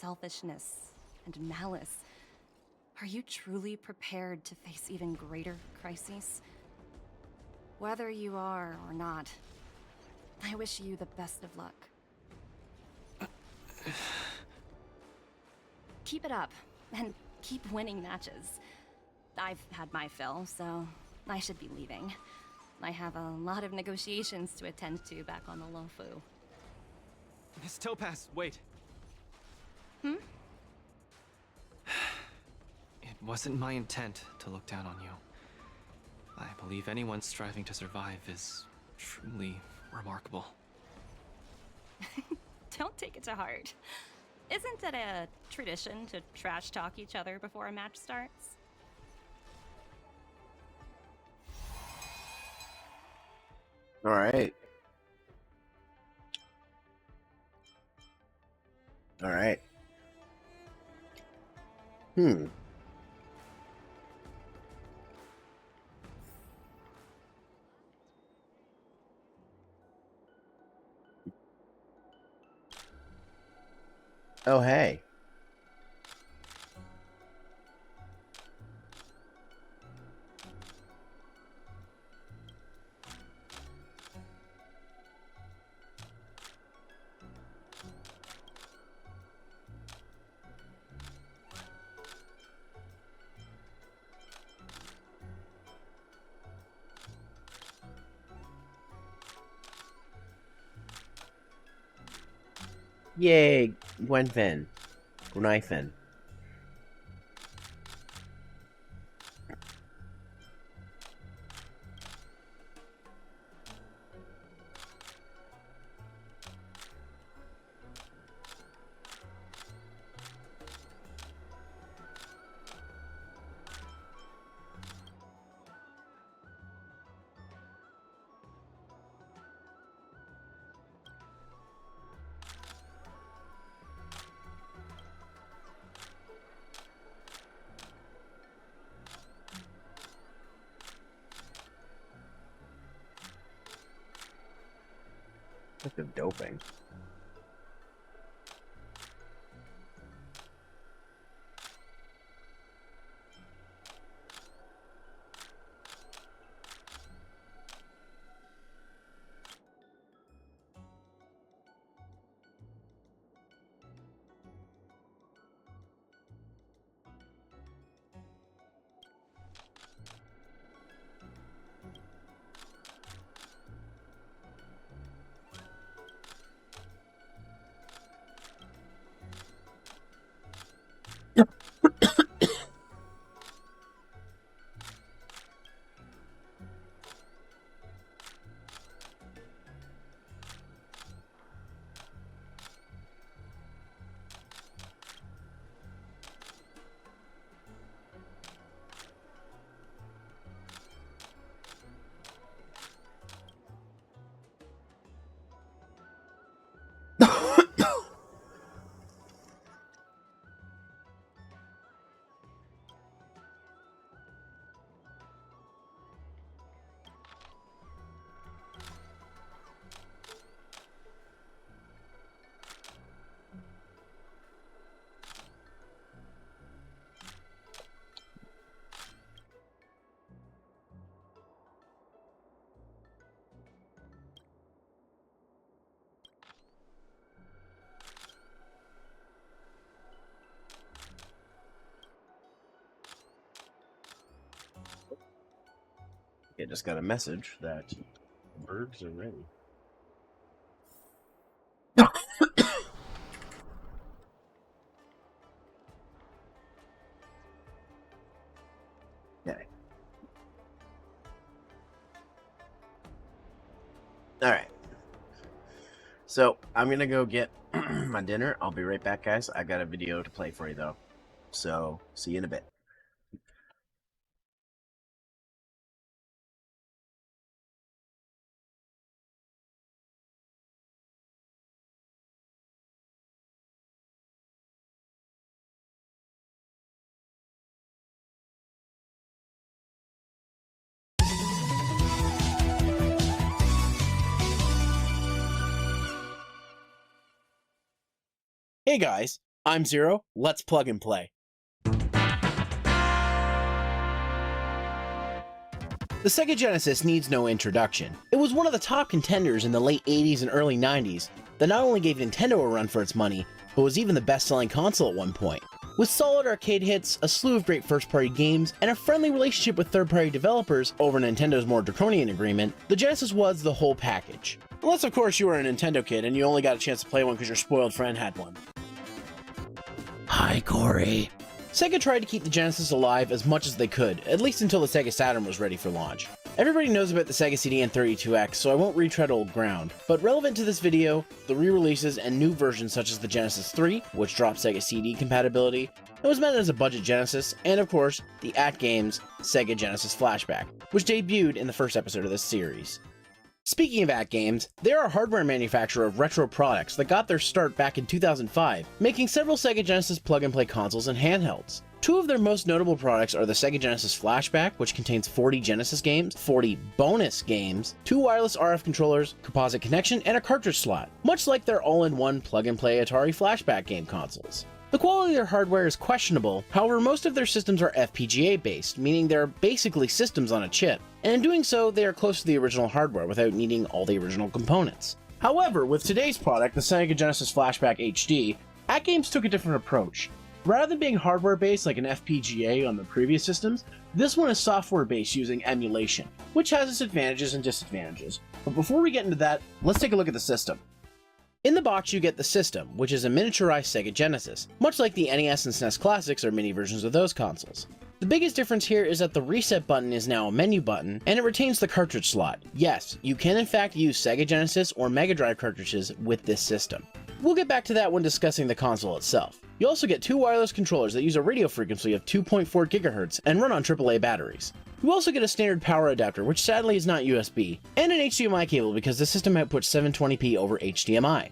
S: selfishness and malice, are you truly prepared to face even greater crises? Whether you are or not, I wish you the best of luck. Keep it up, and keep winning matches. I've had my fill, so I should be leaving. I have a lot of negotiations to attend to back on the Lofu.
E: Miss Topaz, wait.
S: Hmm?
E: It wasn't my intent to look down on you. I believe anyone striving to survive is truly remarkable.
S: Don't take it to heart. Isn't it a tradition to trash talk each other before a match starts?
B: All right. All right. Oh, hey. Yay, Gwenfin. Gwenfin. Look at doping. I just got a message that birds are ready. Okay. Alright. So, I'm gonna go get my dinner. I'll be right back, guys. I got a video to play for you, though. So, see you in a bit. Hey guys, I'm Zero. Let's plug and play. The Sega Genesis needs no introduction. It was one of the top contenders in the late 80s and early 90s that not only gave Nintendo a run for its money, but was even the best-selling console at one point. With solid arcade hits, a slew of great first-party games, and a friendly relationship with third-party developers over Nintendo's more draconian agreement, the Genesis was the whole package. Unless, of course, you were a Nintendo kid and you only got a chance to play one because your spoiled friend had one. Hi, Corey. Sega tried to keep the Genesis alive as much as they could, at least until the Sega Saturn was ready for launch. Everybody knows about the Sega CD and 32X, so I won't retread old ground, but relevant to this video, the re-releases and new versions such as the Genesis 3, which dropped Sega CD compatibility, and was meant as a budget Genesis, and of course, the AtGames Sega Genesis Flashback, which debuted in the first episode of this series. Speaking of AtGames, they're a hardware manufacturer of retro products that got their start back in 2005, making several Sega Genesis plug-and-play consoles and handhelds. Two of their most notable products are the Sega Genesis Flashback, which contains 40 Genesis games, 40 bonus games, 2 wireless RF controllers, composite connection, and a cartridge slot, much like their all-in-one plug-and-play Atari Flashback game consoles. The quality of their hardware is questionable, however most of their systems are FPGA based, meaning they're basically systems on a chip, and in doing so they are close to the original hardware without needing all the original components. However, with today's product, the Sega Genesis Flashback HD, AtGames took a different approach. Rather than being hardware based like an FPGA on the previous systems, this one is software based using emulation, which has its advantages and disadvantages. But before we get into that, let's take a look at the system. In the box you get the system, which is a miniaturized Sega Genesis, much like the NES and SNES Classics are mini versions of those consoles. The biggest difference here is that the reset button is now a menu button, and it retains the cartridge slot. Yes, you can in fact use Sega Genesis or Mega Drive cartridges with this system. We'll get back to that when discussing the console itself. You also get 2 wireless controllers that use a radio frequency of 2.4 GHz and run on AAA batteries. You also get a standard power adapter, which sadly is not USB, and an HDMI cable because the system outputs 720p over HDMI.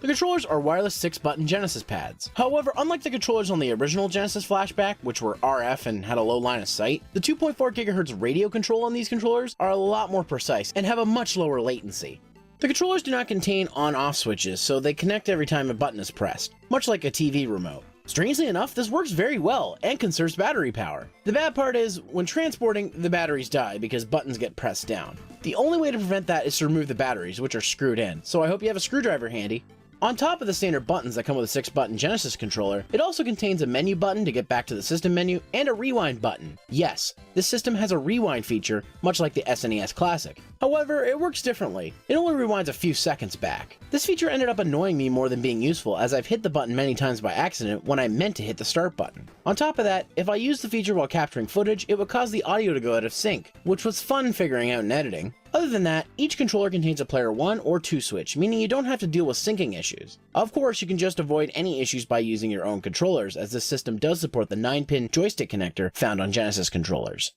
B: The controllers are wireless 6-button Genesis pads. However, unlike the controllers on the original Genesis Flashback, which were RF and had a low line of sight, the 2.4 GHz radio control on these controllers are a lot more precise and have a much lower latency. The controllers do not contain on-off switches, so they connect every time a button is pressed, much like a TV remote. Strangely enough, this works very well and conserves battery power. The bad part is, when transporting, the batteries die because buttons get pressed down. The only way to prevent that is to remove the batteries, which are screwed in, so I hope you have a screwdriver handy. On top of the standard buttons that come with a 6-button Genesis controller, it also contains a menu button to get back to the system menu and a rewind button. Yes, this system has a rewind feature, much like the SNES Classic. However, it works differently. It only rewinds a few seconds back. This feature ended up annoying me more than being useful, as I've hit the button many times by accident when I meant to hit the start button. On top of that, if I used the feature while capturing footage, it would cause the audio to go out of sync, which was fun figuring out in editing. Other than that, each controller contains a player 1 or 2 switch, meaning you don't have to deal with syncing issues. Of course, you can just avoid any issues by using your own controllers, as this system does support the 9-pin joystick connector found on Genesis controllers.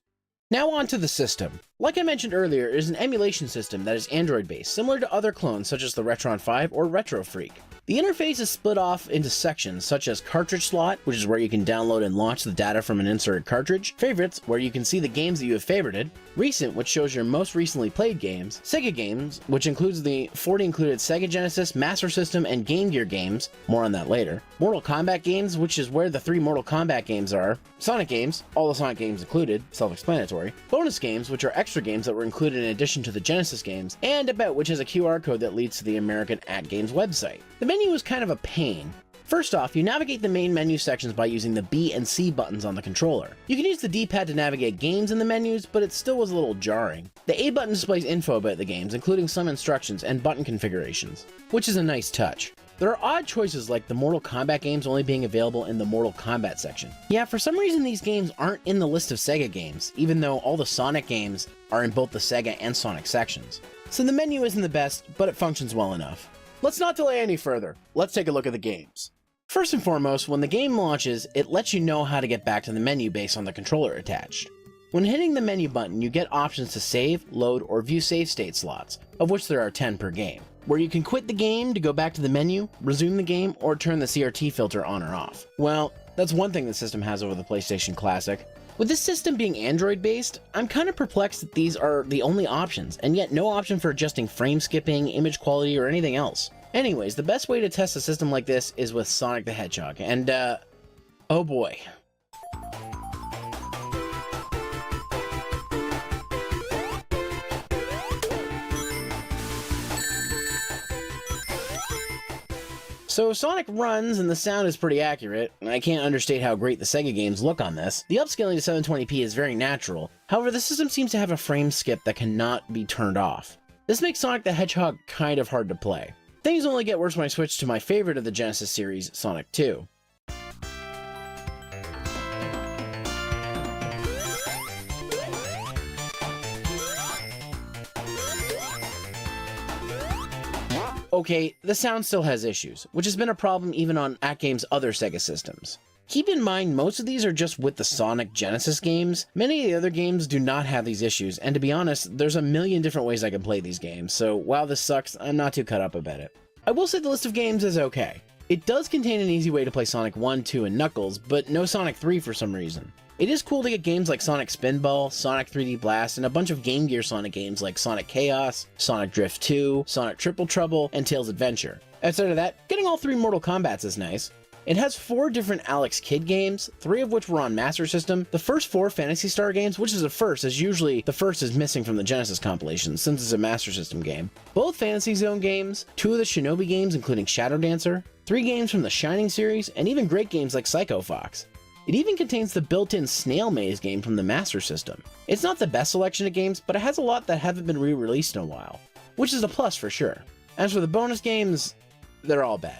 B: Now on to the system. Like I mentioned earlier, it is an emulation system that is Android-based, similar to other clones such as the Retron 5 or Retro Freak. The interface is split off into sections such as Cartridge Slot, which is where you can download and launch the data from an inserted cartridge, Favorites, where you can see the games that you have favorited, Recent, which shows your most recently played games, Sega Games, which includes the 40 included Sega Genesis, Master System, and Game Gear games, more on that later, Mortal Kombat Games, which is where the 3 Mortal Kombat games are, Sonic Games, all the Sonic games included, self-explanatory, Bonus Games, which are extra games that were included in addition to the Genesis games, and About, which is a QR code that leads to the American AtGames website. The menu is kind of a pain. First off, you navigate the main menu sections by using the B and C buttons on the controller. You can use the D-pad to navigate games in the menus, but it still was a little jarring. The A button displays info about the games, including some instructions and button configurations, which is a nice touch. There are odd choices like the Mortal Kombat games only being available in the Mortal Kombat section. Yeah, for some reason these games aren't in the list of Sega games, even though all the Sonic games are in both the Sega and Sonic sections. So the menu isn't the best, but it functions well enough. Let's not delay any further. Let's take a look at the games. First and foremost, when the game launches, it lets you know how to get back to the menu based on the controller attached. When hitting the menu button, you get options to save, load, or view save state slots, of which there are 10 per game, where you can quit the game to go back to the menu, resume the game, or turn the CRT filter on or off. Well, that's one thing the system has over the PlayStation Classic. With this system being Android-based, I'm kind of perplexed that these are the only options, and yet no option for adjusting frame skipping, image quality, or anything else. Anyways, the best way to test a system like this is with Sonic the Hedgehog, and oh boy. So Sonic runs and the sound is pretty accurate, and I can't understate how great the Sega games look on this. The upscaling to 720p is very natural, however the system seems to have a frame skip that cannot be turned off. This makes Sonic the Hedgehog kind of hard to play. Things only get worse when I switch to my favorite of the Genesis series, Sonic 2. Okay, the sound still has issues, which has been a problem even on AtGame's other Sega systems. Keep in mind, most of these are just with the Sonic Genesis games. Many of the other games do not have these issues, and to be honest, there's a million different ways I can play these games, so while this sucks, I'm not too cut up about it. I will say the list of games is okay. It does contain an easy way to play Sonic 1, 2, and Knuckles, but no Sonic 3 for some reason. It is cool to get games like Sonic Spinball, Sonic 3D Blast, and a bunch of Game Gear Sonic games like Sonic Chaos, Sonic Drift 2, Sonic Triple Trouble, and Tails Adventure. Outside of that, getting all 3 Mortal Kombats is nice. It has 4 different Alex Kidd games, 3 of which were on Master System. The first 4 Phantasy Star games, which is a first, as usually the first is missing from the Genesis compilation since it's a Master System game. Both Fantasy Zone games, 2 of the Shinobi games including Shadow Dancer, 3 games from the Shining series, and even great games like Psycho Fox. It even contains the built-in Snail Maze game from the Master System. It's not the best selection of games, but it has a lot that haven't been re-released in a while, which is a plus for sure. As for the bonus games, they're all bad.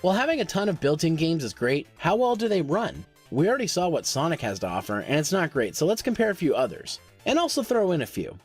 B: While having a ton of built-in games is great, how well do they run? We already saw what Sonic has to offer, and it's not great, so let's compare a few others, and also throw in a few.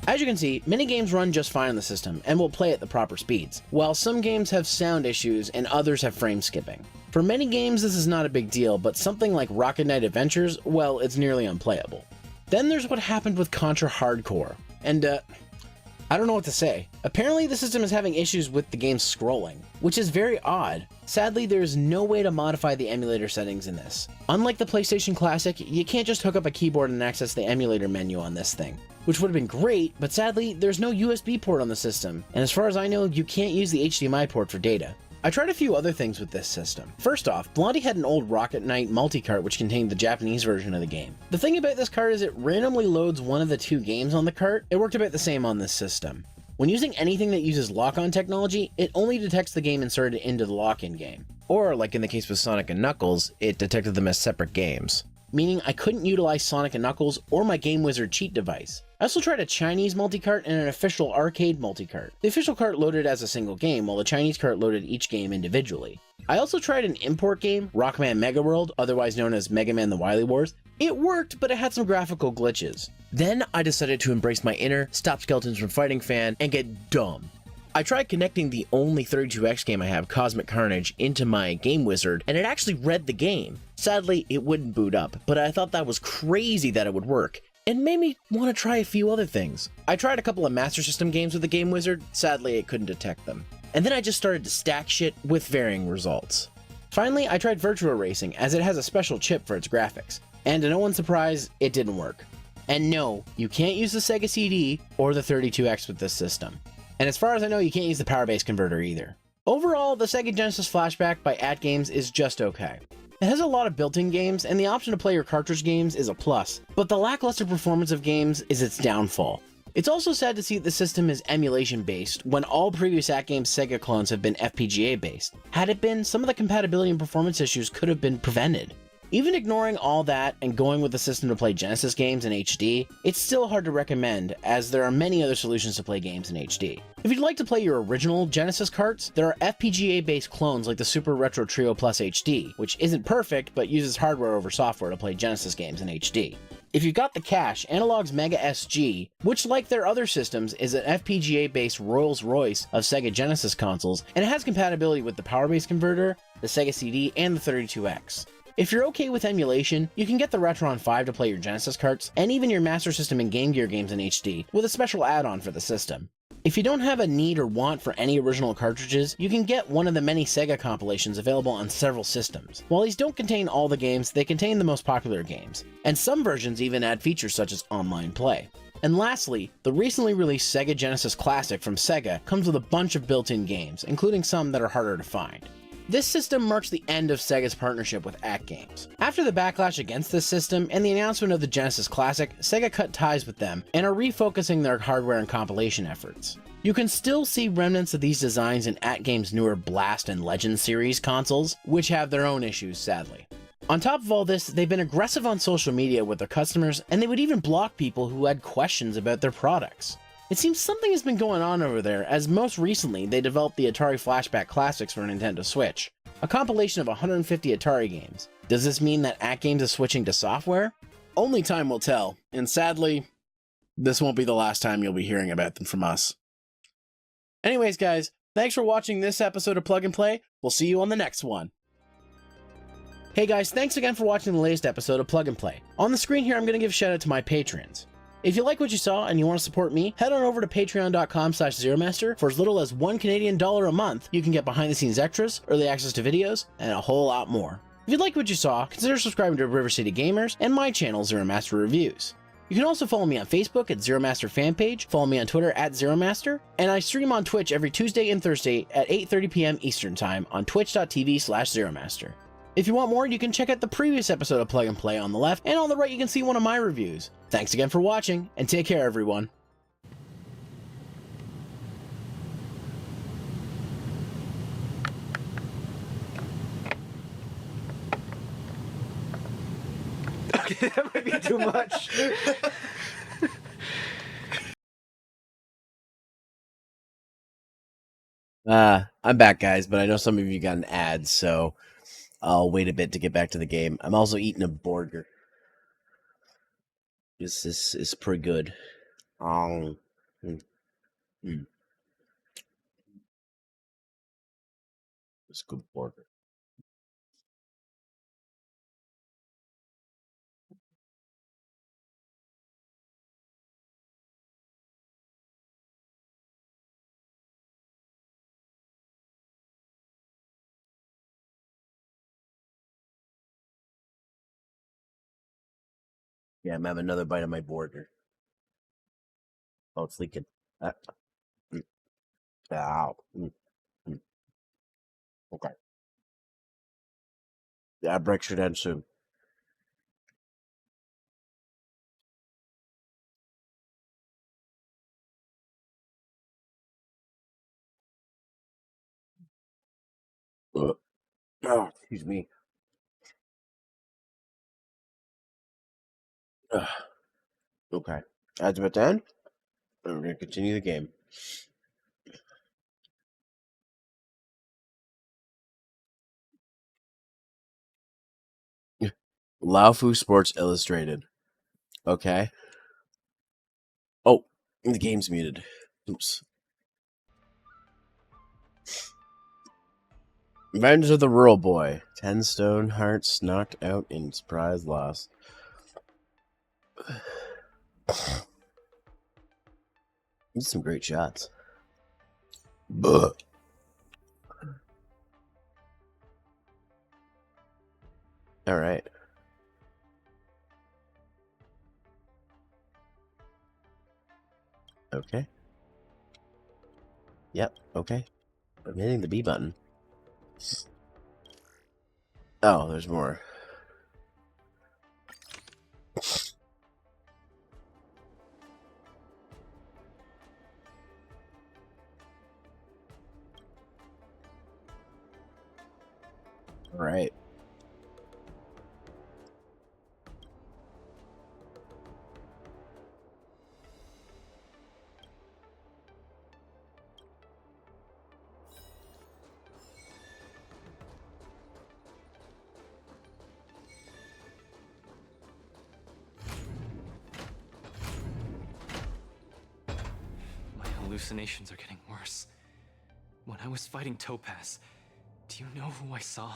B: As you can see, many games run just fine on the system and will play at the proper speeds, while some games have sound issues and others have frame skipping. For many games this is not a big deal, but something like Rocket Knight Adventures, well, it's nearly unplayable. Then there's what happened with Contra Hardcore, and I don't know what to say. Apparently the system is having issues with the game's scrolling, which is very odd. Sadly, there's no way to modify the emulator settings in this. Unlike the PlayStation Classic, you can't just hook up a keyboard and access the emulator menu on this thing, which would have been great, but sadly, there's no USB port on the system, and as far as I know, you can't use the HDMI port for data. I tried a few other things with this system. First off, Blondie had an old Rocket Knight multi-cart which contained the Japanese version of the game. The thing about this cart is it randomly loads one of the two games on the cart. It worked about the same on this system. When using anything that uses lock-on technology, it only detects the game inserted into the lock-in game. Or, like in the case with Sonic and Knuckles, it detected them as separate games, meaning I couldn't utilize Sonic and Knuckles or my Game Wizard cheat device. I also tried a Chinese multi-cart and an official arcade multi-cart. The official cart loaded as a single game, while the Chinese cart loaded each game individually. I also tried an import game, Rockman Mega World, otherwise known as Mega Man The Wily Wars. It worked, but it had some graphical glitches. Then I decided to embrace my inner Stop Skeletons from Fighting fan and get dumb. I tried connecting the only 32X game I have, Cosmic Carnage, into my Game Wizard, and it actually read the game. Sadly, it wouldn't boot up, but I thought that was crazy that it would work, and made me want to try a few other things. I tried a couple of Master System games with the Game Wizard, sadly it couldn't detect them. And then I just started to stack shit with varying results. Finally, I tried Virtua Racing, as it has a special chip for its graphics, and to no one's surprise, it didn't work. And no, you can't use the Sega CD or the 32X with this system. And as far as I know, you can't use the power base converter either. Overall, the Sega Genesis Flashback by AtGames is just okay. It has a lot of built-in games, and the option to play your cartridge games is a plus, but the lackluster performance of games is its downfall. It's also sad to see that the system is emulation-based, when all previous AtGames Sega clones have been FPGA-based. Had it been, some of the compatibility and performance issues could have been prevented. Even ignoring all that and going with the system to play Genesis games in HD, it's still hard to recommend, as there are many other solutions to play games in HD. If you'd like to play your original Genesis carts, there are FPGA-based clones like the Super Retro Trio Plus HD, which isn't perfect, but uses hardware over software to play Genesis games in HD. If you've got the cash, Analog's Mega SG, which like their other systems is an FPGA-based Rolls-Royce of Sega Genesis consoles, and it has compatibility with the power base converter, the Sega CD, and the 32X. If you're okay with emulation, you can get the Retron 5 to play your Genesis carts, and even your Master System and Game Gear games in HD, with a special add-on for the system. If you don't have a need or want for any original cartridges, you can get one of the many Sega compilations available on several systems. While these don't contain all the games, they contain the most popular games, and some versions even add features such as online play. And lastly, the recently released Sega Genesis Classic from Sega comes with a bunch of built-in games, including some that are harder to find. This system marks the end of Sega's partnership with AtGames. After the backlash against this system and the announcement of the Genesis Classic, Sega cut ties with them and are refocusing their hardware and compilation efforts. You can still see remnants of these designs in AtGames' newer Blast and Legend series consoles, which have their own issues, sadly. On top of all this, they've been aggressive on social media with their customers, and they would even block people who had questions about their products. It seems something has been going on over there, as most recently they developed the Atari Flashback Classics for Nintendo Switch, a compilation of 150 Atari games. Does this mean that AtGames is switching to software? Only time will tell, and sadly, this won't be the last time you'll be hearing about them from us. Anyways guys, thanks for watching this episode of Plug and Play. We'll see you on the next one. Hey guys, thanks again for watching the latest episode of Plug and Play. On the screen here, I'm going to give a shout out to my patrons. If you like what you saw and you want to support me, head on over to patreon.com/Zeromaster. For as little as $1 Canadian a month, you can get behind the scenes extras, early access to videos, and a whole lot more. If you like what you saw, consider subscribing to River City Gamers and my channel, Zeromaster Reviews. You can also follow me on Facebook at Zeromaster Fanpage, follow me on Twitter at Zeromaster, and I stream on Twitch every Tuesday and Thursday at 8:30 p.m. Eastern Time on twitch.tv/Zeromaster. If you want more, you can check out the previous episode of Plug and Play on the left, and on the right you can see one of my reviews. Thanks again for watching, and take care everyone.
H: Okay, that might be too much.
B: I'm back, guys, but I know some of you got an ad, so I'll wait a bit to get back to the game. I'm also eating a burger. This is pretty good. Mm. Mm. It's a good burger. Yeah, I'm having another bite of my burger. Oh, it's leaking. Mm. Ow. Mm. Mm. Okay. Yeah, break should end soon. Ugh. Oh, excuse me. Ugh. Okay. Ads about to end. And we're going to continue the game. Laofu Sports Illustrated. Okay. Oh, the game's muted. Oops. Revenge of the Rural Boy. 10 stone hearts knocked out in surprise loss. These are some great shots. Buh. All right. Okay. Yep. Okay. I'm hitting the B button. Oh, there's more. All right.
E: My hallucinations are getting worse. When I was fighting Topaz, do you know who I saw?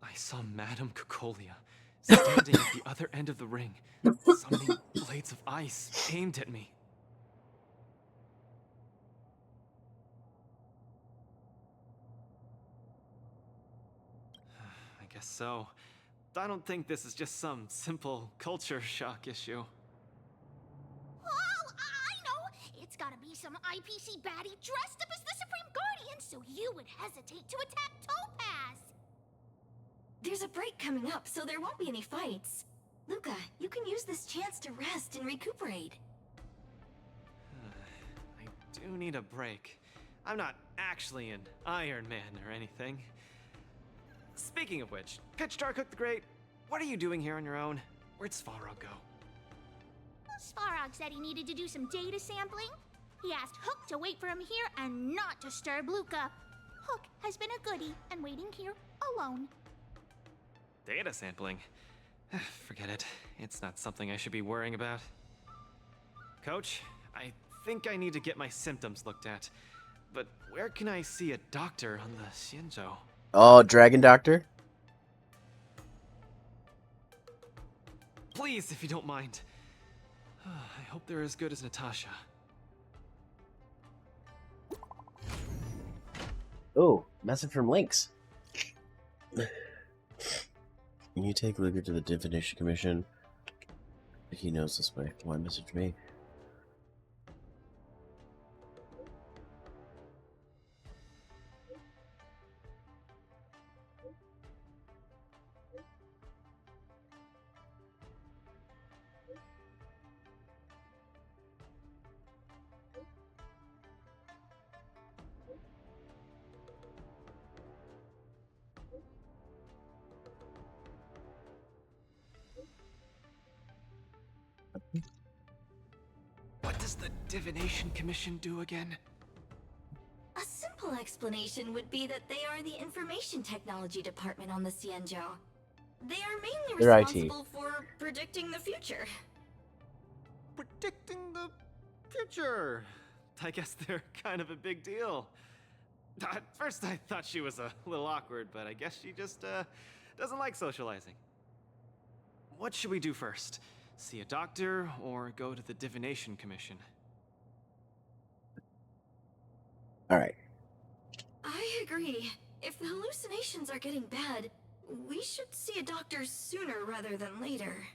E: I saw Madame Cocolia standing at the other end of the ring, summoning blades of ice aimed at me. I guess so. I don't think this is just some simple culture shock issue.
C: Oh, I know! It's gotta be some IPC baddie dressed up as the Supreme Guardian so you would hesitate to attack Topaz!
G: There's a break coming up, so there won't be any fights. Luka, you can use this chance to rest and recuperate.
E: I do need a break. I'm not actually an Iron Man or anything. Speaking of which, Pitch Dark the Great, what are you doing here on your own? Where'd Svarog go?
C: Svarog said he needed to do some data sampling. He asked Hook to wait for him here and not disturb Luka. Hook has been a goodie and waiting here alone.
E: Data sampling? Forget it. It's not something I should be worrying about. Coach, I think I need to get my symptoms looked at. But where can I see a doctor on the Xianzhou?
B: Oh, Dragon Doctor?
E: Please, if you don't mind. hope they're as good as Natasha.
B: Oh, message from Lynx. Can you take Luka to the Divination Commission? He knows this way. Why message me?
E: What does the Divination Commission do again?
G: A simple explanation would be that they are the information technology department on the Xianzhou. They are mainly
B: They're IT.
G: responsible for predicting the future.
E: Predicting the future. I guess they're kind of a big deal. At first I thought she was a little awkward, but I guess she just doesn't like socializing. What should we do first? See a doctor or go to the Divination Commission?
B: Alright.
G: I agree. If the hallucinations are getting bad, we should see a doctor sooner rather than later.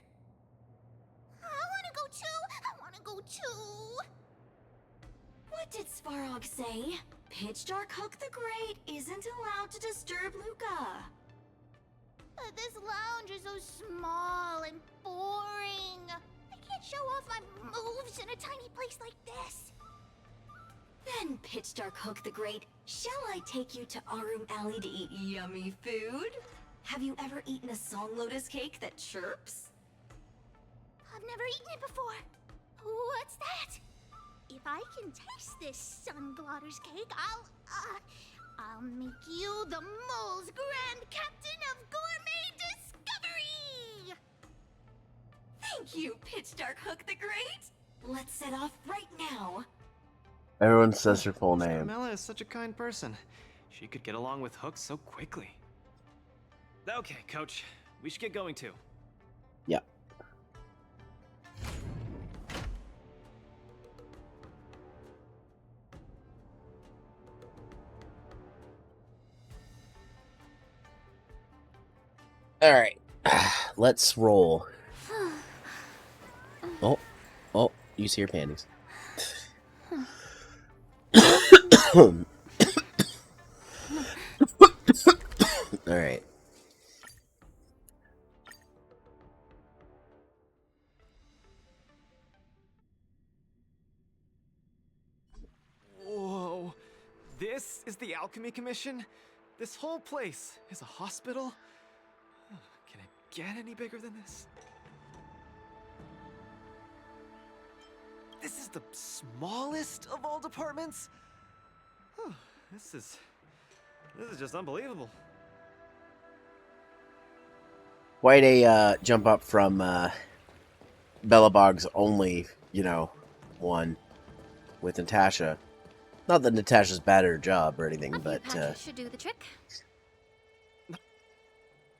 C: I wanna go too! I wanna go too!
G: What did Svarog say? Pitch Dark Hook the Great isn't allowed to disturb Luka.
C: This lounge is so small and boring. I can't show off my moves in a tiny place like this.
G: Then, Pitch Dark Hook the Great, shall I take you to Arum Alley to eat yummy food? Have you ever eaten a song lotus cake that chirps?
C: I've never eaten it before. What's that? If I can taste this sun glotter's cake, I'll make you the mole's grand captain of gourmet discovery!
G: Thank you, Pitch Dark Hook the Great! Let's set off right now.
B: Everyone says her full name.
E: Carmela is such a kind person. She could get along with Hook so quickly. Okay, Coach. We should get going too.
B: Yep. Alright. Let's roll. Oh, you see your panties. Alright.
E: Whoa. This is the Alchemy Commission? This whole place is a hospital? Can it get any bigger than this? This is the smallest of all departments? This is just unbelievable.
B: Quite a jump up from Belobog's only, one with Natasha. Not that Natasha's bad at her job or anything, but
C: should do the trick.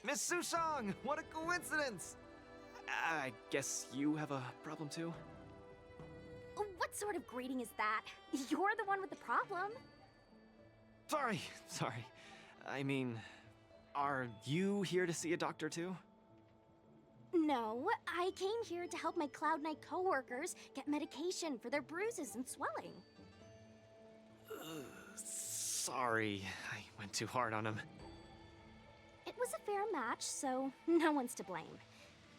E: Miss Sushang, what a coincidence! I guess you have a problem too?
P: What sort of greeting is that? You're the one with the problem.
E: Sorry. I mean, are you here to see a doctor too?
P: No, I came here to help my Cloud Knight coworkers get medication for their bruises and swelling.
E: Sorry, I went too hard on him.
P: It was a fair match, so no one's to blame.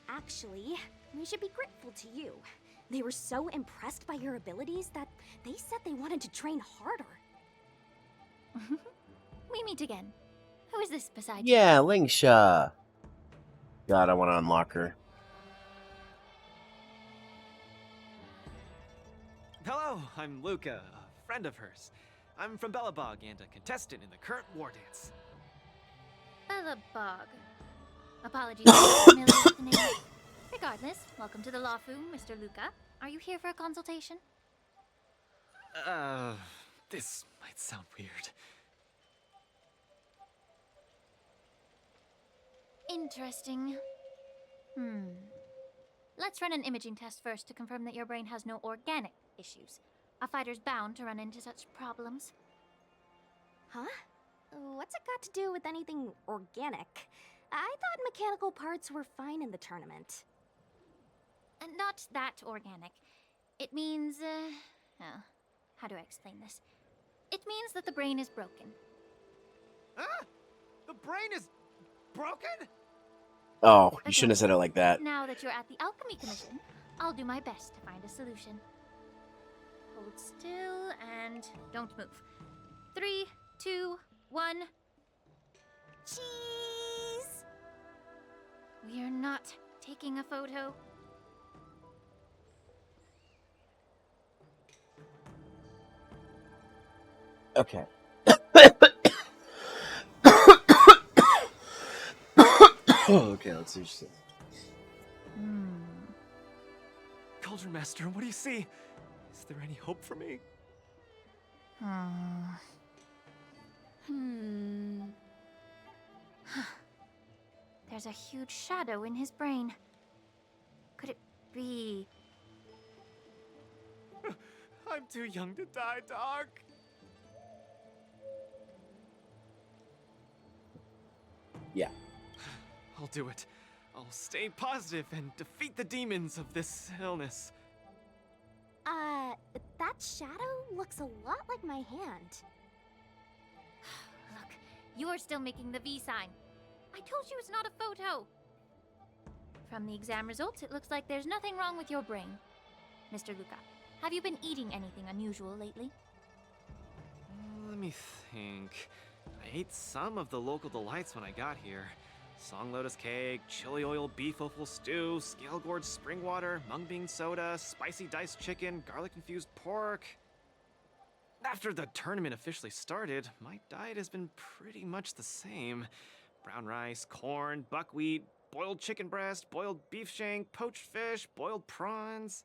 P: Actually, we should be grateful to you. They were so impressed by your abilities that they said they wanted to train harder.
C: We meet again. Who is this besides you?
B: yeah, Lingsha. God, I want to unlock her.
E: Hello, I'm Luka, a friend of hers. I'm from Belobog and a contestant in the current war dance.
C: Belobog. Apologies, I'm not familiar with the name. Regardless, welcome to the Lawfu, Mr. Luka. Are you here for a consultation?
E: This might sound weird.
C: Interesting. Let's run an imaging test first to confirm that your brain has no organic issues. A fighter's bound to run into such problems.
P: Huh? What's it got to do with anything organic? I thought mechanical parts were fine in the tournament.
C: Not that organic. It means, oh, how do I explain this? It means that the brain is broken.
E: Ah! The brain is broken?
B: Oh, you shouldn't have said it like that.
C: Now that you're at the Alchemy Commission, I'll do my best to find a solution. Hold still and don't move. 3, 2, 1.
P: Cheese!
C: We are not taking a photo.
B: Okay. Okay, let's see what she says.
E: Cauldron Master, what do you see? Is there any hope for me?
C: There's a huge shadow in his brain. Could it be...
E: I'm too young to die, Doc.
B: Yeah.
E: I'll do it. I'll stay positive and defeat the demons of this illness.
P: That shadow looks a lot like my hand.
C: Look, you're still making the V sign. I told you it's not a photo. From the exam results, it looks like there's nothing wrong with your brain. Mr. Luka, have you been eating anything unusual lately?
E: Let me think. I ate some of the local delights when I got here. Song lotus cake, chili oil beef offal stew, scale gourd spring water, mung bean soda, spicy diced chicken, garlic infused pork. After the tournament officially started, my diet has been pretty much the same. Brown rice, corn, buckwheat, boiled chicken breast, boiled beef shank, poached fish, boiled prawns.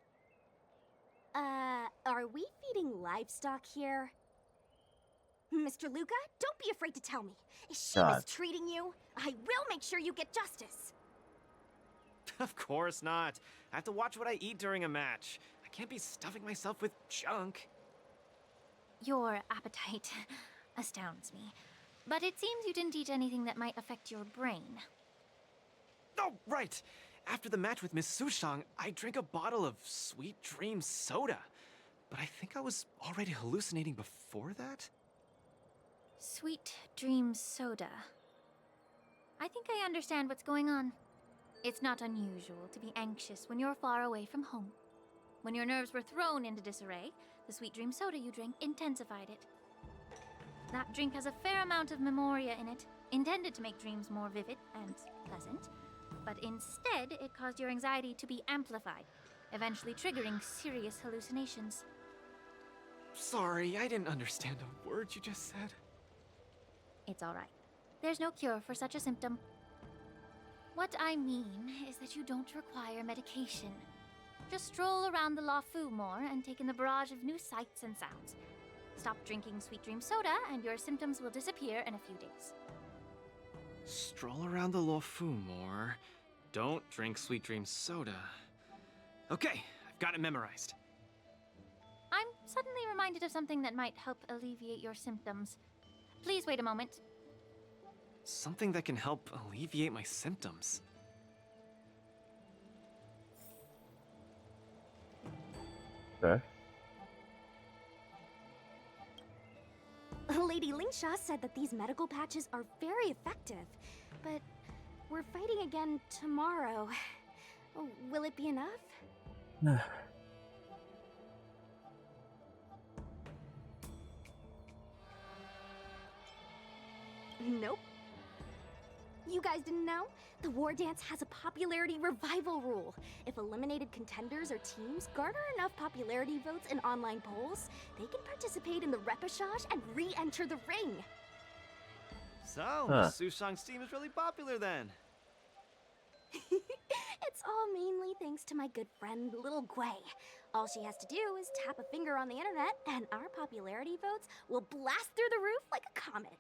P: Are we feeding livestock here? Mr. Luka, don't be afraid to tell me. Is she mistreating you? I will make sure you get justice.
E: Of course not. I have to watch what I eat during a match. I can't be stuffing myself with junk.
C: Your appetite astounds me. But it seems you didn't eat anything that might affect your brain.
E: Oh, right! After the match with Miss Sushang, I drank a bottle of Sweet Dream soda. But I think I was already hallucinating before that?
C: Sweet Dream soda. I think I understand what's going on. It's not unusual to be anxious when you're far away from home. When your nerves were thrown into disarray, the Sweet Dream soda you drank intensified it. That drink has a fair amount of memoria in it, intended to make dreams more vivid and pleasant, but instead it caused your anxiety to be amplified, eventually triggering serious hallucinations.
E: Sorry, I didn't understand a word you just said.
C: It's all right. There's no cure for such a symptom. What I mean is that you don't require medication. Just stroll around the Lafu more and take in the barrage of new sights and sounds. Stop drinking Sweet Dream soda and your symptoms will disappear in a few days.
E: Stroll around the Lafu more. Don't drink Sweet Dream soda. Okay, I've got it memorized.
C: I'm suddenly reminded of something that might help alleviate your symptoms. Please wait a moment.
E: Something that can help alleviate my symptoms.
B: Okay.
P: Lady Lingsha said that these medical patches are very effective, but we're fighting again tomorrow. Will it be enough? Nope. You guys didn't know? The War Dance has a popularity revival rule. If eliminated contenders or teams garner enough popularity votes in online polls, they can participate in the repechage and re-enter the ring.
E: So, Miss Sushang's team is really popular then.
P: It's all mainly thanks to my good friend, Little Gwei. All she has to do is tap a finger on the internet, and our popularity votes will blast through the roof like a comet.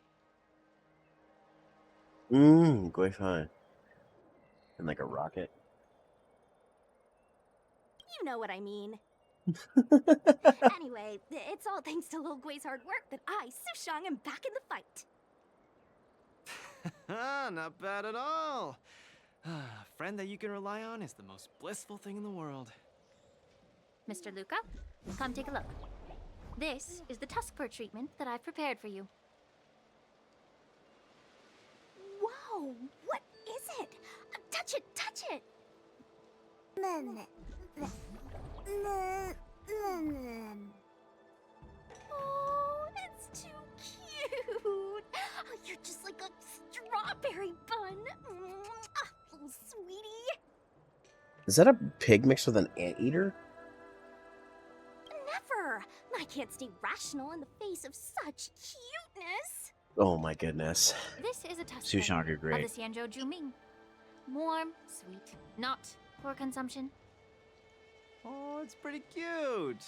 B: Going fine. And like a rocket.
P: You know what I mean. Anyway, it's all thanks to Lil Gui's hard work that I, Sushang, am back in the fight.
E: Not bad at all. A friend that you can rely on is the most blissful thing in the world.
C: Mr. Luka, come take a look. This is the tusk fur treatment that I've prepared for you.
P: Whoa, what is it? Touch it, touch it! Oh, it's too cute! Oh, you're just like a strawberry bun! Little sweetie!
B: Is that a pig mixed with an anteater?
P: Never! I can't stay rational in the face of such cuteness!
B: Oh my goodness.
C: This is a tusk
B: Sushang are
C: of
B: great.
C: the Xianzhou Juming. Warm, sweet, not for consumption.
E: Oh, it's pretty cute.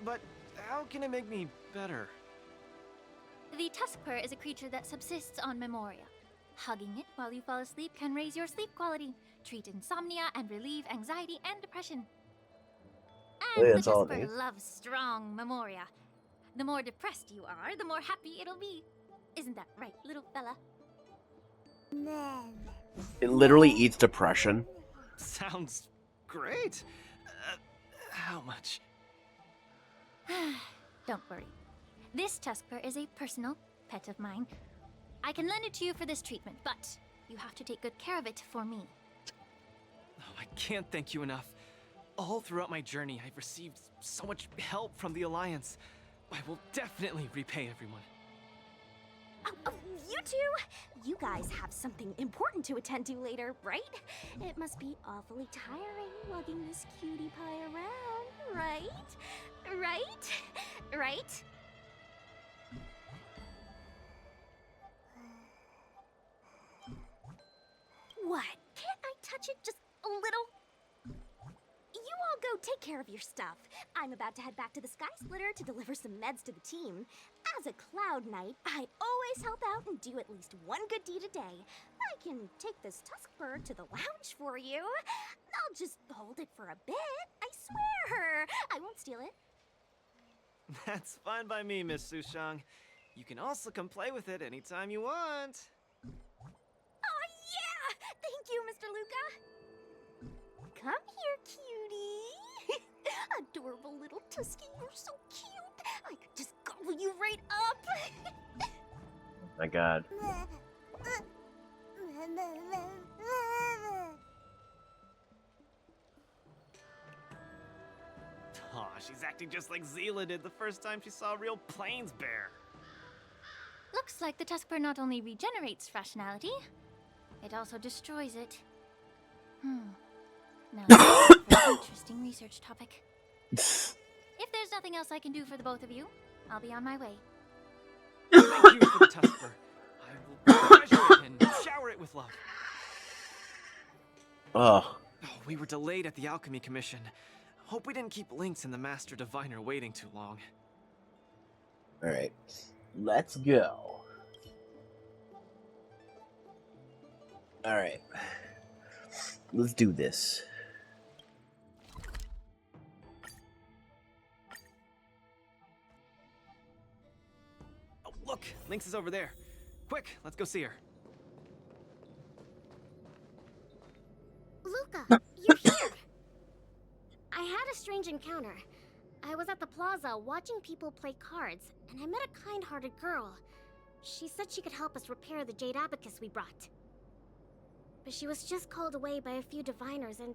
E: But how can it make me better?
C: The tusk fur is a creature that subsists on memoria. Hugging it while you fall asleep can raise your sleep quality, treat insomnia, and relieve anxiety and depression. And
B: Yeah,
C: the
B: that's all
C: tusk
B: it
C: fur
B: needs.
C: loves strong memoria. The more depressed you are, the more happy it'll be. Isn't that right, little fella?
B: It literally eats depression.
E: Sounds great. How much?
C: Don't worry. This tusk fur is a personal pet of mine. I can lend it to you for this treatment, but you have to take good care of it for me.
E: Oh, I can't thank you enough. All throughout my journey, I've received so much help from the Alliance. I will definitely repay everyone.
P: Oh, you two! You guys have something important to attend to later, right? It must be awfully tiring lugging this cutie pie around, right? Right? Right? What? Can't I touch it just a little? You all go take care of your stuff. I'm about to head back to the Sky Splitter to deliver some meds to the team. As a Cloud Knight, I always help out and do at least one good deed a day. I can take this tusk bird to the lounge for you. I'll just hold it for a bit. I swear. I won't steal it.
E: That's fine by me, Miss Sushang. You can also come play with it anytime you want.
P: Oh, yeah! Thank you, Mr. Luka. Come here, cutie. Adorable little Tusky, you're so cute. I could just gobble you right up.
B: My God.
E: Aw, she's acting just like Zila did the first time she saw a real plains bear.
C: Looks like the tusk fur not only regenerates rationality, it also destroys it. Now that's an interesting research topic. If there's nothing else I can do for the both of you, I'll be on my way.
E: Thank you for the tusk fur. I will treasure it and shower it with love.
B: Oh.
E: We were delayed at the Alchemy Commission. Hope we didn't keep Lynx and the Master Diviner waiting too long.
B: Alright. Let's go. Alright. Let's do this.
E: Oh, look! Lynx is over there. Quick, let's go see her.
C: Luka, you're here! I had a strange encounter. I was at the plaza watching people play cards, and I met a kind-hearted girl. She said she could help us repair the jade abacus we brought. But she was just called away by a few diviners and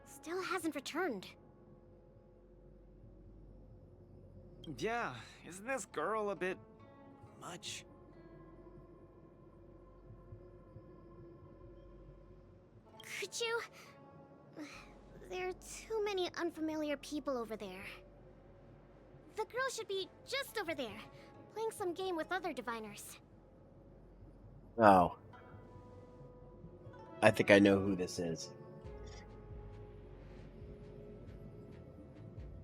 C: still hasn't returned.
E: Yeah, isn't this girl a bit much?
C: Could you? There are too many unfamiliar people over there. The girl should be just over there, playing some game with other diviners.
B: Oh. I think I know who this is.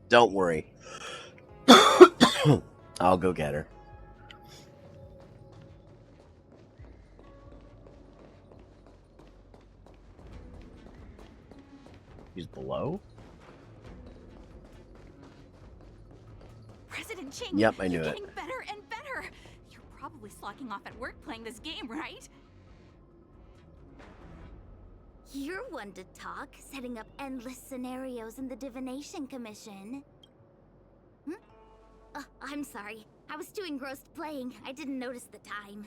B: Don't worry. I'll go get her. She's below?
D: President Ching,
B: Yep, I knew
D: you're
B: it.
D: getting better and better. You're probably slacking off at work playing this game, right?
C: You're one to talk, setting up endless scenarios in the Divination Commission. I'm sorry. I was too engrossed playing. I didn't notice the time.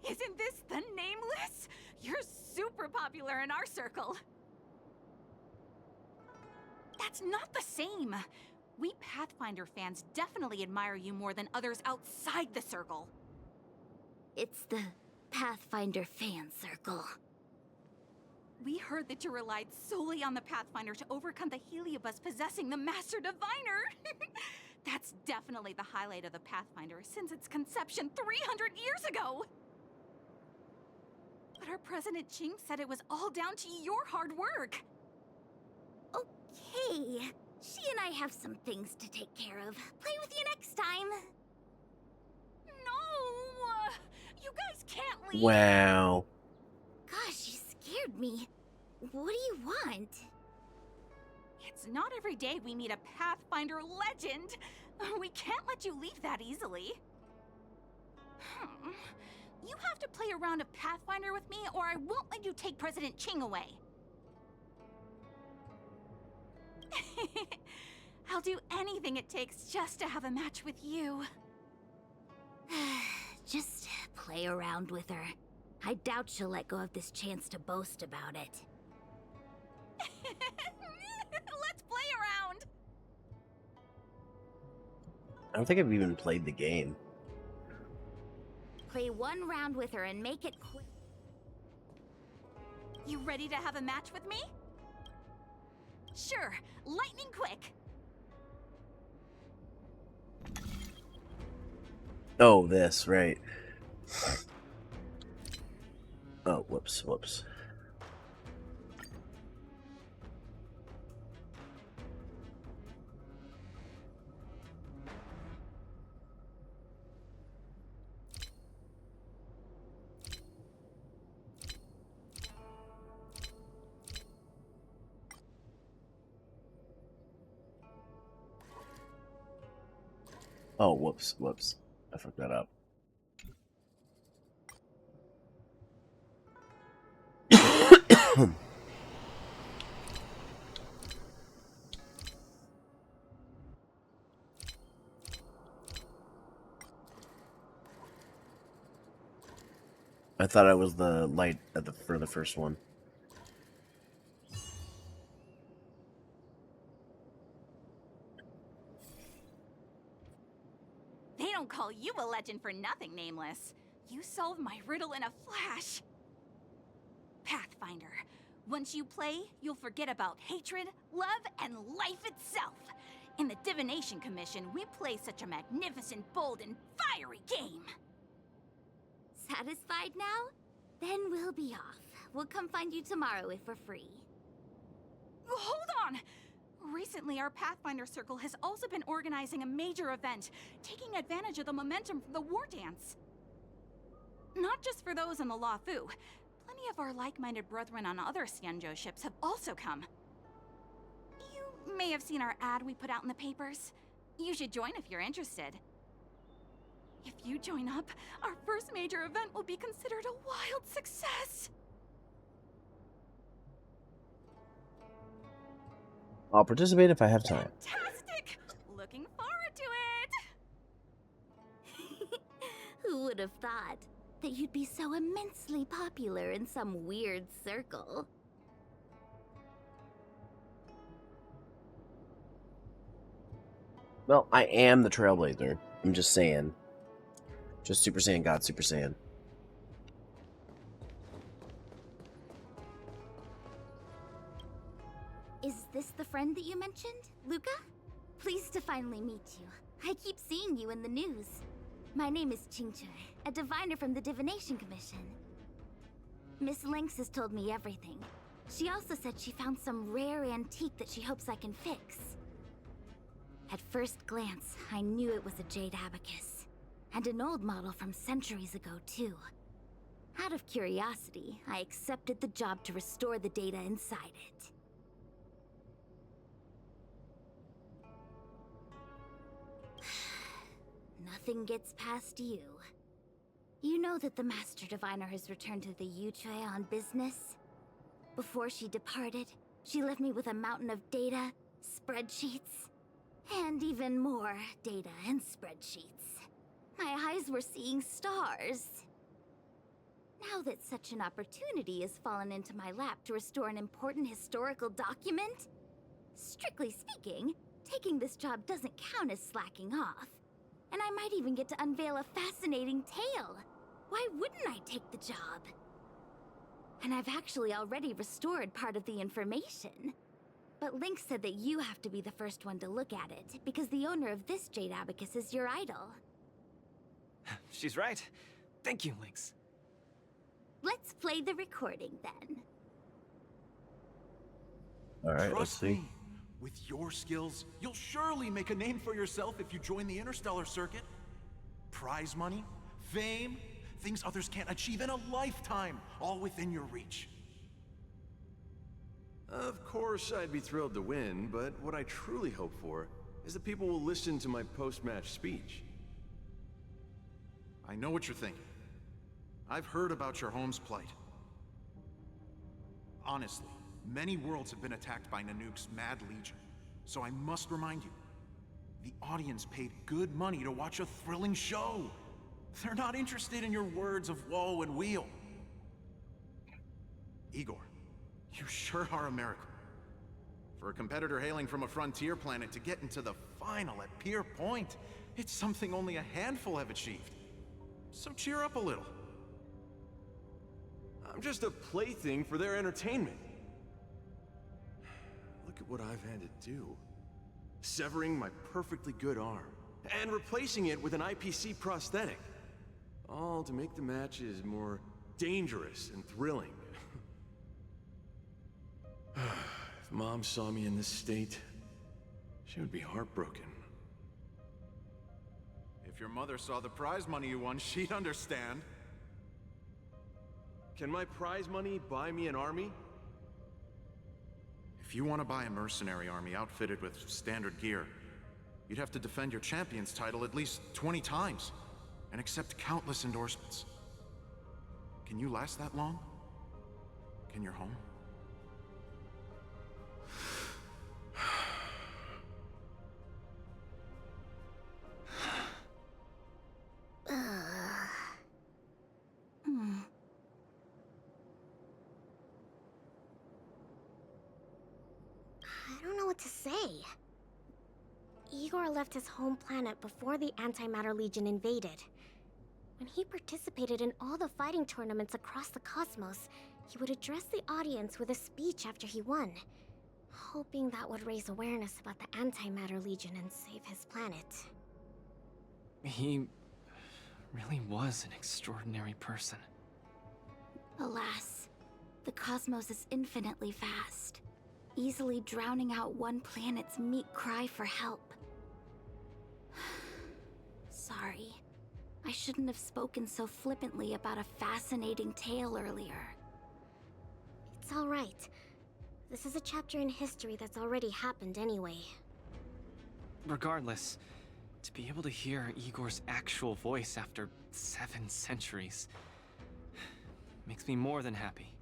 D: Isn't this the Nameless? You're super popular in our circle. That's not the same. We Pathfinder fans definitely admire you more than others outside the circle.
C: It's the Pathfinder fan circle.
D: We heard that you relied solely on the Pathfinder to overcome the Heliobus possessing the Master Diviner. That's definitely the highlight of the Pathfinder since its conception 300 years ago. But our President Ching said it was all down to your hard work.
C: Okay, she and I have some things to take care of. Play with you next time.
D: No! You guys can't leave!
B: Wow.
C: Gosh, you scared me. What do you want?
D: It's not every day we meet a Pathfinder legend. We can't let you leave that easily. You have to play a round of Pathfinder with me, or I won't let you take President Ching away. I'll do anything it takes just to have a match with you.
C: Just play around with her. I doubt she'll let go of this chance to boast about it.
D: Let's play around!
B: I don't think I've even played the game.
C: Play one round with her and make it quick.
D: You ready to have a match with me? Sure, lightning quick.
B: Oh, this, right. Oh, whoops. Oh, whoops. I fucked that up. I thought I was the light for the first one.
D: They don't call you a legend for nothing, Nameless. You solved my riddle in a flash. Pathfinder. Once you play, you'll forget about hatred, love, and life itself. In the Divination Commission, we play such a magnificent, bold, and fiery game.
C: Satisfied now? Then we'll be off. We'll come find you tomorrow if we're free.
D: Hold on! Recently, our Pathfinder Circle has also been organizing a major event, taking advantage of the momentum from the war dance. Not just for those in the Luka. Plenty of our like-minded brethren on other Xianzhou ships have also come. You may have seen our ad we put out in the papers. You should join if you're interested. If you join up, our first major event will be considered a wild success.
B: I'll participate if I have time.
D: Fantastic! Looking forward to it!
C: Who would have thought that you'd be so immensely popular in some weird circle?
B: Well, I am the Trailblazer. I'm just saying. Just Super Saiyan God, Super Saiyan.
C: Is this the friend that you mentioned, Luka? Pleased to finally meet you. I keep seeing you in the news. My name is Qingche, a diviner from the Divination Commission. Miss Lynx has told me everything. She also said she found some rare antique that she hopes I can fix. At first glance, I knew it was a jade abacus. And an old model from centuries ago, too. Out of curiosity, I accepted the job to restore the data inside it. nothing gets past you. You know that the Master Diviner has returned to the Yuchai on business? Before she departed, she left me with a mountain of data, spreadsheets, and even more data and spreadsheets. My eyes were seeing stars. Now that such an opportunity has fallen into my lap to restore an important historical document, strictly speaking, taking this job doesn't count as slacking off. And I might even get to unveil a fascinating tale. Why wouldn't I take the job? And I've actually already restored part of the information. But Link said that you have to be the first one to look at it, because the owner of this Jade Abacus is your idol.
E: She's right. Thank you, Lynx.
C: Let's play the recording then.
I: All right, let's
V: Trust
I: see.
V: me, with your skills, you'll surely make a name for yourself if you join the Interstellar Circuit. Prize money, fame, things others can't achieve in a lifetime, all within your reach.
W: Of course, I'd be thrilled to win, but what I truly hope for is that people will listen to my post-match speech.
V: I know what you're thinking. I've heard about your home's plight. Honestly, many worlds have been attacked by Nanook's Mad Legion, so I must remind you, the audience paid good money to watch a thrilling show. They're not interested in your words of woe and weal. Igor, you sure are a miracle. For a competitor hailing from a frontier planet to get into the final at Pier Point, it's something only a handful have achieved. So cheer up a little.
W: I'm just a plaything for their entertainment. Look at what I've had to do. Severing my perfectly good arm, and replacing it with an IPC prosthetic. All to make the matches more dangerous and thrilling. If Mom saw me in this state, she would be heartbroken.
V: If your mother saw the prize money you won, she'd understand.
W: Can my prize money buy me an army?
V: If you want to buy a mercenary army outfitted with standard gear, you'd have to defend your champion's title at least 20 times, and accept countless endorsements. Can you last that long? Can your home?
P: I don't know what to say. Igor left his home planet before the Antimatter Legion invaded. When he participated in all the fighting tournaments across the cosmos, he would address the audience with a speech after he won, hoping that would raise awareness about the Antimatter Legion and save his planet.
E: He really was an extraordinary person.
C: Alas, the cosmos is infinitely vast, easily drowning out one planet's meek cry for help. Sorry. I shouldn't have spoken so flippantly about a fascinating tale earlier.
P: It's all right. This is a chapter in history that's already happened anyway.
E: Regardless, to be able to hear Igor's actual voice after 7 centuries makes me more than happy.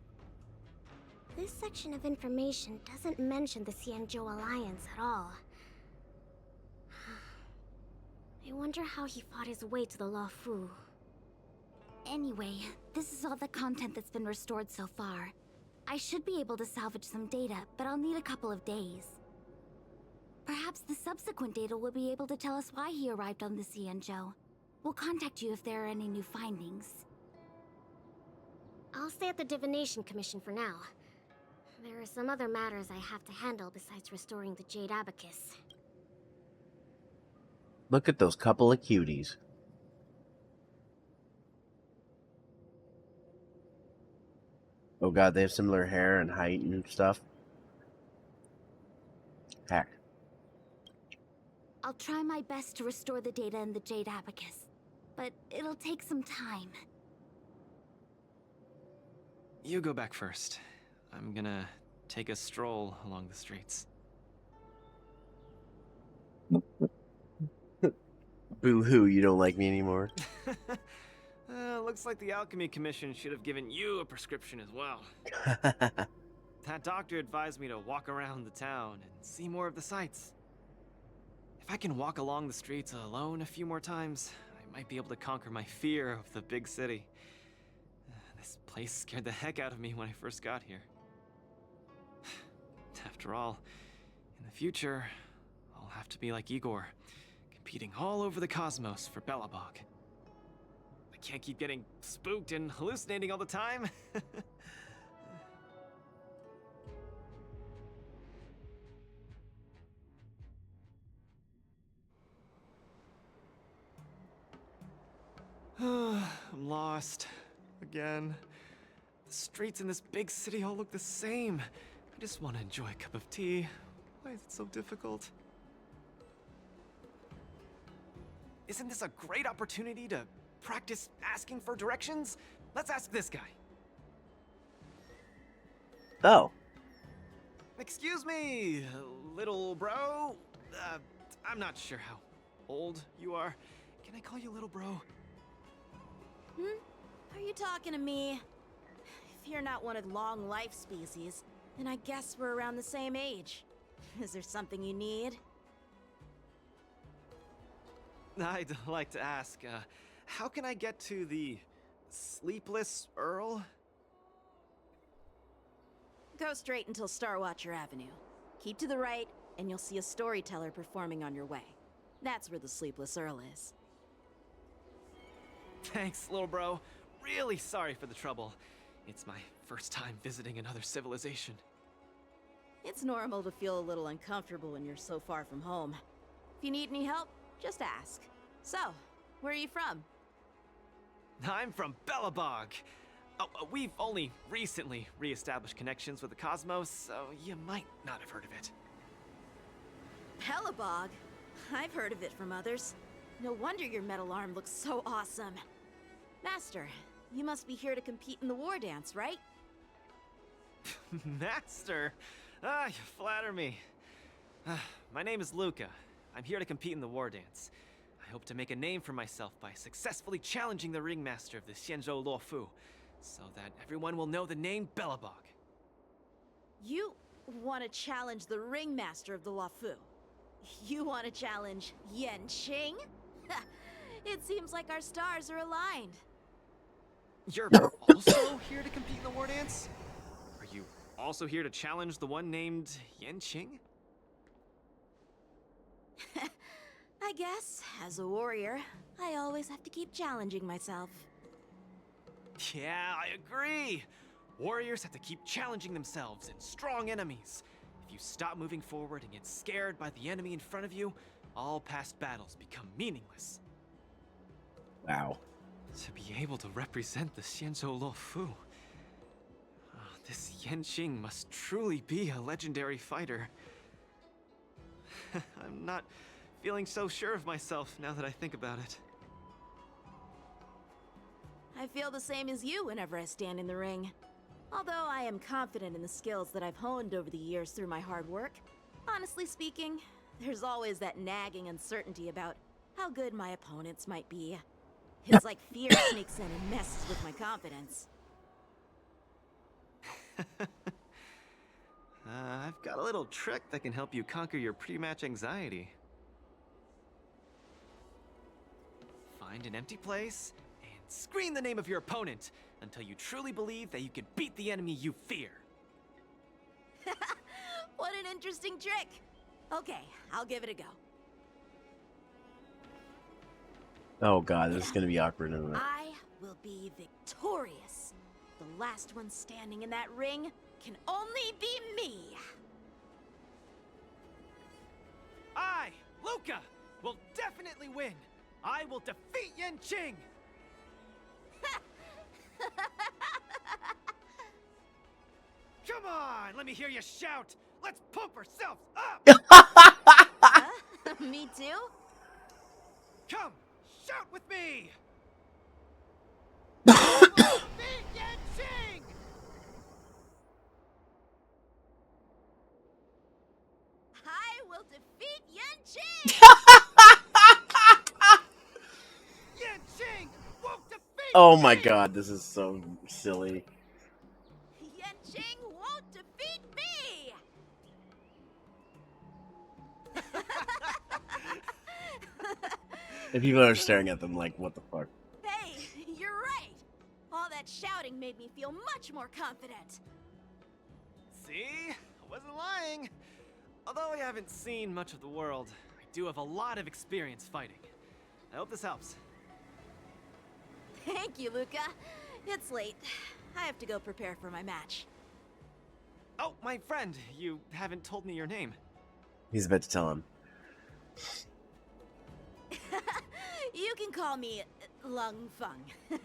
P: This section of information doesn't mention the Xianzhou Alliance at all. I wonder how he fought his way to the Luofu.
C: Anyway, this is all the content that's been restored so far. I should be able to salvage some data, but I'll need a couple of days. Perhaps the subsequent data will be able to tell us why he arrived on the Xianzhou. We'll contact you if there are any new findings.
P: I'll stay at the Divination Commission for now. There are some other matters I have to handle besides restoring the Jade Abacus.
I: Look at those couple of cuties. Oh god, they have similar hair and height and stuff. Heck.
C: I'll try my best to restore the data in the Jade Abacus, but it'll take some time.
E: You go back first. I'm gonna take a stroll along the streets.
I: Boo-hoo, you don't like me anymore.
E: Looks like the Alchemy Commission should have given you a prescription as well. That doctor advised me to walk around the town and see more of the sights. If I can walk along the streets alone a few more times, I might be able to conquer my fear of the big city. This place scared the heck out of me when I first got here. After all, in the future, I'll have to be like Igor, competing all over the cosmos for Belobog. I can't keep getting spooked and hallucinating all the time. I'm lost. Again. The streets in this big city all look the same. I just want to enjoy a cup of tea. Why is it so difficult? Isn't this a great opportunity to practice asking for directions? Let's ask this guy.
I: Oh.
E: Excuse me, little bro? I'm not sure how old you are. Can I call you little bro?
J: Are you talking to me? If you're not one of the long life species, then I guess we're around the same age. Is there something you need?
E: I'd like to ask, how can I get to the Sleepless Earl?
J: Go straight until Starwatcher Avenue. Keep to the right, and you'll see a storyteller performing on your way. That's where the Sleepless Earl is.
E: Thanks, little bro. Really sorry for the trouble. It's my first time visiting another civilization.
J: It's normal to feel a little uncomfortable when you're so far from home. If you need any help, just ask. So, where are you from?
E: I'm from Belobog. Oh, we've only recently re-established connections with the cosmos, so you might not have heard of it.
J: Belobog? I've heard of it from others. No wonder your metal arm looks so awesome. Master, you must be here to compete in the war dance, right?
E: Master? You flatter me. My name is Luka. I'm here to compete in the war dance. I hope to make a name for myself by successfully challenging the ringmaster of the Xianzhou Luofu, so that everyone will know the name Belobog.
J: You want to challenge the ringmaster of the Luofu? You want to challenge Yanqing? It seems like our stars are aligned.
E: You're also here to compete in the war dance? Are you also here to challenge the one named Yanqing?
J: I guess, as a warrior, I always have to keep challenging myself.
E: Yeah, I agree! Warriors have to keep challenging themselves and strong enemies. If you stop moving forward and get scared by the enemy in front of you, all past battles become meaningless.
I: Wow.
E: To be able to represent the Xianzhou Luofu. This Yanqing must truly be a legendary fighter. I'm not feeling so sure of myself now that I think about it.
J: I feel the same as you whenever I stand in the ring. Although I am confident in the skills that I've honed over the years through my hard work, honestly speaking, there's always that nagging uncertainty about how good my opponents might be. It's like fear sneaks in and messes with my confidence.
E: I've got a little trick that can help you conquer your pre-match anxiety. Find an empty place and scream the name of your opponent until you truly believe that you can beat the enemy you fear.
J: What an interesting trick! Okay, I'll give it a go.
I: Oh god, this is gonna be awkward, isn't it?
J: I will be victorious. The last one standing in that ring can only be me.
E: I, Luka, will definitely win. I will defeat Yanqing. Come on, let me hear you shout. Let's pump ourselves up.
J: Me too?
E: Come, shout with me.
J: I will defeat Yanqing!
I: Oh my god, this is so silly.
J: Yenching won't defeat me!
I: And people are staring at them like, what the fuck?
J: Hey, you're right! All that shouting made me feel much more confident.
E: See? I wasn't lying. Although I haven't seen much of the world, I do have a lot of experience fighting. I hope this helps.
J: Thank you, Luka. It's late. I have to go prepare for my match.
E: Oh, my friend, you haven't told me your name.
I: He's about to tell him.
J: You can call me Lung Feng.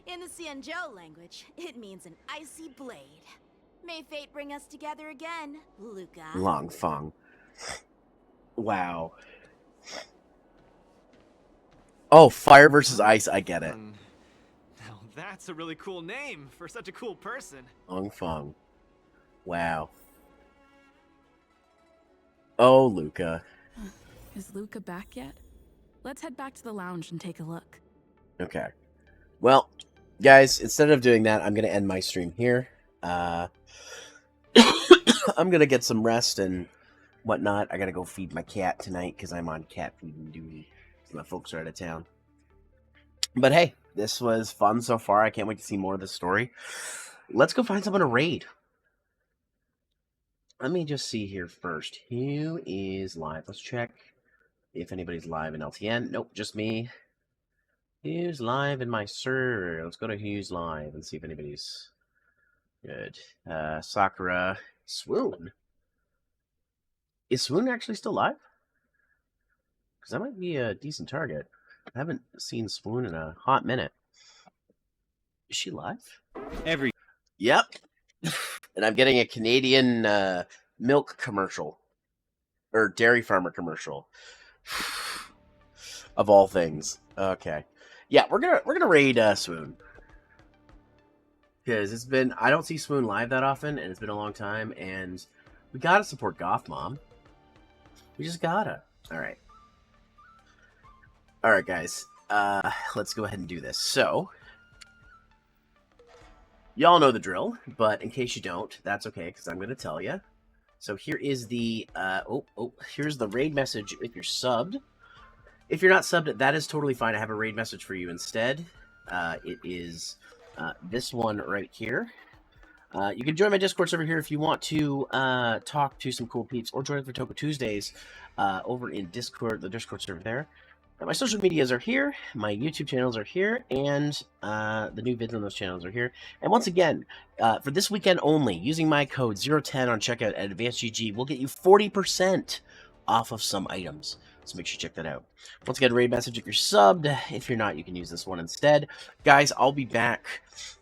J: In the Xianzhou language, it means an icy blade. May fate bring us together again, Luka.
I: Long Feng. Wow. Oh, fire versus ice, I get it.
E: Now that's a really cool name for such a cool person.
I: Long Feng. Wow. Oh, Luka.
F: Is Luka back yet? Let's head back to the lounge and take a look.
I: Okay. Well, guys, instead of doing that, I'm going to end my stream here. I'm going to get some rest and whatnot. I got to go feed my cat tonight because I'm on cat feeding duty. My folks are out of town. But hey, this was fun so far. I can't wait to see more of this story. Let's go find someone to raid. Let me just see here first. Who is live? Let's check if anybody's live in LTN. Nope, just me. Who's live in my server? Let's go to Who's Live and see if anybody's good. Sakura. Swoon. Is Swoon actually still live? Because that might be a decent target. I haven't seen Swoon in a hot minute. Is she live? Yep. And I'm getting a Canadian milk commercial. Or dairy farmer commercial. Of all things. Okay. Yeah, we're gonna raid Swoon. Because it's been, I don't see Swoon live that often, and it's been a long time, and we gotta support Goth Mom. We just gotta. Alright. Alright, guys. Let's go ahead and do this. So, y'all know the drill, but in case you don't, that's okay, because I'm gonna tell you. So here is the, here's the raid message if you're subbed. If you're not subbed, that is totally fine. I have a raid message for you instead. It is this one right here. You can join my Discord server here if you want to talk to some cool peeps, or join for Toko Tuesdays over in Discord, the Discord server there. My social medias are here, my YouTube channels are here, and the new vids on those channels are here. And once again, for this weekend only, using my code 010 on checkout at AdvancedGG will get you 40% off of some items. So make sure you check that out. Once again, raid message if you're subbed. If you're not, you can use this one instead. Guys, I'll be back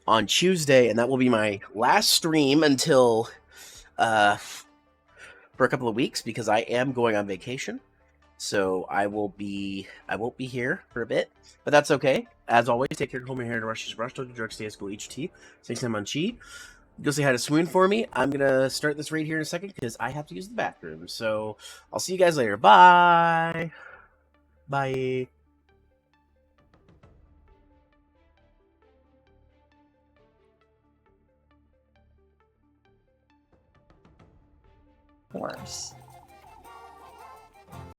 I: on Tuesday, and that will be my last stream until for a couple of weeks, because I am going on vacation. So I won't be here for a bit, but that's okay. As always, take care, comb your hair, to rush, brush, don't do drugs, stay at school, eat your tea, stay time on chi. Go say hi to Swoon for me. I'm gonna start this raid here in a second because I have to use the bathroom. So I'll see you guys later. Bye. Bye.
L: Worse.